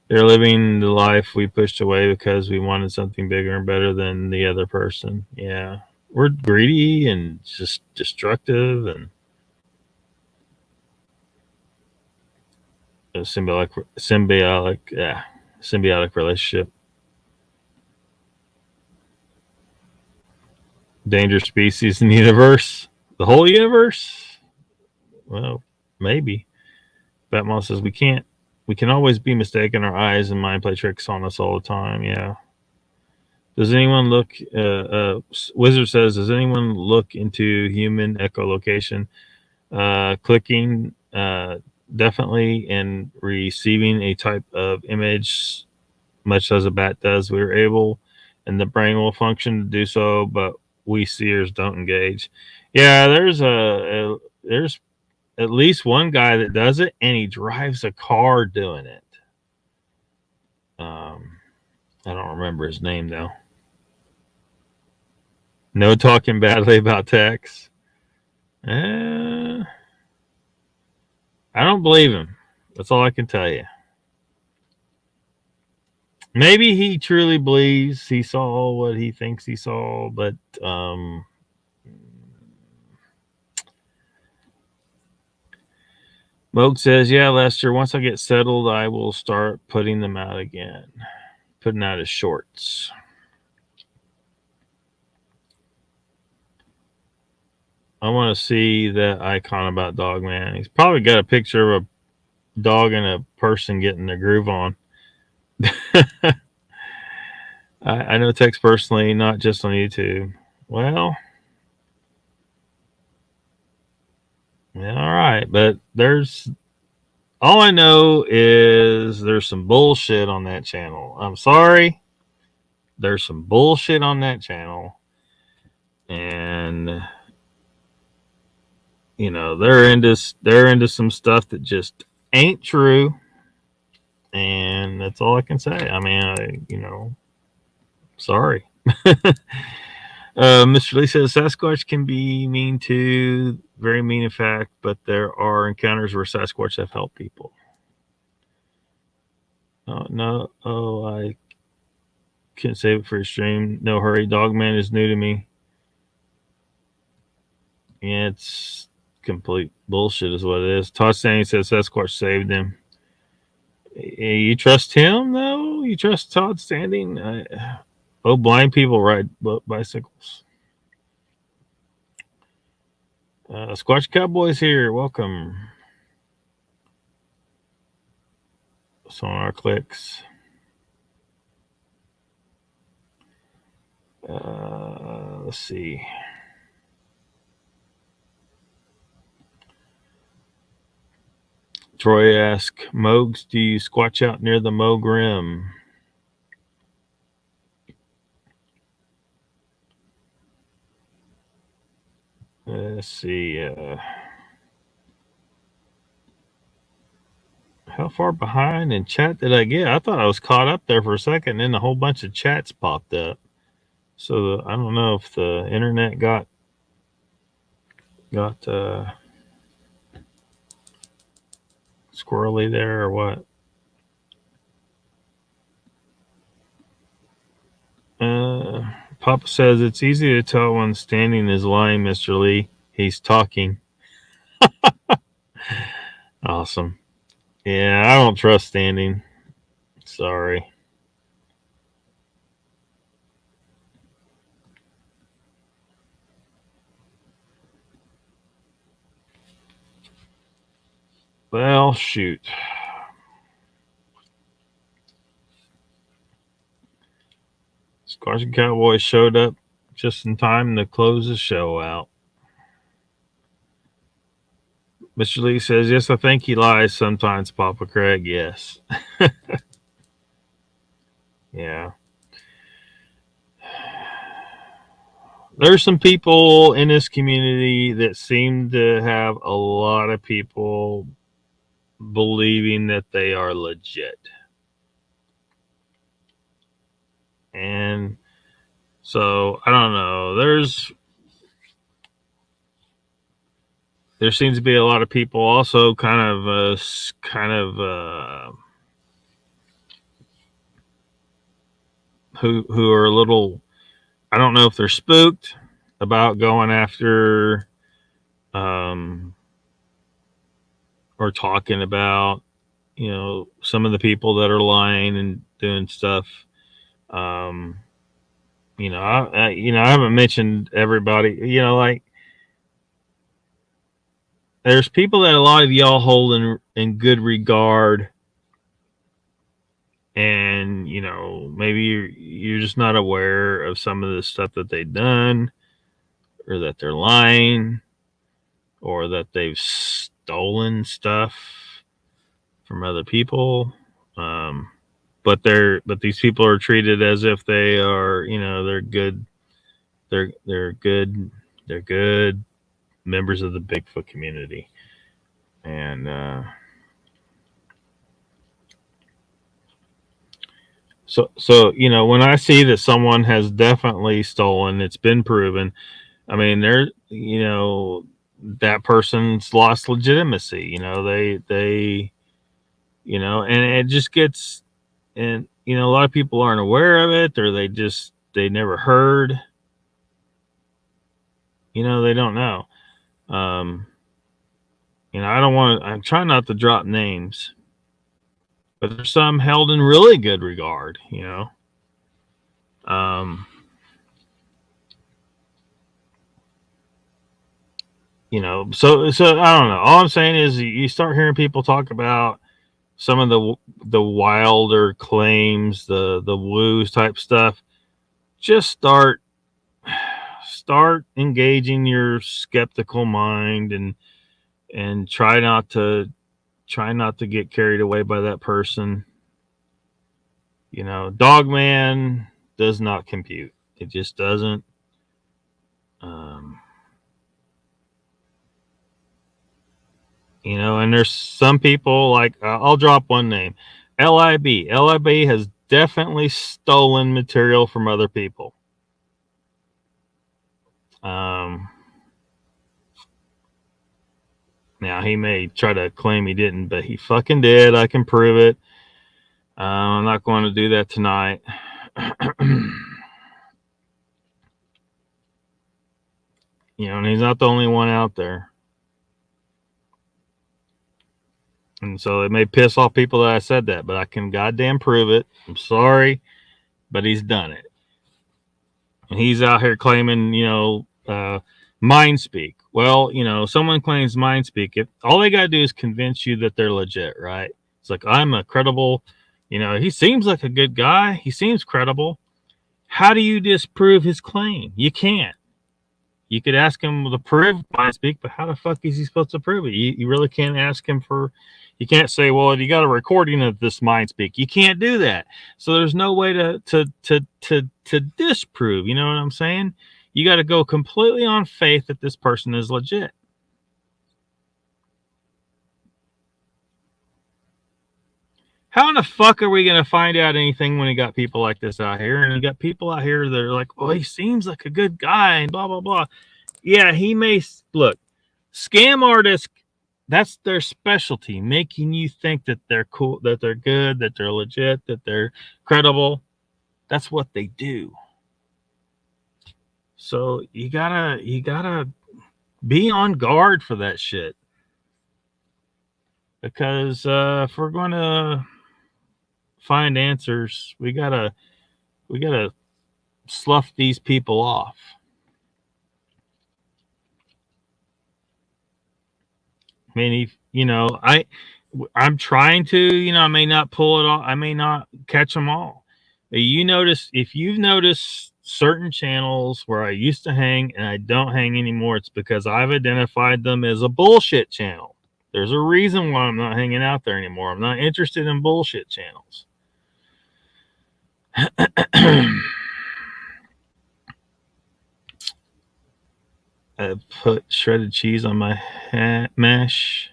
They're living the life we pushed away because we wanted something bigger and better than the other person. Yeah. We're greedy and just destructive and a symbiotic relationship. Dangerous species in the universe. The whole universe? Well, maybe. Batman says we can always be mistaken. Our eyes and mind play tricks on us all the time. Yeah. Does anyone look? Wizard says, does anyone look into human echolocation? Clicking definitely and receiving a type of image, much as a bat does. We are able, and the brain will function to do so, but we seers don't engage. Yeah, there's at least one guy that does it, and he drives a car doing it. I don't remember his name though. No talking badly about Tex. I don't believe him. That's all I can tell you. Maybe he truly believes he saw what he thinks he saw, but Moog says, yeah, Lester, once I get settled, I will start putting them out again. Putting out his shorts. I want to see that icon about Dogman. He's probably got a picture of a dog and a person getting the groove on. I know Tex personally, not just on YouTube. Well, yeah, all right, but there's all I know is there's some bullshit on that channel. I'm sorry, there's some bullshit on that channel, and you know they're into some stuff that just ain't true, and that's all I can say. I mean, sorry. Mr. Lee says Sasquatch can be mean too, very mean in fact, but there are encounters where Sasquatch have helped people. No, I can't save it for a stream. No hurry. Dogman is new to me. Yeah, it's complete bullshit is what it is. Todd Stanley says Sasquatch saved him. You trust him though? You trust Todd Standing? Blind people ride bicycles. Squatch Cowboys here. Welcome. Sonar clicks. Let's see. Troy asks, Mogs, do you squatch out near the Moog Rim? Let's see. How far behind in chat did I get? I thought I was caught up there for a second, and then a whole bunch of chats popped up. So I don't know if the internet got squirrely there or what. Papa says it's easy to tell when standing is lying, Mr. Lee. He's talking. Awesome. Yeah, I don't trust standing. Sorry. Well, shoot. Scars and Cowboys showed up just in time to close the show out. Mr. Lee says, yes, I think he lies sometimes, Papa Craig. Yes. Yeah. There's some people in this community that seem to have a lot of people believing that they are legit. And so, I don't know. There seems to be a lot of people also kind of who are a little, I don't know if they're spooked about going after or talking about, some of the people that are lying and doing stuff. I haven't mentioned everybody, like there's people that a lot of y'all hold in good regard, and maybe you're just not aware of some of the stuff that they've done, or that they're lying, or that they've stolen stuff from other people. But these people are treated as if they are, they're good. They're good members of the Bigfoot community. And so when I see that someone has definitely stolen, it's been proven. I mean, that person's lost legitimacy. They and it just gets, and a lot of people aren't aware of it, or they never heard. They don't know. I'm trying not to drop names, but there's some held in really good regard, so I don't know. All I'm saying is you start hearing people talk about some of the wilder claims, the woos type stuff. Just start engaging your skeptical mind, and try not to get carried away by that person. Dogman does not compute. It just doesn't. And there's some people, like, I'll drop one name, LIB. LIB has definitely stolen material from other people. Now he may try to claim he didn't, but he fucking did. I can prove it. I'm not going to do that tonight. And he's not the only one out there. And so it may piss off people that I said that, but I can goddamn prove it. I'm sorry, but he's done it. And he's out here claiming, mind speak. Well, someone claims mind speak. All they got to do is convince you that they're legit, right? It's like, I'm a credible, he seems like a good guy. He seems credible. How do you disprove his claim? You can't. You could ask him to prove mind speak, but how the fuck is he supposed to prove it? You really can't ask him you can't say, well, you got a recording of this mind speak. You can't do that. So there's no way to disprove. You know what I'm saying? You got to go completely on faith that this person is legit. How in the fuck are we going to find out anything when you got people like this out here? And you got people out here that are like, well, he seems like a good guy and blah, blah, blah. Yeah, he may look, scam artists, that's their specialty, making you think that they're cool, that they're good, that they're legit, that they're credible. That's what they do. So you gotta be on guard for that shit. Because if we're gonna find answers, we gotta slough these people off. I mean, I'm trying to, I may not pull it off. I may not catch them all. If you've noticed certain channels where I used to hang and I don't hang anymore, it's because I've identified them as a bullshit channel. There's a reason why I'm not hanging out there anymore. I'm not interested in bullshit channels. I put shredded cheese on my mash,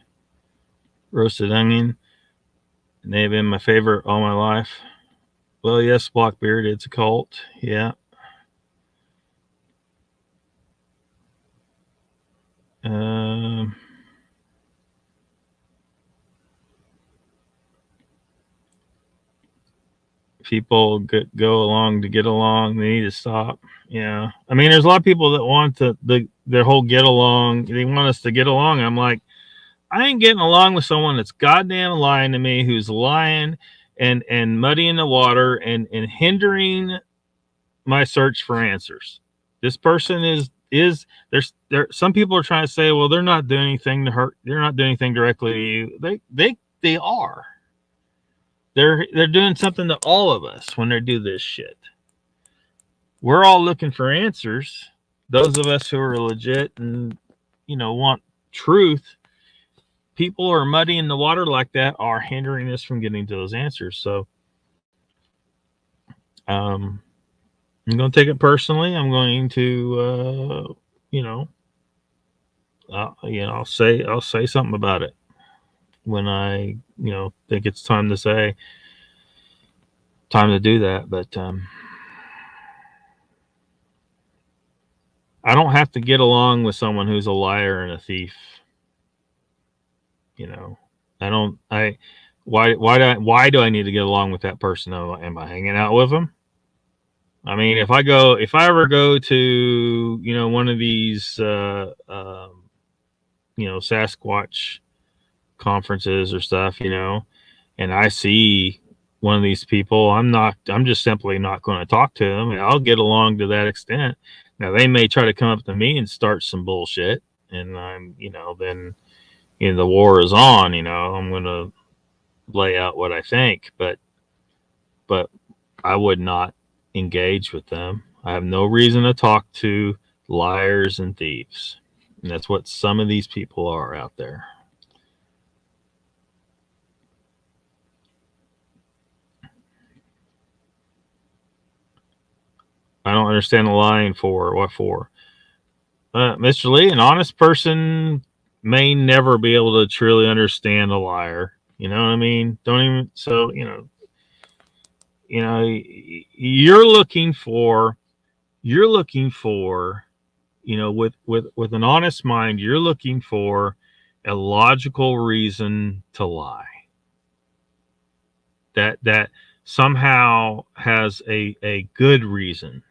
roasted onion, and they've been my favorite all my life. Well, yes, Lockbeard, it's a cult. Yeah. People go along to get along. They need to stop. Yeah. I mean, there's a lot of people that want their whole get along. They want us to get along. I'm like, I ain't getting along with someone that's goddamn lying to me, who's lying and muddying the water and hindering my search for answers. This person is there. Some people are trying to say, well, they're not doing anything to hurt. They're not doing anything directly to you. They are. They're doing something to all of us when they do this shit. We're all looking for answers. Those of us who are legit and want truth. People are muddying the water like that are hindering us from getting to those answers. So I'm going to take it personally. I'm going to I'll say something about it when I think it's time to do that. But I don't have to get along with someone who's a liar and a thief. Why do I need to get along with that person? Am I hanging out with them? I mean, if I ever go to, one of these, Sasquatch conferences or stuff, and I see one of these people, I'm just simply not going to talk to them. I'll get along to that extent. Now they may try to come up to me and start some bullshit, and I'm, then the war is on. I'm going to lay out what I think, but I would not engage with them. I have no reason to talk to liars and thieves, and that's what some of these people are out there. I don't understand the lying for. What for? Mr. Lee, an honest person may never be able to truly understand a liar. You know what I mean? Don't even, so, you're looking for, with an honest mind, you're looking for a logical reason to lie. That somehow has a good reason.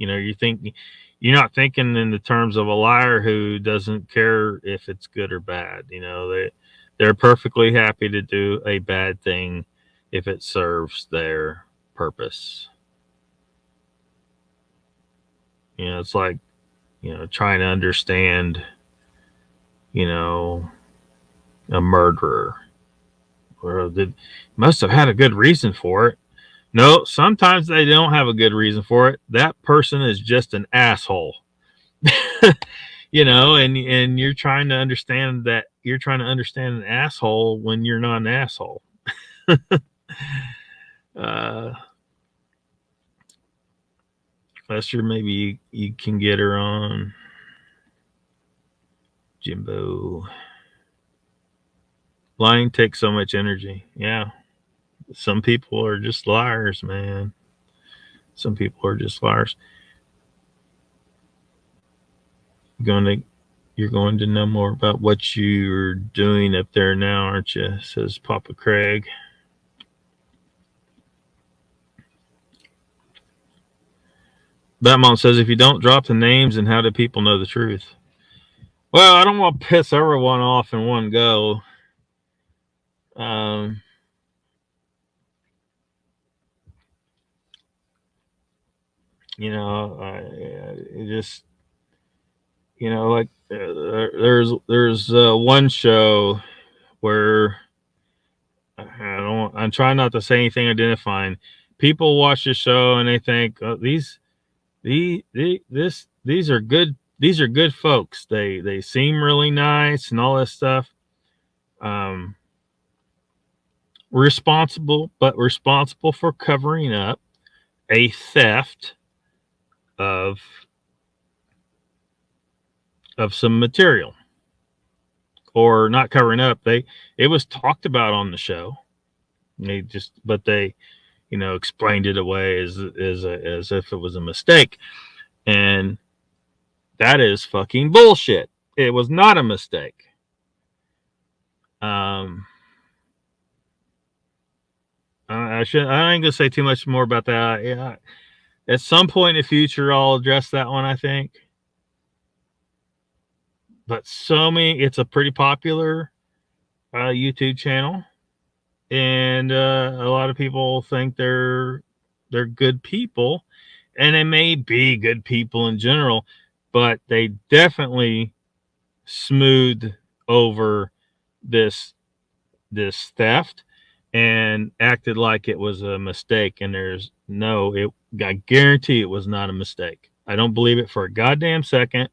You're not thinking in the terms of a liar who doesn't care if it's good or bad. They're perfectly happy to do a bad thing if it serves their purpose. It's like, trying to understand, a murderer. Or they must have had a good reason for it. No, sometimes they don't have a good reason for it. That person is just an asshole. And you're trying to understand that you're trying to understand an asshole when you're not an asshole. Lester, maybe you can get her on. Jimbo. Lying takes so much energy. Yeah. some people are just liars, man. Some people are just liars. You're going to know more about what you're doing up there now, aren't you? Says Papa Craig. Batmom says, if you don't drop the names, and how do people know the truth? Well, I don't want to piss everyone off in one go. You know, it just, you know, like there's one show where I'm trying not to say anything identifying. People watch the show and they think, oh, these are good. These are good folks. They seem really nice and all this stuff. Responsible for covering up a theft of some material, or not covering up. It was talked about on the show. They explained it away as if it was a mistake, and that is fucking bullshit. It was not a mistake. I ain't gonna say too much more about that. Yeah, at some point in the future, I'll address that one, I think. But it's a pretty popular YouTube channel, and a lot of people think they're good people, and they may be good people in general, but they definitely smoothed over this theft and acted like it was a mistake. And I guarantee it was not a mistake. I don't believe it for a goddamn second.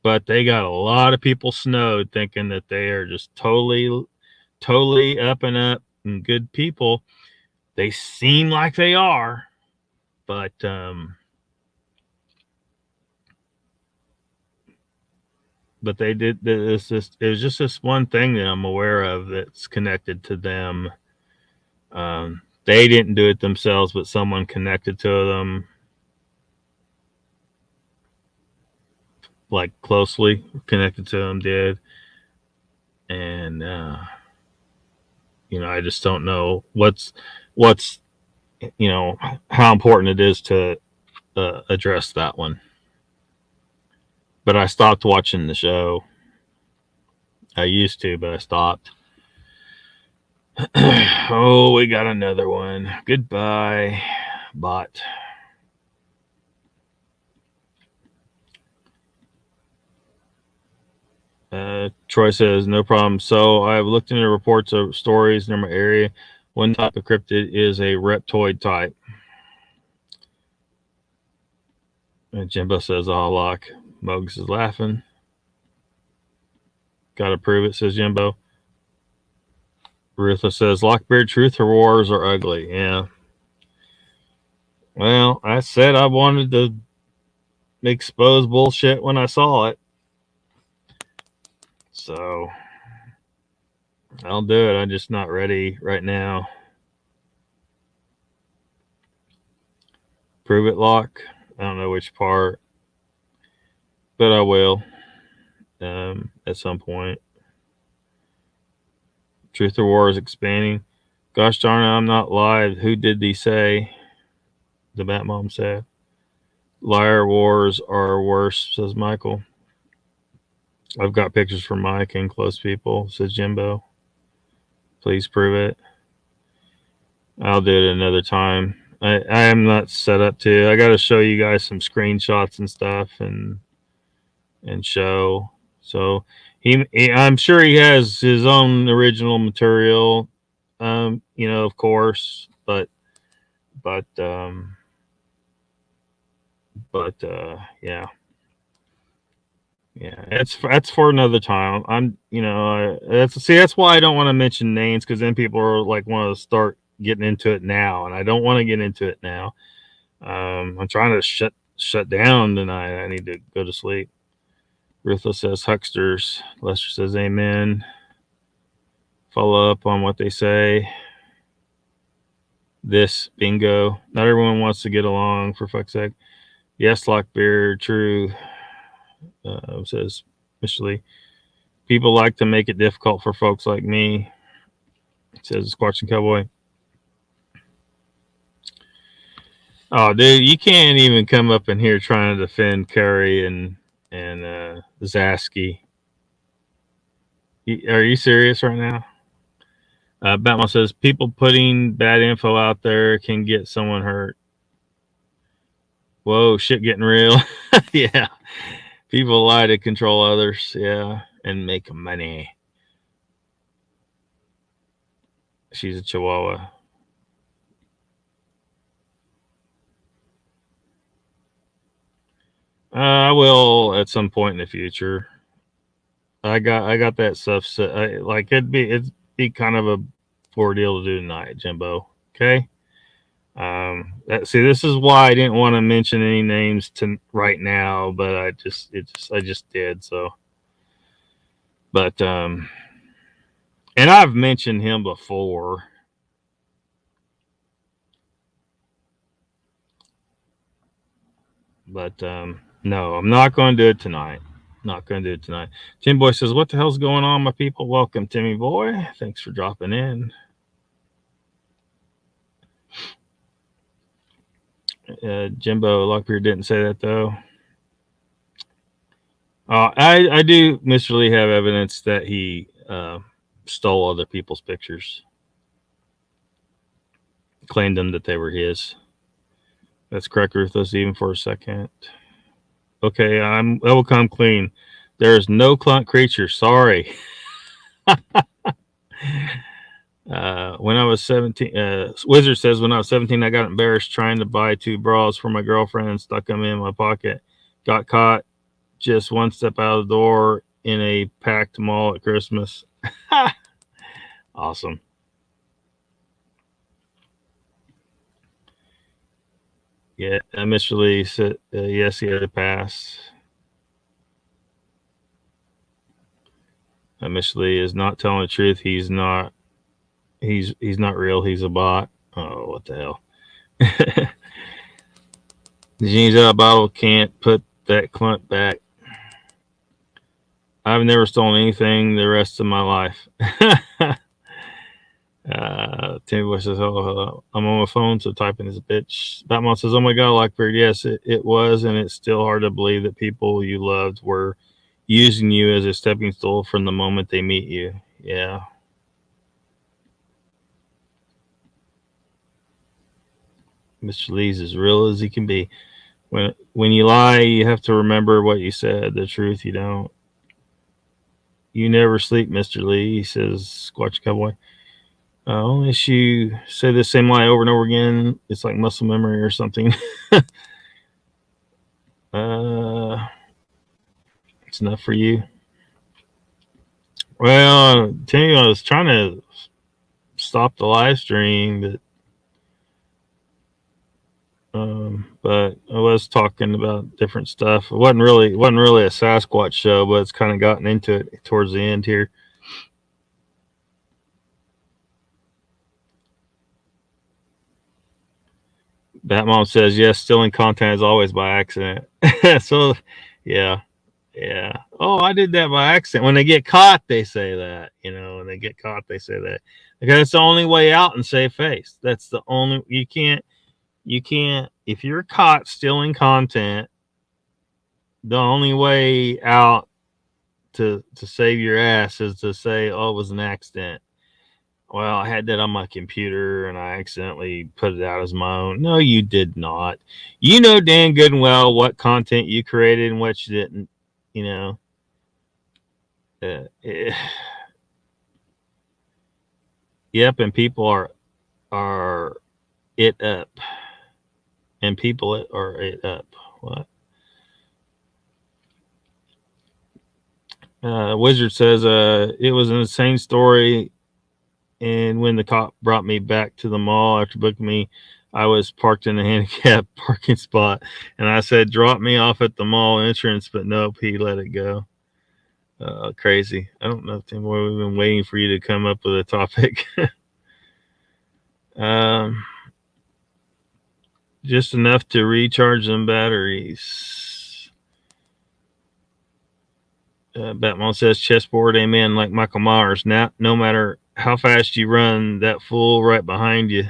But they got a lot of people snowed thinking that they are just totally up and up and good people. They seem like they are, but they did this. It was just this one thing that I'm aware of that's connected to them. They didn't do it themselves, but someone connected to them, like closely connected to them, did. And I just don't know what's how important it is to address that one. But I stopped watching the show. I used to, but I stopped. Oh, we got another one. Goodbye, bot. Troy says, no problem. So I've looked into reports of stories near my area. One type of cryptid is a reptoid type. And Jimbo says, oh, lock. Mugs is laughing. Gotta prove it, says Jimbo. Ruthless says, Lockbeard, truth or wars are ugly. Yeah. Well, I said I wanted to expose bullshit when I saw it. So I'll do it. I'm just not ready right now. Prove it, Lock. I don't know which part, but I will at some point. Truth or War is expanding. Gosh darn it, I'm not live. Who did they say? The Bat Mom said. Liar wars are worse, says Michael. I've got pictures from Mike and close people, says Jimbo. Please prove it. I'll do it another time. I am not set up to. I got to show you guys some screenshots and stuff and show. So I'm sure he has his own original material, of course, but yeah. Yeah, that's for another time. That's why I don't want to mention names, because then people are like want to start getting into it now, and I don't want to get into it now. I'm trying to shut down tonight. I need to go to sleep. Ruthless says hucksters. Lester says amen. follow up on what they say. This bingo. Not everyone wants to get along, for fuck's sake. Yes, Lockbeard, true. Says Mr. Lee. People like to make it difficult for folks like me, says Squatching Cowboy. Oh, dude, you can't even come up in here trying to defend Curry and Zasky. Are you serious right now? Batman says people putting bad info out there can get someone hurt. Whoa, shit getting real. Yeah. People lie to control others, yeah, and make money. She's a Chihuahua. I will at some point in the future. I got that stuff set. Like it'd be kind of a ordeal to do tonight, Jimbo. Okay. See, this is why I didn't want to mention any names right now, but I just did. So, but and I've mentioned him before. But no, I'm not going to do it tonight. Not going to do it tonight. Tim Boy says, "What the hell's going on, my people? Welcome, Timmy Boy. Thanks for dropping in." Jimbo Lockbeard didn't say that though. I do, Mr. Lee, have evidence that he stole other people's pictures, claimed them that they were his. That's correct, Ruthless, even for a second. Okay, I will come clean. There is no clunt creature. Sorry. When I was 17, Wizard says, when I was 17, I got embarrassed trying to buy 2 bras for my girlfriend and stuck them in my pocket. Got caught just one step out of the door in a packed mall at Christmas. Awesome. Yeah, Mr. Lee said, yes, he had a pass. Mr. Lee is not telling the truth. He's not real. He's a bot. Oh, what the hell? The genie's out of bottle can't put that clump back. I've never stolen anything the rest of my life. Timmy Boy says, hello. I'm on my phone, so typing is a bitch. Batman says, oh my God, Lockbeard. Yes, it was, and it's still hard to believe that people you loved were using you as a stepping stool from the moment they meet you. Yeah. Mr. Lee's as real as he can be. When you lie, you have to remember what you said. The truth, you don't. You never sleep, Mr. Lee, he says, Squatch Cowboy. Only if you say the same lie over and over again, it's like muscle memory or something. It's enough for you. Well, Timmy, I was trying to stop the live stream, but I was talking about different stuff. It wasn't really a Sasquatch show, but it's kind of gotten into it towards the end here. Batmom says, yes, stealing content is always by accident. So, yeah. Oh, I did that by accident. When they get caught, they say that. When they get caught, they say that. Because it's the only way out and save face. That's the only, you can't, if you're caught stealing content, the only way out to save your ass is to say, oh, it was an accident. Well, I had that on my computer and I accidentally put it out as my own. No, you did not. You know damn good and well what content you created and what you didn't, Yep, and people are it up. And people are it up. What? Wizard says, it was an insane story. And when the cop brought me back to the mall after booking me, I was parked in a handicapped parking spot. And I said, drop me off at the mall entrance. But nope, he let it go. Crazy. I don't know, Tim. We've been waiting for you to come up with a topic. um, just enough to recharge them batteries. Batman says chessboard, amen, like Michael Myers. Now, no matter how fast you run, that fool right behind you.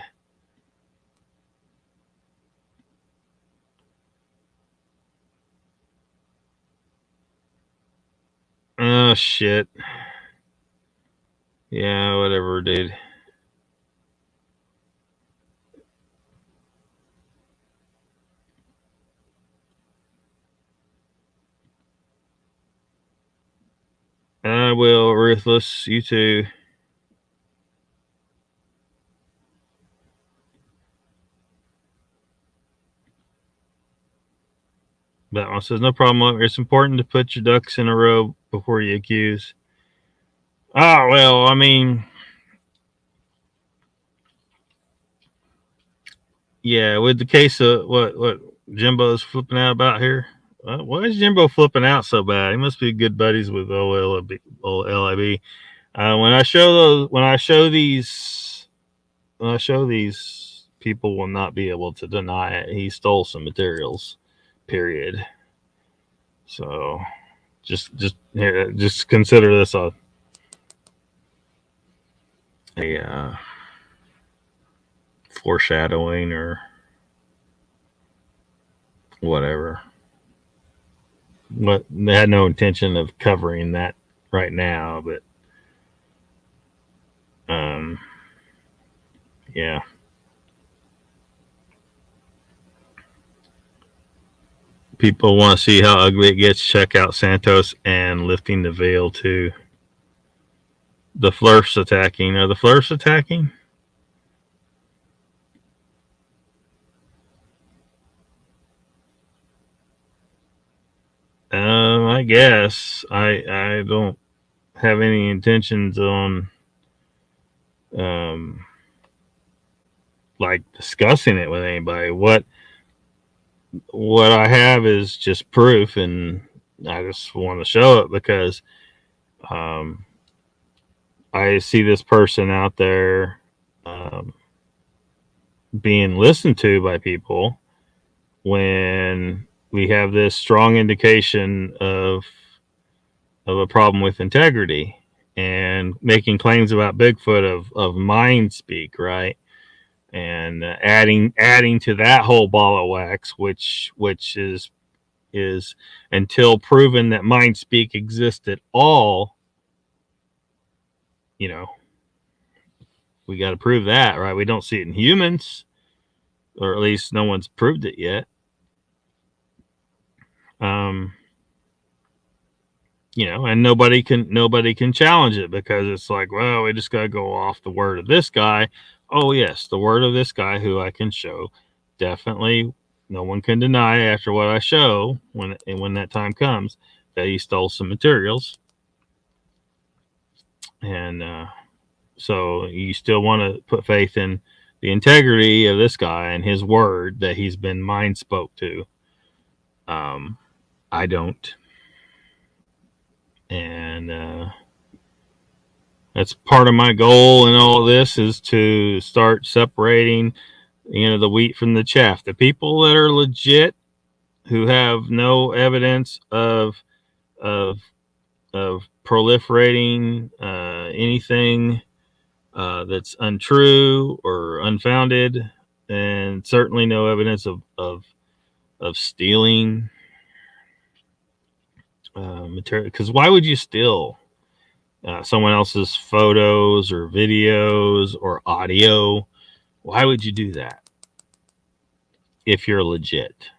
Oh, shit. Yeah, whatever, dude. I will, Ruthless. You too. Batman says, no problem. It's important to put your ducks in a row before you accuse. Oh, well, I mean, yeah, with the case of what Jimbo's flipping out about here. Why is Jimbo flipping out so bad? He must be good buddies with old LIB. When I show these, people will not be able to deny it. He stole some materials. Period. So, just consider this a foreshadowing or whatever. But they had no intention of covering that right now. But yeah. People want to see how ugly it gets. Check out Santos and Lifting the Veil too. The Flurfs attacking. Are the Flurfs attacking? I guess I don't have any intentions on like discussing it with anybody. What I have is just proof, and I just want to show it because I see this person out there being listened to by people when we have this strong indication of a problem with integrity and making claims about Bigfoot of mind speak, right? And adding to that whole ball of wax, which is until proven that mind speak exists at all, you know, we got to prove that, right? We don't see it in humans, or at least no one's proved it yet. You know, and nobody can challenge it because it's like, well, we just got to go off the word of this guy. Oh yes, the word of this guy who I can show. Definitely, no one can deny after what I show when that time comes that he stole some materials. And so you still want to put faith in the integrity of this guy and his word that he's been mind spoke to. I don't. And that's part of my goal in all of this is to start separating, the wheat from the chaff. The people that are legit, who have no evidence of proliferating anything that's untrue or unfounded, and certainly no evidence of stealing material. Because why would you steal someone else's photos or videos or audio? Why would you do that if you're legit?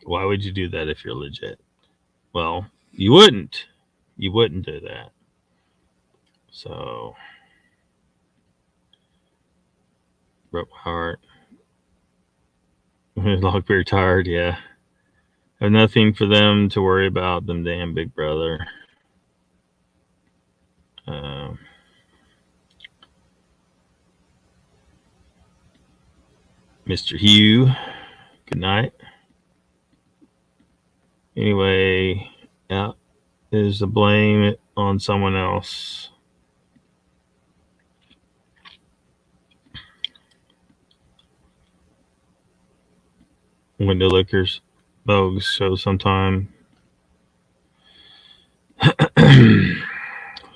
Why would you do that if you're legit? Well, you wouldn't. You wouldn't do that. So, broke my heart. Lockbeard tired, yeah. Have nothing for them to worry about, them damn Big Brother. Mr. Hugh, good night. Anyway, yeah, is to blame it on someone else. Window lickers. Bogues show sometime.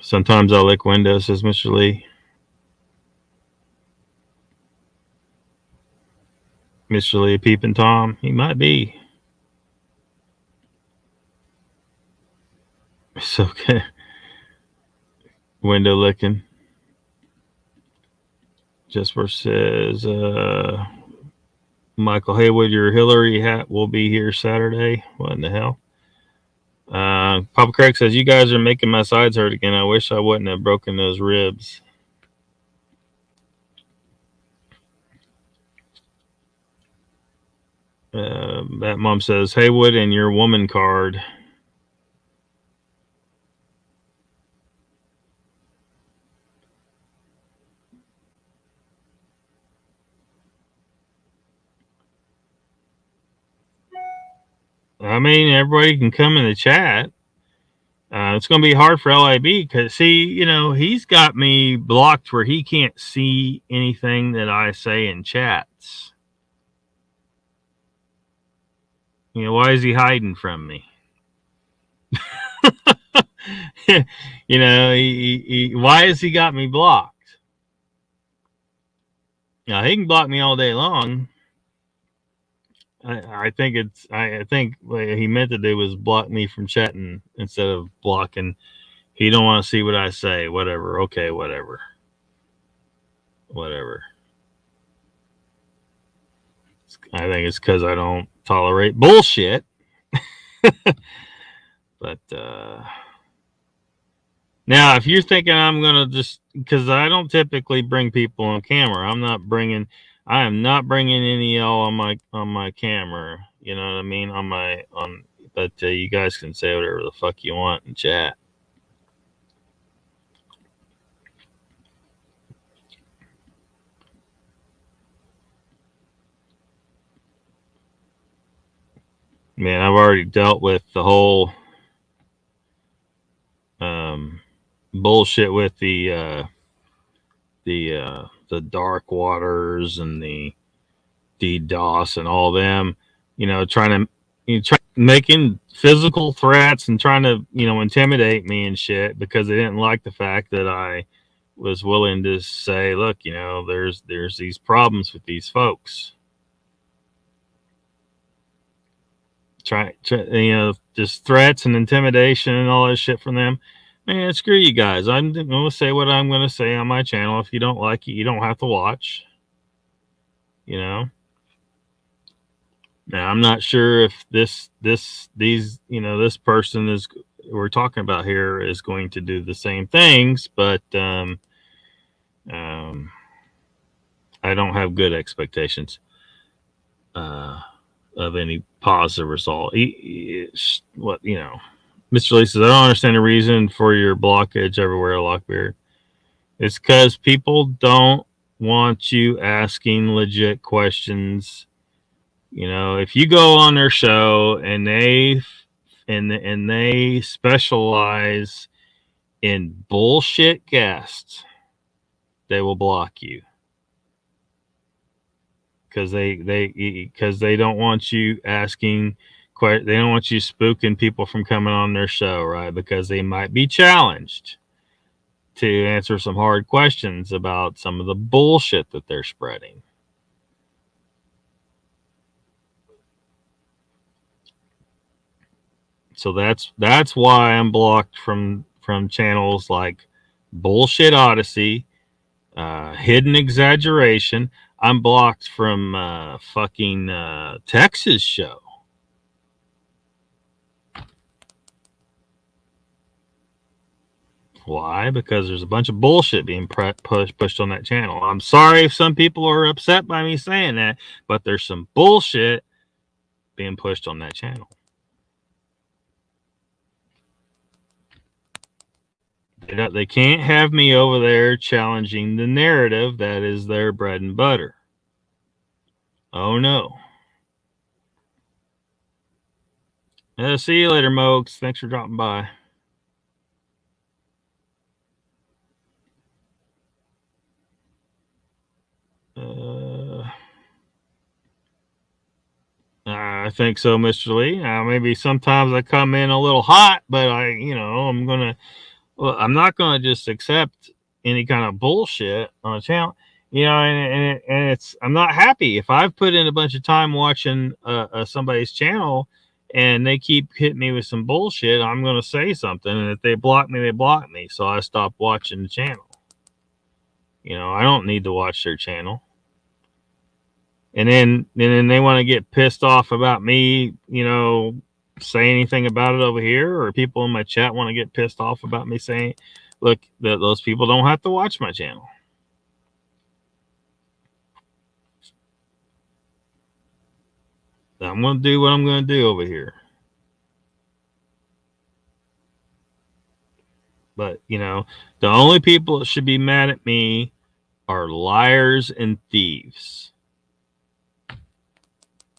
Sometimes I'll lick windows, says Mr. Lee. Mr. Lee, peeping Tom. He might be. It's okay. Window licking. Jesper says, Michael Haywood, your Hillary hat will be here Saturday. What in the hell? Papa Craig says, you guys are making my sides hurt again. I wish I wouldn't have broken those ribs. That mom says, Haywood and your woman card. I mean, everybody can come in the chat. It's going to be hard for LAB because, see, you know, he's got me blocked where he can't see anything that I say in chats. You know, why is he hiding from me? You know, why has he got me blocked? Now, he can block me all day long. I think what he meant to do was block me from chatting instead of blocking. He don't want to see what I say. Whatever. Okay, whatever. I think it's because I don't tolerate bullshit. But now, if you're thinking I'm gonna just, because I don't typically bring people on camera, I am not bringing any y'all on my camera. You know what I mean? But you guys can say whatever the fuck you want in chat. Man, I've already dealt with the whole bullshit with the dark waters and the DDoS and all them. You know, making physical threats and trying to, you know, intimidate me and shit because they didn't like the fact that I was willing to say, look, you know, there's these problems with these folks. You know, just threats and intimidation and all that shit from them. Man, screw you guys. I'm going to say what I'm going to say on my channel. If you don't like it, you don't have to watch. You know? Now, I'm not sure if this person is we're talking about here is going to do the same things, but I don't have good expectations of any positive result. Mr. Lee says, I don't understand the reason for your blockage everywhere, Lockbeard. It's because people don't want you asking legit questions. You know, if you go on their show and they specialize in bullshit guests, they will block you because they don't want you asking. They don't want you spooking people from coming on their show, right? Because they might be challenged to answer some hard questions about some of the bullshit that they're spreading. So that's why I'm blocked from channels like Bullshit Odyssey, Hidden Exaggeration. I'm blocked from fucking Texas show. Why? Because there's a bunch of bullshit being pushed on that channel. I'm sorry if some people are upset by me saying that, but there's some bullshit being pushed on that channel. They can't have me over there challenging the narrative that is their bread and butter. Oh no. See you later, Mokes. Thanks for dropping by. I think so, Mr. Lee. Maybe sometimes I come in a little hot, but I'm not gonna just accept any kind of bullshit on a channel, and it's, I'm not happy if I've put in a bunch of time watching somebody's channel and they keep hitting me with some bullshit. I'm gonna say something, and if they block me, they block me, so I stop watching the channel. I don't need to watch their channel. And then they want to get pissed off about me, say anything about it over here, or people in my chat want to get pissed off about me saying, look, those people don't have to watch my channel. I'm going to do what I'm going to do over here. But, the only people that should be mad at me are liars and thieves.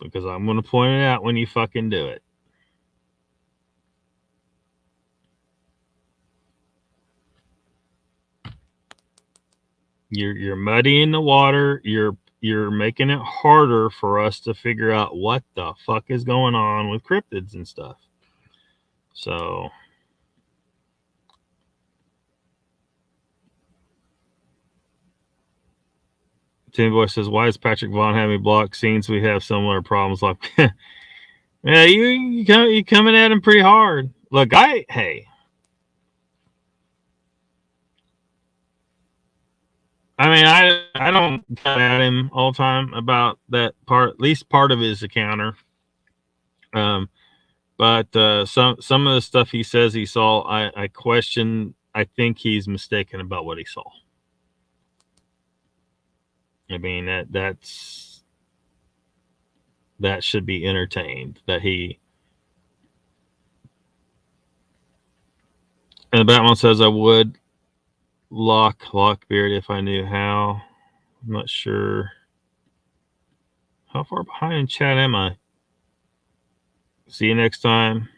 Because I'm going to point it out when you fucking do it. You're muddying the water. You're making it harder for us to figure out what the fuck is going on with cryptids and stuff. So Tim Boy says, why is Patrick Vaughn having blocked scenes? We have similar problems. Like, yeah, you coming at him pretty hard. Look, hey. I mean, I don't come at him all the time about that part, at least part of his encounter. But some of the stuff he says he saw, I question. I think he's mistaken about what he saw. I mean, that should be entertained. That he. And Batman says, I would Lockbeard if I knew how. I'm not sure. How far behind in chat am I? See you next time.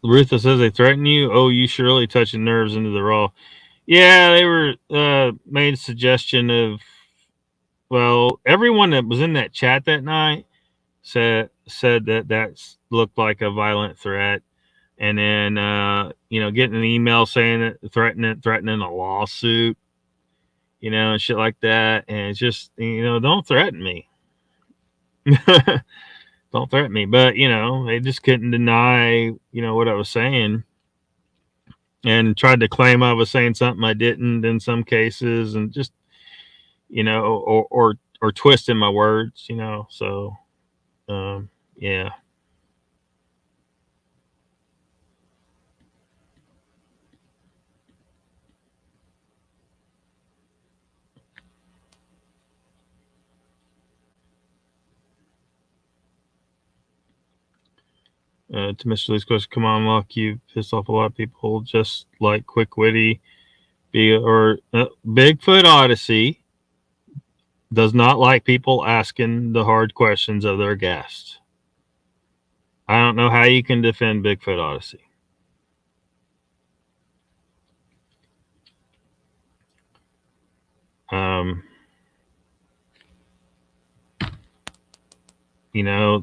Rutha says they threaten you. Oh, you surely touching nerves into the raw. Yeah, they were made a suggestion of. Well, everyone that was in that chat that night said that looked like a violent threat, and then getting an email saying that threatening a lawsuit, and shit like that, and it's just don't threaten me. Don't threaten me. But they just couldn't deny what I was saying, and tried to claim I was saying something I didn't in some cases, and just or twisting my words, so yeah. To Mr. Lee's question, come on, Locke, you pissed off a lot of people, just like Quick Witty or Bigfoot Odyssey does not like people asking the hard questions of their guests. I don't know how you can defend Bigfoot Odyssey.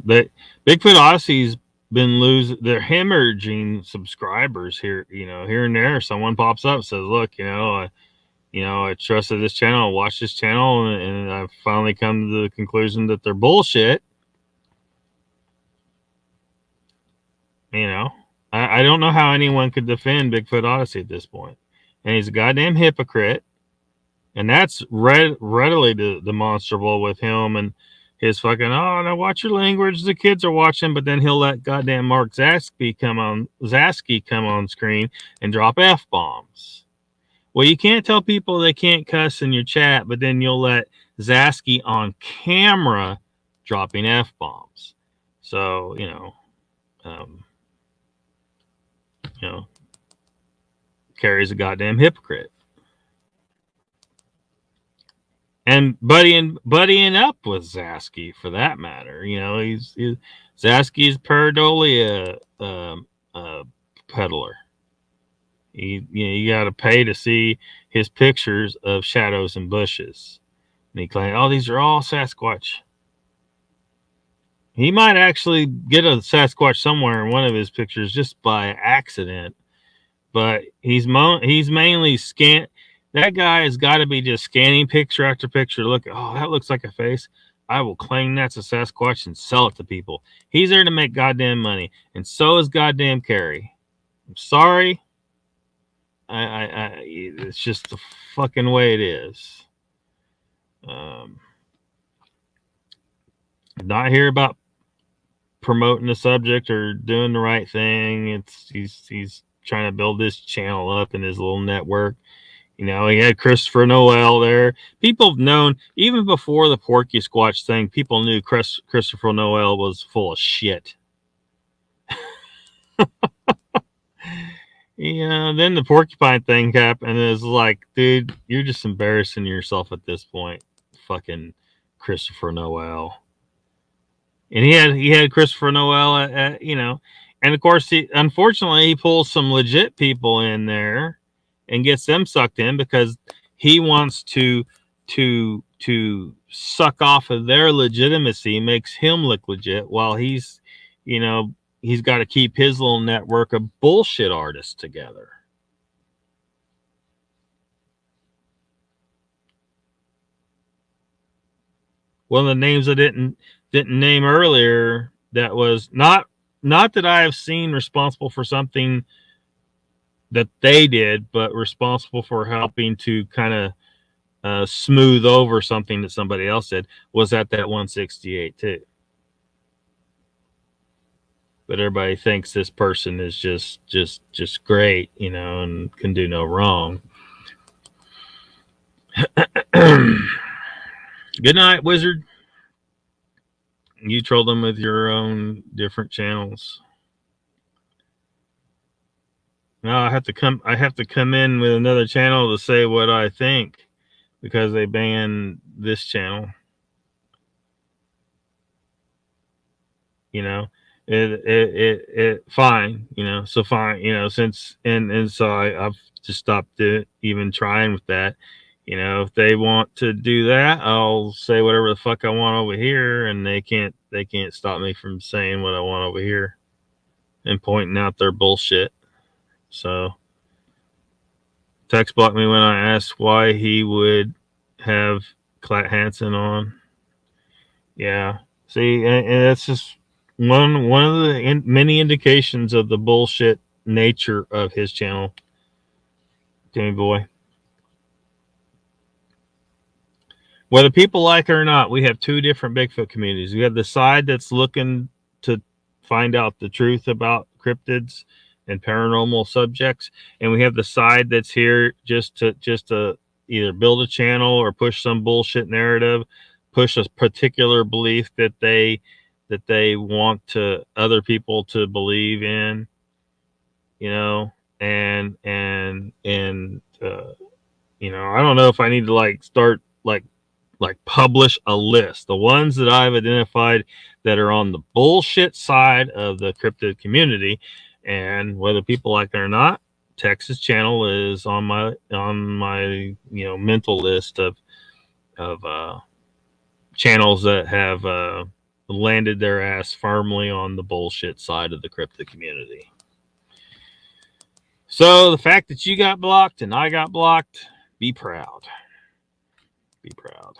That Bigfoot Odyssey's been they're hemorrhaging subscribers here, here and there. Someone pops up and says, look, I trusted this channel, I watched this channel, and I've finally come to the conclusion that they're bullshit. I don't know how anyone could defend Bigfoot Odyssey at this point. And he's a goddamn hypocrite. And that's readily demonstrable with him and his fucking, oh, now watch your language. The kids are watching, but then he'll let goddamn Mark Zasky come on screen and drop F-bombs. Well, you can't tell people they can't cuss in your chat, but then you'll let Zasky on camera dropping F-bombs. So, Carrie's a goddamn hypocrite. And buddying up with Zasky for that matter. Zasky's pareidolia peddler. You got to pay to see his pictures of shadows and bushes. And he claimed, oh, these are all Sasquatch. He might actually get a Sasquatch somewhere in one of his pictures just by accident. But he's mainly that guy has got to be just scanning picture after picture. Look, oh, that looks like a face. I will claim that's a Sasquatch and sell it to people. He's there to make goddamn money. And so is goddamn Carrie. I'm sorry. It's just the fucking way it is. Not here about promoting the subject or doing the right thing. He's trying to build this channel up in his little network. He had Christopher Noel there. People have known, even before the Porky Squatch thing, people knew Christopher Noel was full of shit. Then the porcupine thing happened, and it was like, dude, you're just embarrassing yourself at this point. Fucking Christopher Noel. And he had Christopher Noel and of course unfortunately he pulls some legit people in there and gets them sucked in because he wants to suck off of their legitimacy, makes him look legit while he's got to keep his little network of bullshit artists together. One of the names I didn't name earlier, that was not that I have seen responsible for something that they did, but responsible for helping to kind of smooth over something that somebody else did, was at that 168 too. But everybody thinks this person is just great, and can do no wrong. Good night, Wizard. You troll them with your own different channels. Now I have to come in with another channel to say what I think because they banned this channel. It fine, so fine, since and so I've just stopped even trying with that. If they want to do that, I'll say whatever the fuck I want over here, and they can't stop me from saying what I want over here and pointing out their bullshit. So text blocked me when I asked why he would have Clat Hansen on. Yeah, see, and that's just one of the many indications of the bullshit nature of his channel. Timmy boy. Whether people like it or not, we have two different Bigfoot communities. We have the side that's looking to find out the truth about cryptids and paranormal subjects, and we have the side that's here just to either build a channel or push some bullshit narrative, push a particular belief that they want to other people to believe in, and I don't know if I need to start publish a list, the ones that I've identified that are on the bullshit side of the cryptid community, and whether people like it or not, Texas channel is on my mental list of channels that have landed their ass firmly on the bullshit side of the cryptid community. So the fact that you got blocked and I got blocked, be proud. Be proud.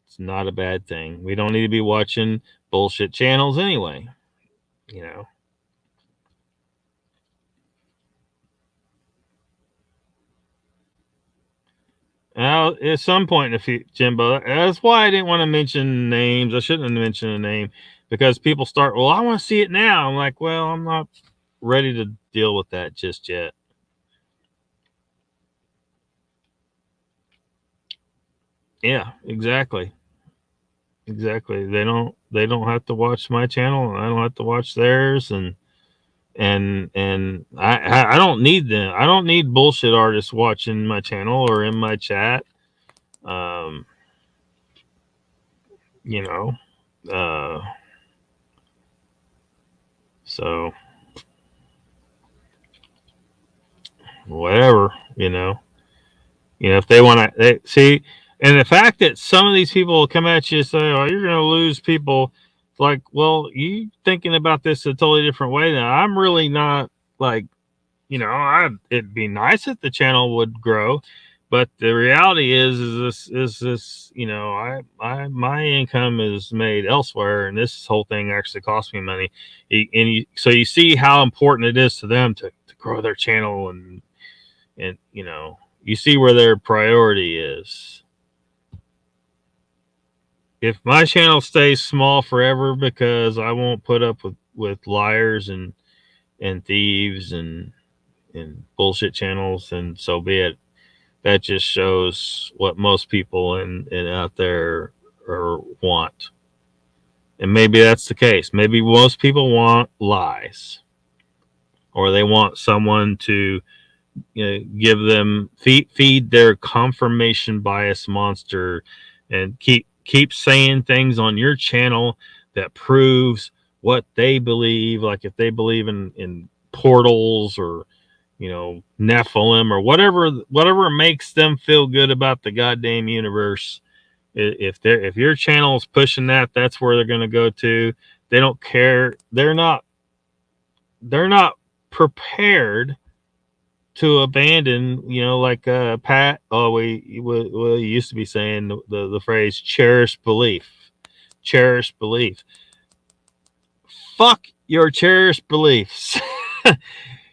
It's not a bad thing. We don't need to be watching bullshit channels anyway. Now, at some point in the future, Jimbo, that's why I didn't want to mention names. I shouldn't have mentioned a name because people start, well, I want to see it now. I'm like, well, I'm not ready to deal with that just yet. Yeah, exactly. Exactly. They don't have to watch my channel, and I don't have to watch theirs, and I don't need them. I don't need bullshit artists watching my channel or in my chat. So whatever, if they want to see, and the fact that some of these people will come at you and say, "Oh, you're going to lose people," like, well, you thinking about this a totally different way. Now, I'm really not like, it'd be nice if the channel would grow, but the reality is this, my income is made elsewhere, and this whole thing actually costs me money. So you see how important it is to them to grow their channel, and you see where their priority is. If my channel stays small forever because I won't put up with liars and thieves and bullshit channels, and so be it. That just shows what most people in out there want. And maybe that's the case. Maybe most people want lies, or they want someone to give them feed their confirmation bias monster, and keep saying things on your channel that proves what they believe. Like if they believe in portals, or Nephilim, or whatever makes them feel good about the goddamn universe. If your channel is pushing that, that's where they're going to go to. They don't care. They're not prepared to abandon, like Pat always used to be saying the phrase cherished belief. Fuck your cherished beliefs.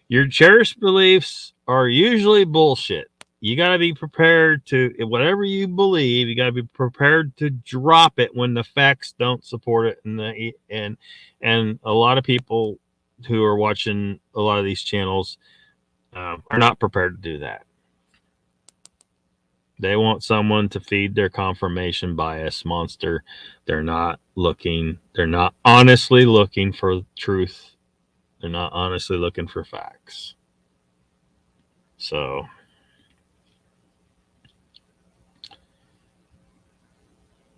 Your cherished beliefs are usually bullshit. You got to be prepared to, whatever you believe, you got to be prepared to drop it when the facts don't support it. And a lot of people who are watching a lot of these channels are not prepared to do that. They want someone to feed their confirmation bias monster. They're not honestly looking for truth. They're not honestly looking for facts. So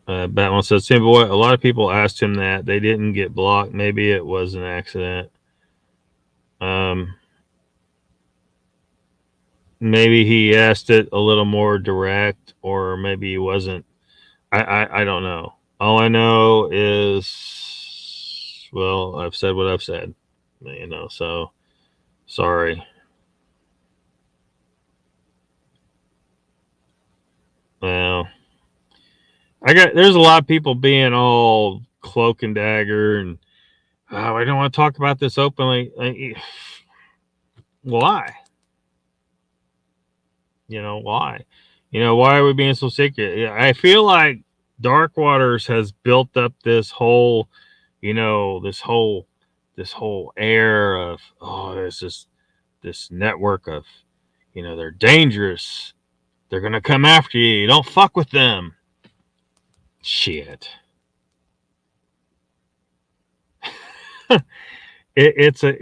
Batman says, Tim Boy, a lot of people asked him that. They didn't get blocked. Maybe it was an accident. Maybe he asked it a little more direct, or maybe he wasn't. I don't know. All I know is, well, I've said what I've said, so sorry. Well, there's a lot of people being all cloak and dagger, and I don't want to talk about this openly. Why? Why? Why are we being so secret? I feel like Dark Waters has built up this whole, this whole air of, there's this network of, they're dangerous. They're gonna come after you. You don't fuck with them. Shit. It's a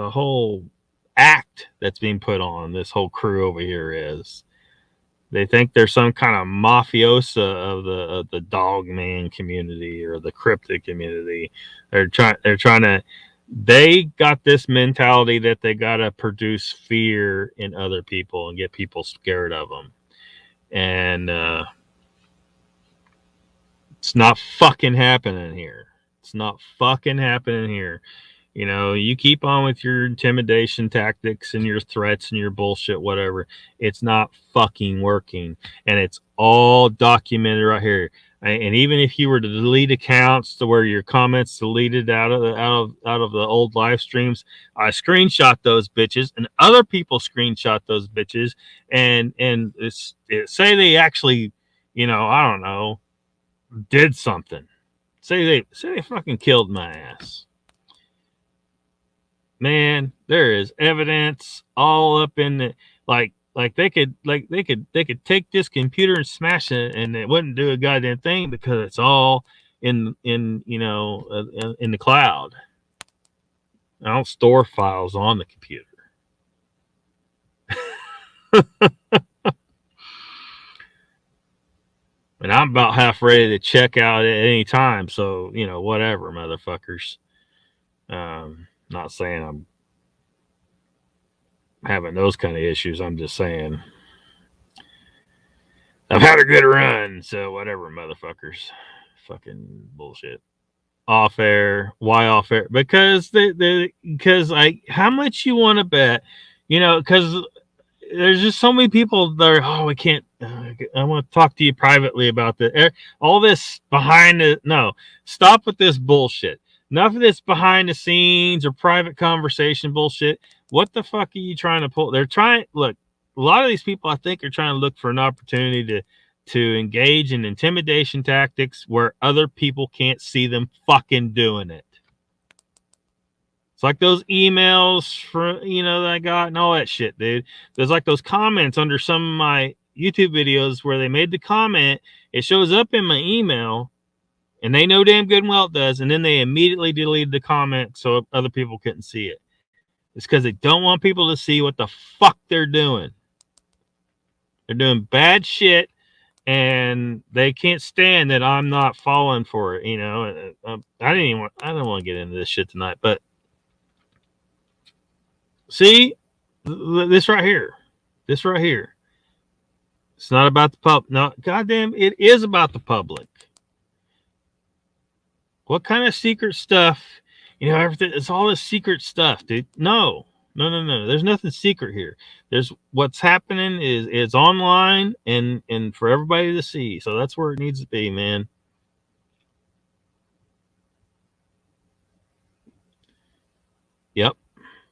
whole act that's being put on. This whole crew over here is. They think they're some kind of mafiosa of the dog man community or the cryptid community. They got this mentality that they gotta produce fear in other people and get people scared of them. And it's not fucking happening here. You keep on with your intimidation tactics and your threats and your bullshit, whatever. It's not fucking working. And it's all documented right here. And even if you were to delete accounts to where your comments deleted out of the old live streams, I screenshot those bitches, and other people screenshot those bitches, and say they actually, I don't know, did something. Say they fucking killed my ass. Man, there is evidence all up in the like they could take this computer and smash it, and it wouldn't do a goddamn thing because it's all in the cloud. I don't store files on the computer. And I'm about half ready to check out at any time, so whatever, motherfuckers. Not saying I'm having those kind of issues. I'm just saying. I've had a good run, so whatever, motherfuckers. Fucking bullshit. Off air. Why off air? Because because how much you want to bet? You know, because there's just so many people that are, oh, we can't, I want to talk to you privately about this. All this behind the, no, stop with this bullshit. Enough of this behind the scenes or private conversation bullshit. What the fuck are you trying to pull? They're trying, look, a lot of these people, I think, are trying to look for an opportunity to engage in intimidation tactics where other people can't see them fucking doing it. It's like those emails for, you know, that I got and all that shit, dude. There's like those comments under some of my YouTube videos where they made the comment. It shows up in my email, and they know damn good and well it does. And then they immediately deleted the comment so other people couldn't see it. It's because they don't want people to see what the fuck they're doing. They're doing bad shit, and they can't stand that I'm not falling for it. You know, I don't want to get into this shit tonight, but. See, this right here. This right here. It's not about the public. No, goddamn, it is about the public. What kind of secret stuff? You know, everything. It's all this secret stuff, dude. No. There's nothing secret here. There's what's happening is online and for everybody to see. So that's where it needs to be, man. Yep.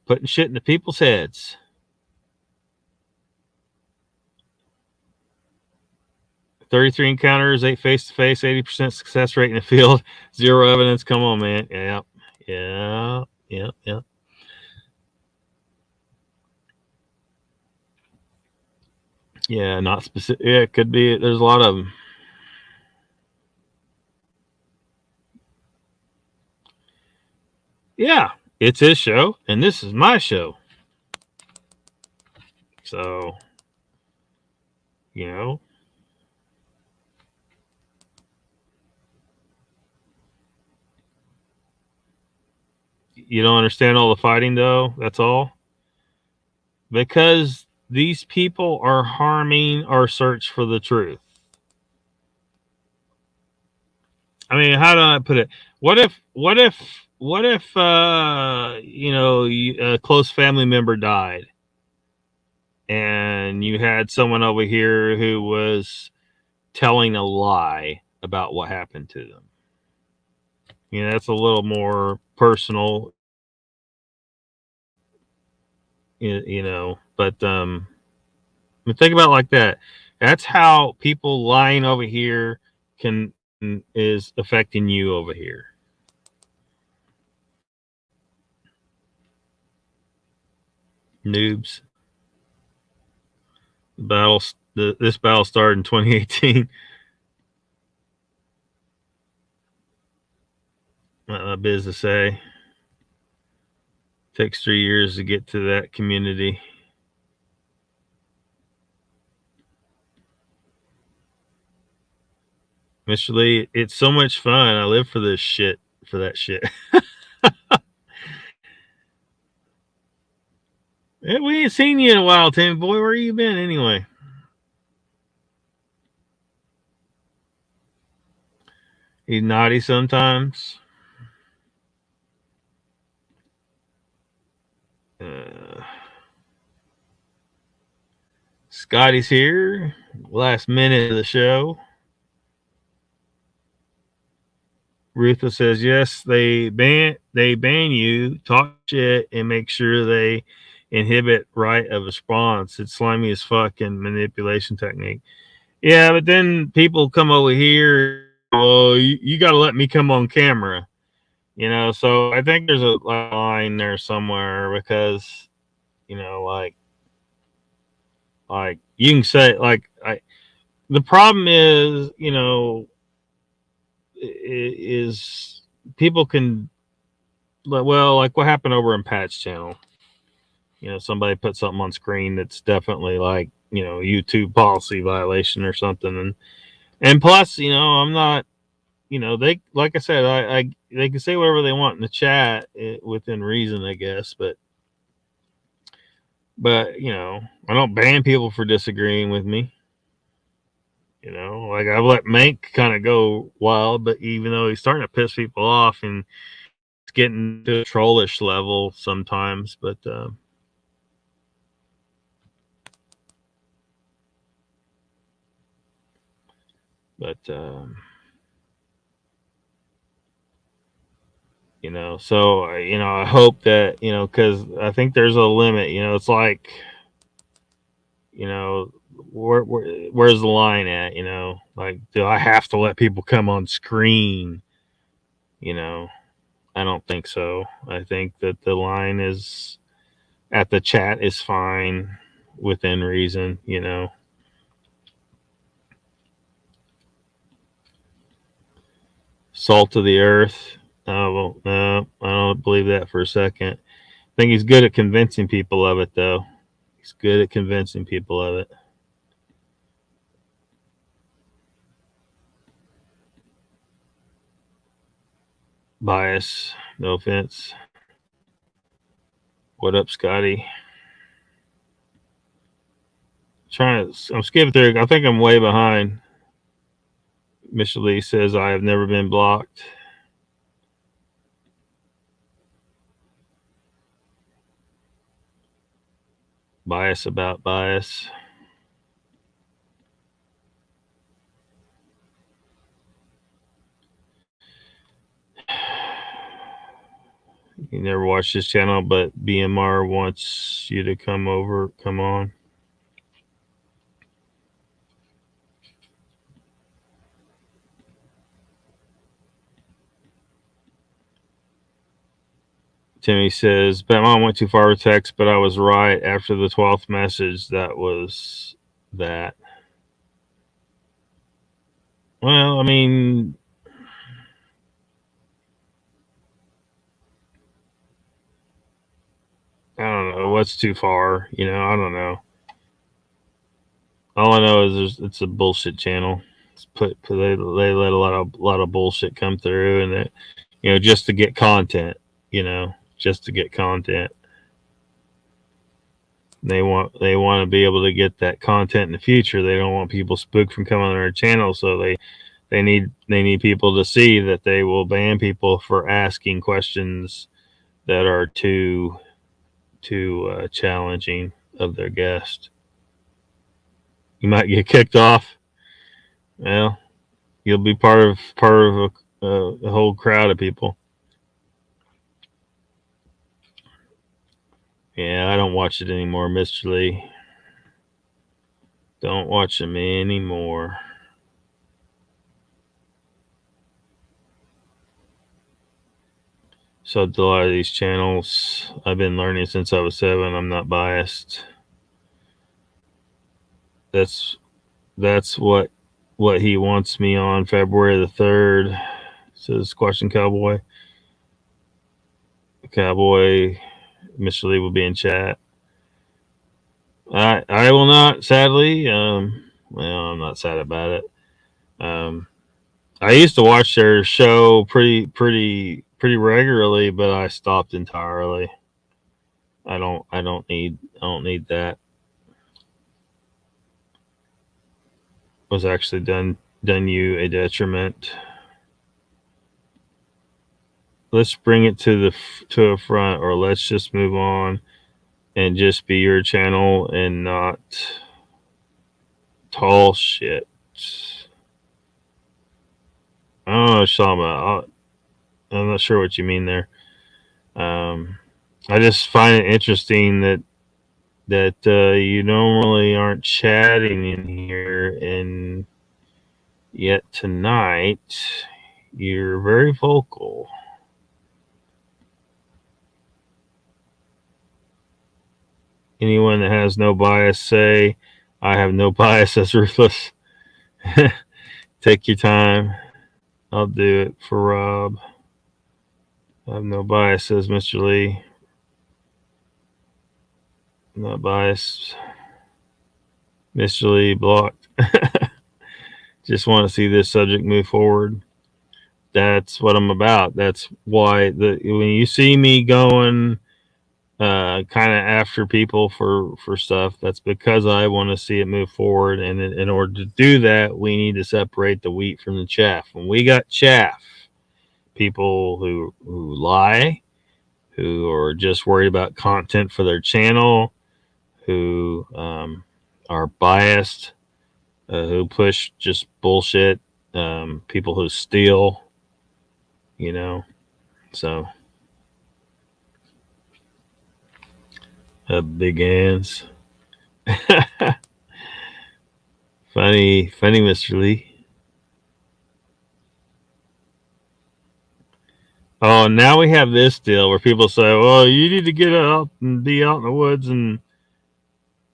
Putting shit into people's heads. "33 encounters, 8 face-to-face, 80% success rate in the field, 0 evidence." Come on, man. Yeah. Yeah, not specific. Yeah, it could be. There's a lot of them. Yeah, it's his show, and this is my show. So, you know. You don't understand all the fighting, though? That's all? Because these people are harming our search for the truth. I mean, how do I put it? What if you know, a close family member died and you had someone over here who was telling a lie about what happened to them? You know, that's a little more personal, you know, but think about it like that. That's how people lying over here is affecting you over here. Noobs. This battle started in 2018. Not biz to say. Takes 3 years to get to that community. Mr. Lee, it's so much fun. I live for this shit, for that shit. We ain't seen you in a while, Tim. Boy, where you been anyway? He's naughty sometimes. Scotty's here. Last minute of the show. Rutha says, yes, they ban you, talk shit, and make sure they inhibit right of response. It's slimy as fuck and manipulation technique. Yeah, but then people come over here, well, you got to let me come on camera. You know, so I think there's a line there somewhere because, you know, like you can say, the problem is, you know, is people can, well, like what happened over in Pat's channel. You know, somebody put something on screen that's definitely like, you know, YouTube policy violation or something. And plus, you know, I'm not, you know, they, like I said, they can say whatever they want in the chat within reason, I guess. But But, I don't ban people for disagreeing with me. Like I've let Mank kind of go wild, but even though he's starting to piss people off and it's getting to a trollish level sometimes, but so I hope that because I think there's a limit. It's like where's the line at? Like, do I have to let people come on screen? I don't think so. I think that the line is at the chat is fine within reason. Salt of the earth. Oh, well, no, I don't believe that for a second. I think he's good at convincing people of it, though. He's good at convincing people of it. Bias. No offense. What up, Scotty? I'm skipping through. I think I'm way behind. Michelle Lee says I have never been blocked. Bias about bias. You never watched this channel, but BMR wants you to come on. Timmy says, Batman went too far with text, but I was right after the 12th message. That was that. Well, I mean, I don't know. What's too far? I don't know. All I know is it's a bullshit channel. They let a lot of bullshit come through, and that just to get content. Just to get content. They want to be able to get that content in the future. They don't want people spooked from coming on their channel, so they need people to see that they will ban people for asking questions that are too challenging of their guest. You might get kicked off. Well, you'll be part of a whole crowd of people. Yeah, I don't watch it anymore, Mr. Lee. Don't watch them anymore. So a lot of these channels I've been learning since I was 7. I'm not biased. That's what he wants me on February the 3rd. Says Squashing Cowboy. Cowboy, Mr. Lee will be in chat. I will not, sadly. Well, I'm not sad about it. I used to watch their show pretty regularly, but I stopped entirely. I don't need that. Was actually done you a detriment. Let's bring it to a front, or let's just move on and just be your channel and not tall shit. I don't know what you're talking about. I'm not sure what you mean there. I just find it interesting that you normally aren't chatting in here, and yet tonight you're very vocal. Anyone that has no bias, say, I have no bias as ruthless. Take your time. I'll do it for Rob. I have no bias, says Mr. Lee. I'm not biased. Mr. Lee blocked. Just want to see this subject move forward. That's what I'm about. That's why when you see me going kind of after people for stuff. That's because I want to see it move forward. And in order to do that, we need to separate the wheat from the chaff. When we got chaff, people who lie, who are just worried about content for their channel, who are biased, who push just bullshit, people who steal, you know. So, big hands. funny, Mr. Lee. Oh, now we have this deal where people say, "Well, you need to get out and be out in the woods." And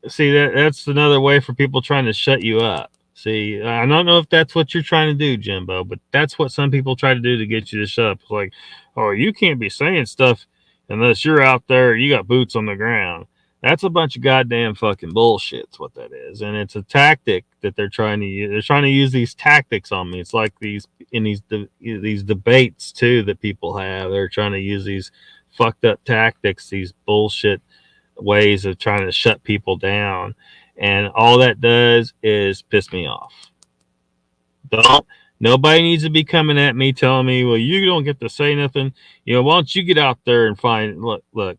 see, that's another way for people trying to shut you up. See, I don't know if that's what you're trying to do, Jimbo, but that's what some people try to do to get you to shut up. It's like, "Oh, you can't be saying stuff unless you're out there, you got boots on the ground." That's a bunch of goddamn fucking bullshit. It's what that is, and it's a tactic that they're trying to use. They're trying to use these tactics on me. It's like these debates too that people have. They're trying to use these fucked up tactics, these bullshit ways of trying to shut people down, and all that does is piss me off. Nobody needs to be coming at me telling me, "Well, you don't get to say nothing." Why don't you get out there and find look.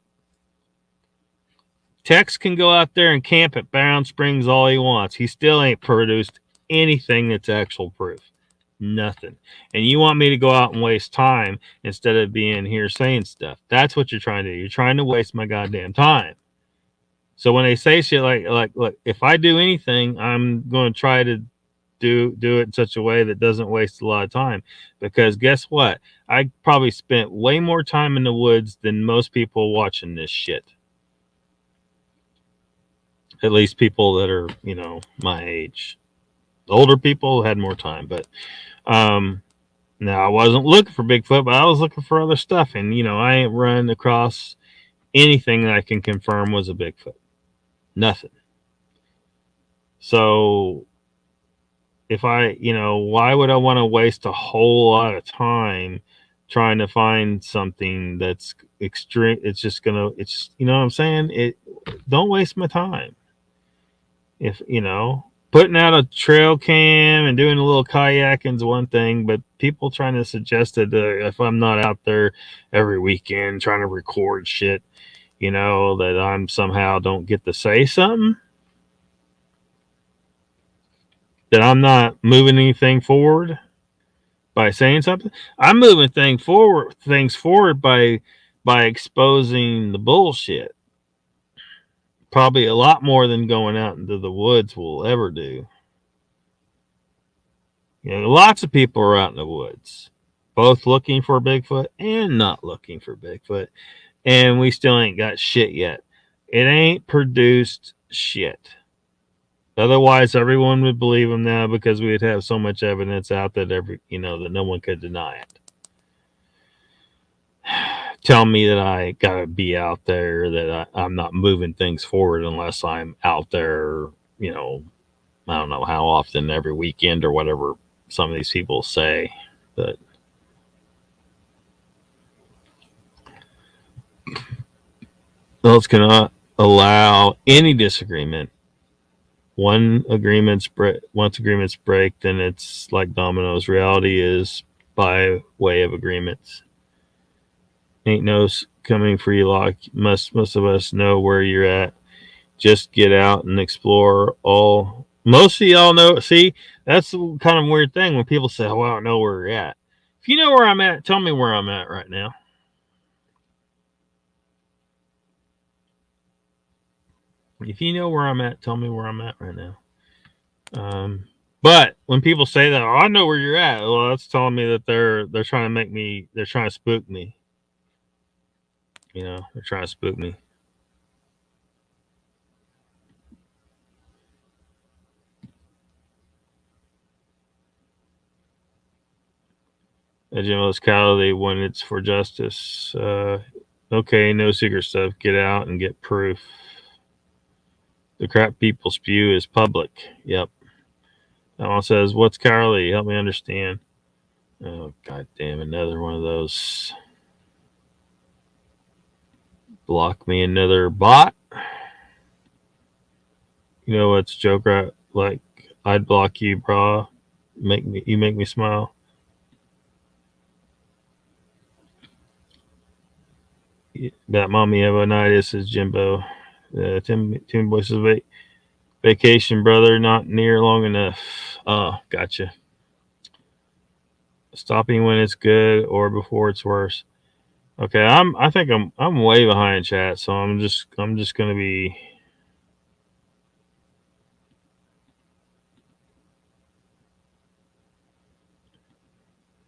Tex can go out there and camp at Bound Springs all he wants. He still ain't produced anything that's actual proof. Nothing. And you want me to go out and waste time instead of being here saying stuff. That's what you're trying to do. You're trying to waste my goddamn time. So when they say shit like look, if I do anything, I'm going to try to do it in such a way that doesn't waste a lot of time. Because guess what? I probably spent way more time in the woods than most people watching this shit. At least people that are, my age. Older people had more time, but now I wasn't looking for Bigfoot, but I was looking for other stuff, and I ain't run across anything that I can confirm was a Bigfoot. Nothing. So if why would I want to waste a whole lot of time trying to find something that's extreme? It's you know what I'm saying? Don't waste my time. If putting out a trail cam and doing a little kayaking is one thing, but people trying to suggest that if I'm not out there every weekend trying to record shit, that I'm somehow don't get to say something, that I'm not moving anything forward by saying something. I'm moving things forward by exposing the bullshit. Probably a lot more than going out into the woods will ever do. Lots of people are out in the woods, both looking for Bigfoot and not looking for Bigfoot, and we still ain't got shit yet. It ain't produced shit. Otherwise, everyone would believe them now because we'd have so much evidence out that that no one could deny it. Tell me that I gotta be out there, that I'm not moving things forward unless I'm out there, I don't know how often, every weekend or whatever some of these people say. But those cannot allow any disagreement. Once agreements break, then it's like dominoes. Reality is by way of agreements. Ain't no coming for you, Lock. Most of us know where you're at. Just get out and explore all. Most of y'all know. See, that's the kind of weird thing when people say, "Oh, I don't know where we're at." If you know where I'm at, tell me where I'm at right now. If you know where I'm at, tell me where I'm at right now. But when people say that, "Oh, I know where you're at," well, that's telling me that they're trying to spook me. They're trying to spook me. Locality when it's for justice. Okay, no secret stuff. Get out and get proof. The crap people spew is public. Yep. That one says, "What's cowardly? Help me understand." Oh, god damn, another one of those. Block me another bot. You know what's a joke, right? Like, I'd block you, brah. You make me smile. That mommy have a night, says Jimbo. Tim Boy says, vacation, brother, not near long enough. Oh, gotcha. Stopping when it's good or before it's worse. Okay, I think I'm way behind chat, so I'm just gonna be.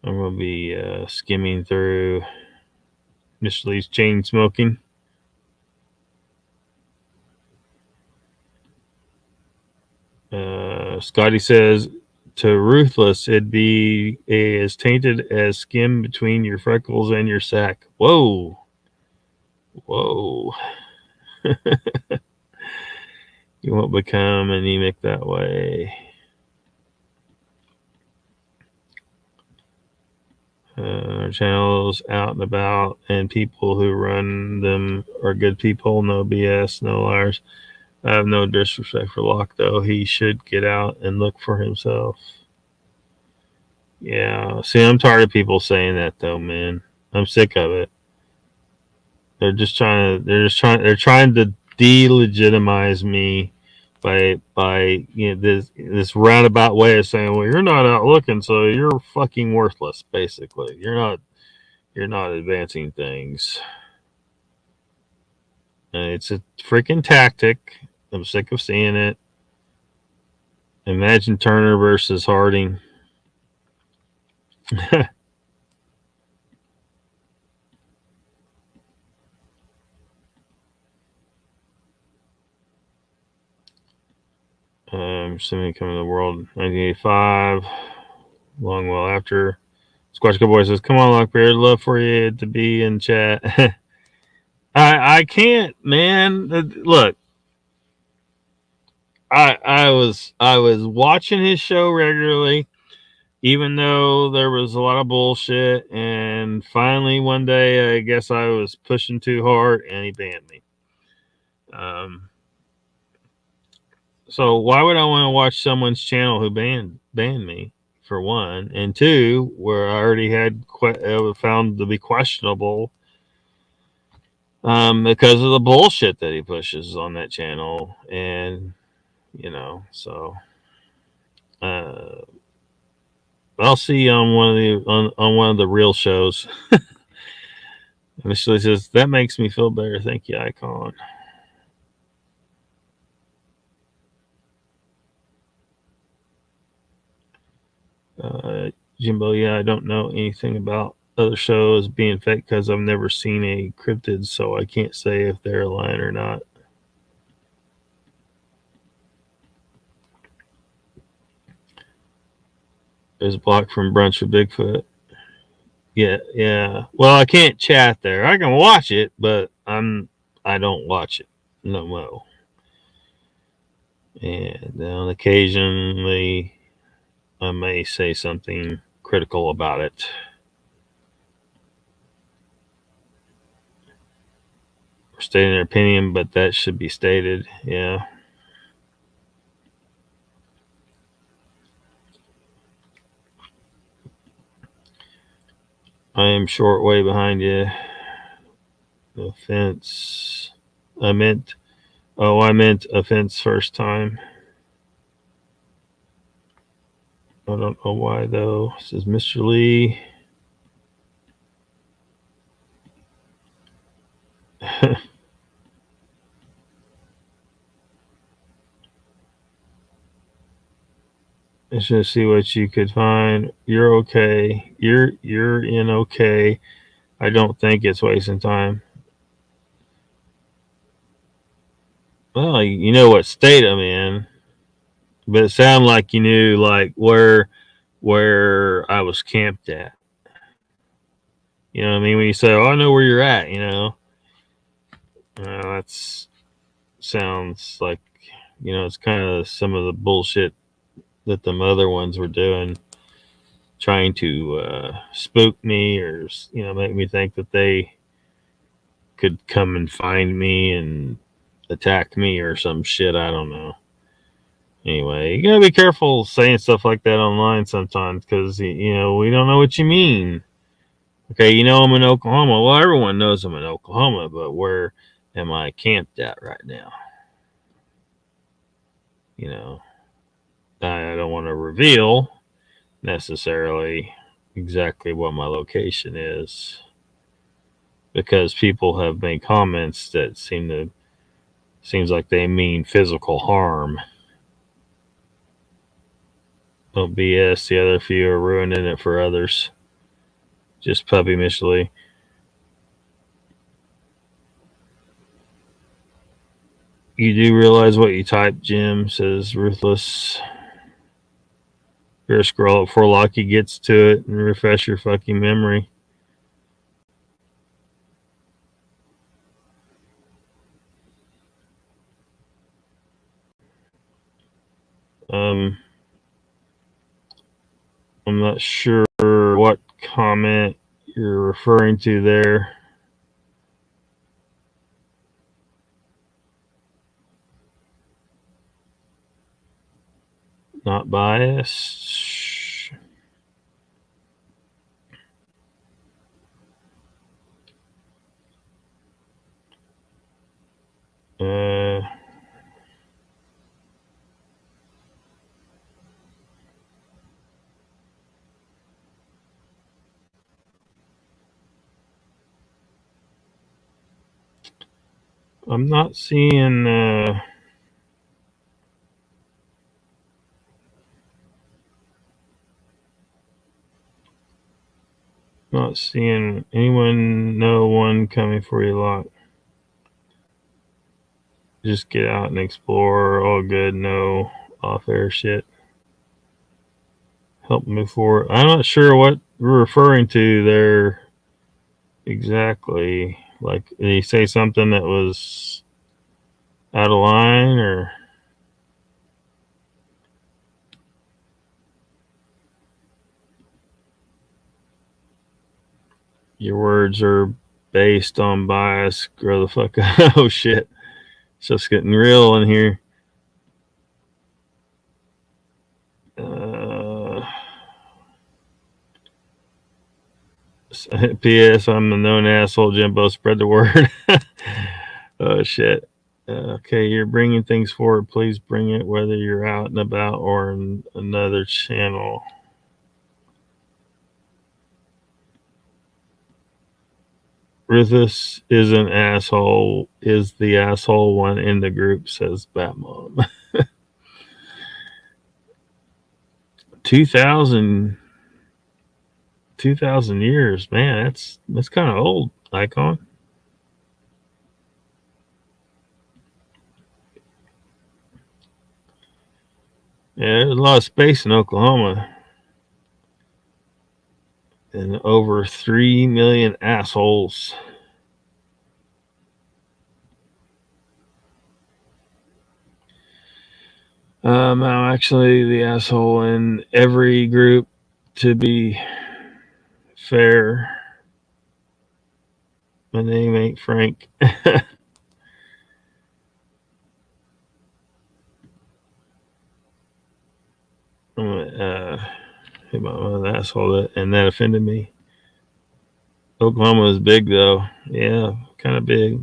I'm gonna be skimming through Mr. Lee's chain smoking. Scotty says, to Ruthless, it'd be as tainted as skin between your freckles and your sack. Whoa. Whoa. You won't become anemic that way. Our channels out and about, and people who run them are good people. No BS, no liars. I have no disrespect for Locke, though. He should get out and look for himself. Yeah. See, I'm tired of people saying that, though, man. I'm sick of it. They're trying to delegitimize me by this roundabout way of saying, well, you're not out looking, so you're fucking worthless. Basically, you're not advancing things. And it's a freaking tactic. I'm sick of seeing it. Imagine Turner versus Harding. Assuming coming to the world 1985, long well after. Squatch Boy says, "Come on, Lockbeard, love for you to be in chat." I can't, man. Look, I was watching his show regularly, even though there was a lot of bullshit. And finally, one day, I guess I was pushing too hard, and he banned me. So why would I want to watch someone's channel who banned me, for one, and two, where I already had found to be questionable because of the bullshit that he pushes on that channel, and so I'll see you on one of the real shows. Initially says that makes me feel better. Thank you, Icon. Jimbo, yeah, I don't know anything about other shows being fake because I've never seen a cryptid, so I can't say if they're lying or not. There's a block from Brunch with Bigfoot. Yeah. Well, I can't chat there. I can watch it, but I don't watch it no more. And on occasionally, I may say something critical about it. Or stating their opinion, but that should be stated. Yeah. I am short way behind you. No offense. I meant offense first time. I don't know why, though. This is Mr. Lee. Let's just see what you could find. You're okay. You're in okay. I don't think it's wasting time. Well, you know what state I'm in, but it sounded like you knew like where I was camped at. You know what I mean? When you say, "Oh, I know where you're at," that's sounds like it's kind of some of the bullshit that the other ones were doing, trying to spook me or make me think that they could come and find me and attack me or some shit. I don't know. Anyway, you gotta be careful saying stuff like that online sometimes, because we don't know what you mean. Okay, I'm in Oklahoma. Well, everyone knows I'm in Oklahoma, but where am I camped at right now? I don't want to reveal necessarily exactly what my location is, because people have made comments that seems like they mean physical harm. Don't BS. The other few are ruining it for others. Just puppy Michelle. You do realize what you type, Jim, says Ruthless. Better scroll up before Lockie gets to it and refresh your fucking memory. I'm not sure what comment you're referring to there. Not biased. I'm not seeing anyone. No one coming for you lot. Just get out and explore. All good. No off-air shit. Help move forward. I'm not sure what we're referring to there exactly. Like, did he say something that was out of line, or? Your words are based on bias. Grow the fuck up. Oh shit. It's just getting real in here. P.S. I'm the known asshole. Jimbo, spread the word. Oh shit. Okay, you're bringing things forward. Please bring it, whether you're out and about or in another channel. Rithus is an asshole. Is the asshole one in the group, says Batmom. 2,000 years, man. That's kind of old, Icon. Yeah, there's a lot of space in Oklahoma. And over 3 million assholes. I'm actually the asshole in every group, to be fair. My name ain't Frank. I'm an asshole, and that offended me. Oklahoma is big, though. Yeah, kind of big.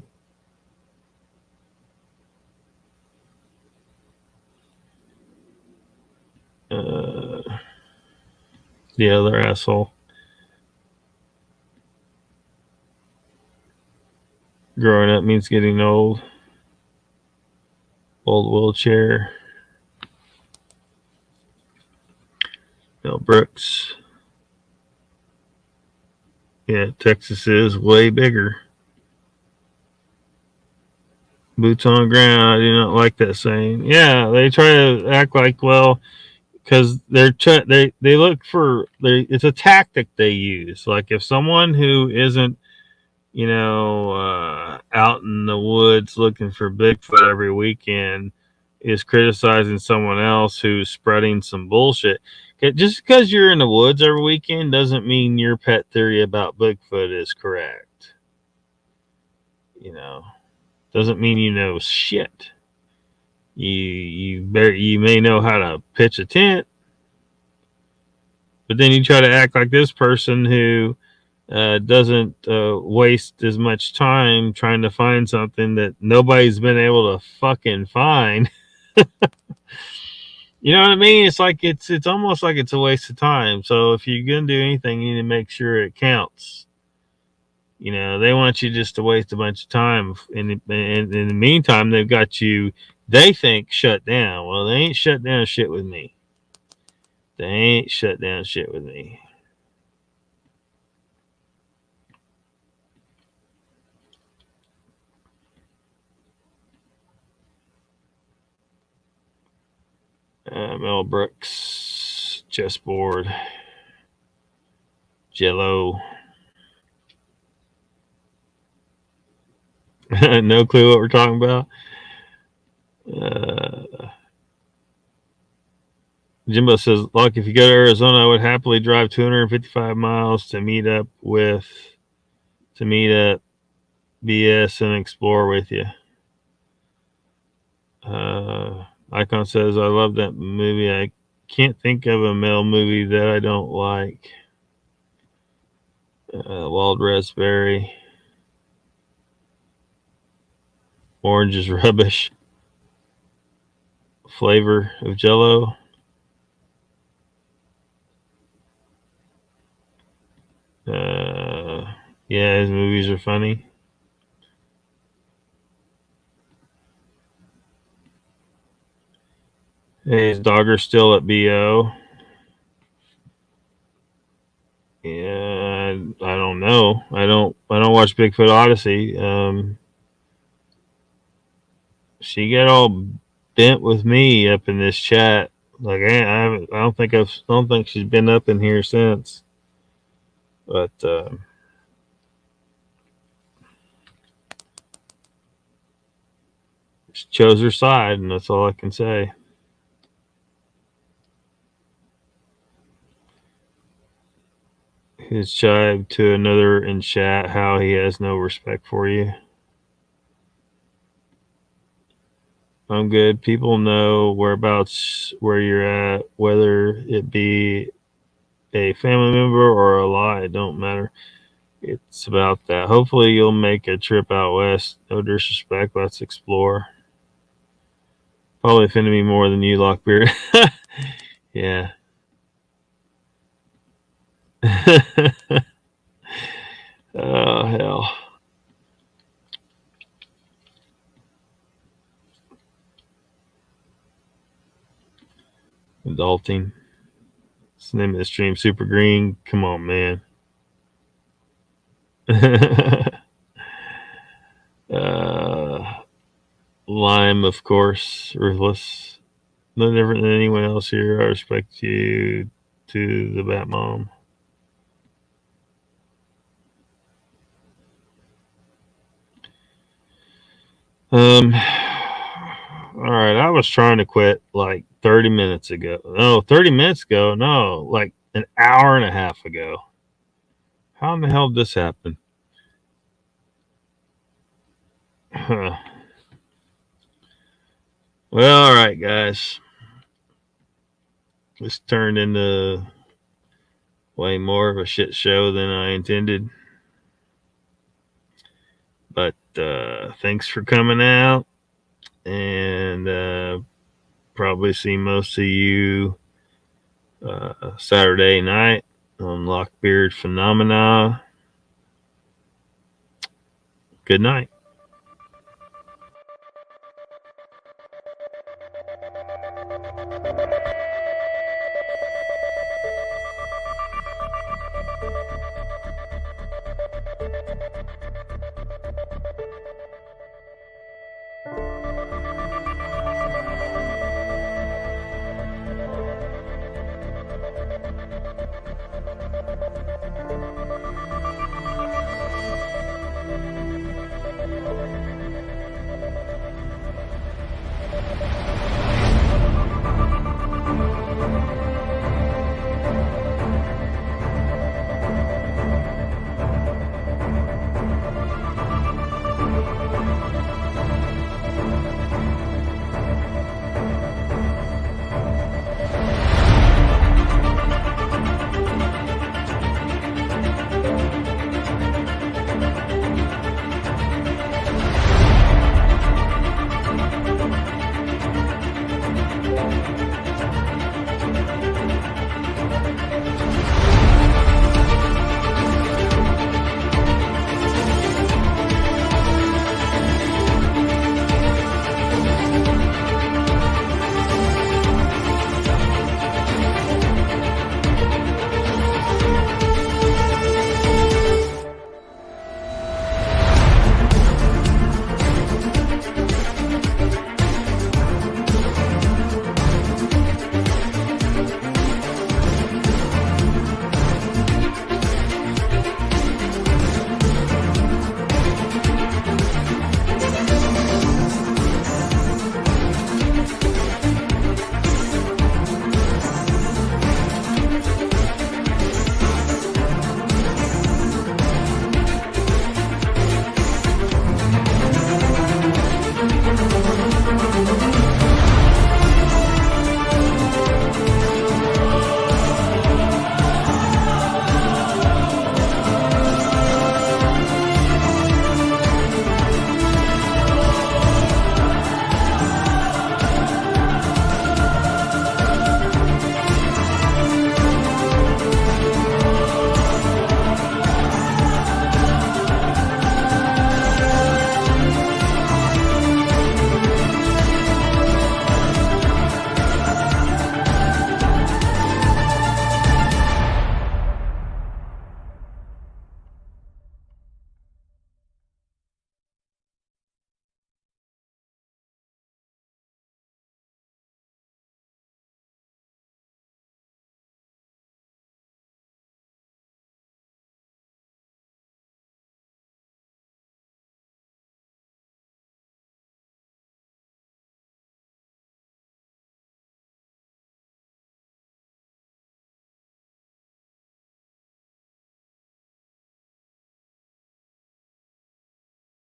The other asshole. Growing up means getting old. Old wheelchair. Mel Brooks. Yeah, Texas is way bigger. Boots on the ground. I do not like that saying. Yeah, they try to act like, well, because they look for, it's a tactic they use. Like, if someone who isn't out in the woods looking for Bigfoot every weekend is criticizing someone else who's spreading some bullshit. Just because you're in the woods every weekend doesn't mean your pet theory about Bigfoot is correct. You know, doesn't mean you know shit. You may know how to pitch a tent, but then you try to act like this person who doesn't waste as much time trying to find something that nobody's been able to fucking find. You know what I mean? It's like it's almost like it's a waste of time. So if you're gonna do anything, you need to make sure it counts. You know, they want you just to waste a bunch of time. In the meantime, they've got you, they think, shut down. Well, they ain't shut down shit with me. They ain't shut down shit with me. Mel Brooks, chessboard, Jello. No clue what we're talking about. Jimbo says, "Look, if you go to Arizona, I would happily drive 255 miles to meet up, BS, and explore with you." Icon says, "I love that movie. I can't think of a male movie that I don't like." Wild raspberry. Orange is rubbish. Flavor of Jello. Yeah, his movies are funny. Hey, his dogger's still at BO. Yeah, I don't know. I don't watch Bigfoot Odyssey. She got all bent with me up in this chat. Like I don't think she's been up in here since. But she chose her side, and that's all I can say. His jibe to another in chat how he has no respect for you. I'm good. People know whereabouts where you're at, whether it be a family member or a lie. It don't matter. It's about that. Hopefully you'll make a trip out west. No disrespect. Let's explore. Probably offended me more than you, Lockbeard. Yeah. Oh, hell. Adulting. It's the name of the stream. Super Green. Come on, man. Lime, of course. Ruthless. No different than anyone else here. I respect you to the Bat Mom. All right. I was trying to quit like 30 minutes ago. No, 30 minutes ago. No, like an hour and a half ago. How in the hell did this happen? Huh. Well, all right, guys. This turned into way more of a shit show than I intended. But thanks for coming out. And probably see most of you Saturday night on Lockbeard Phenomena. Good night.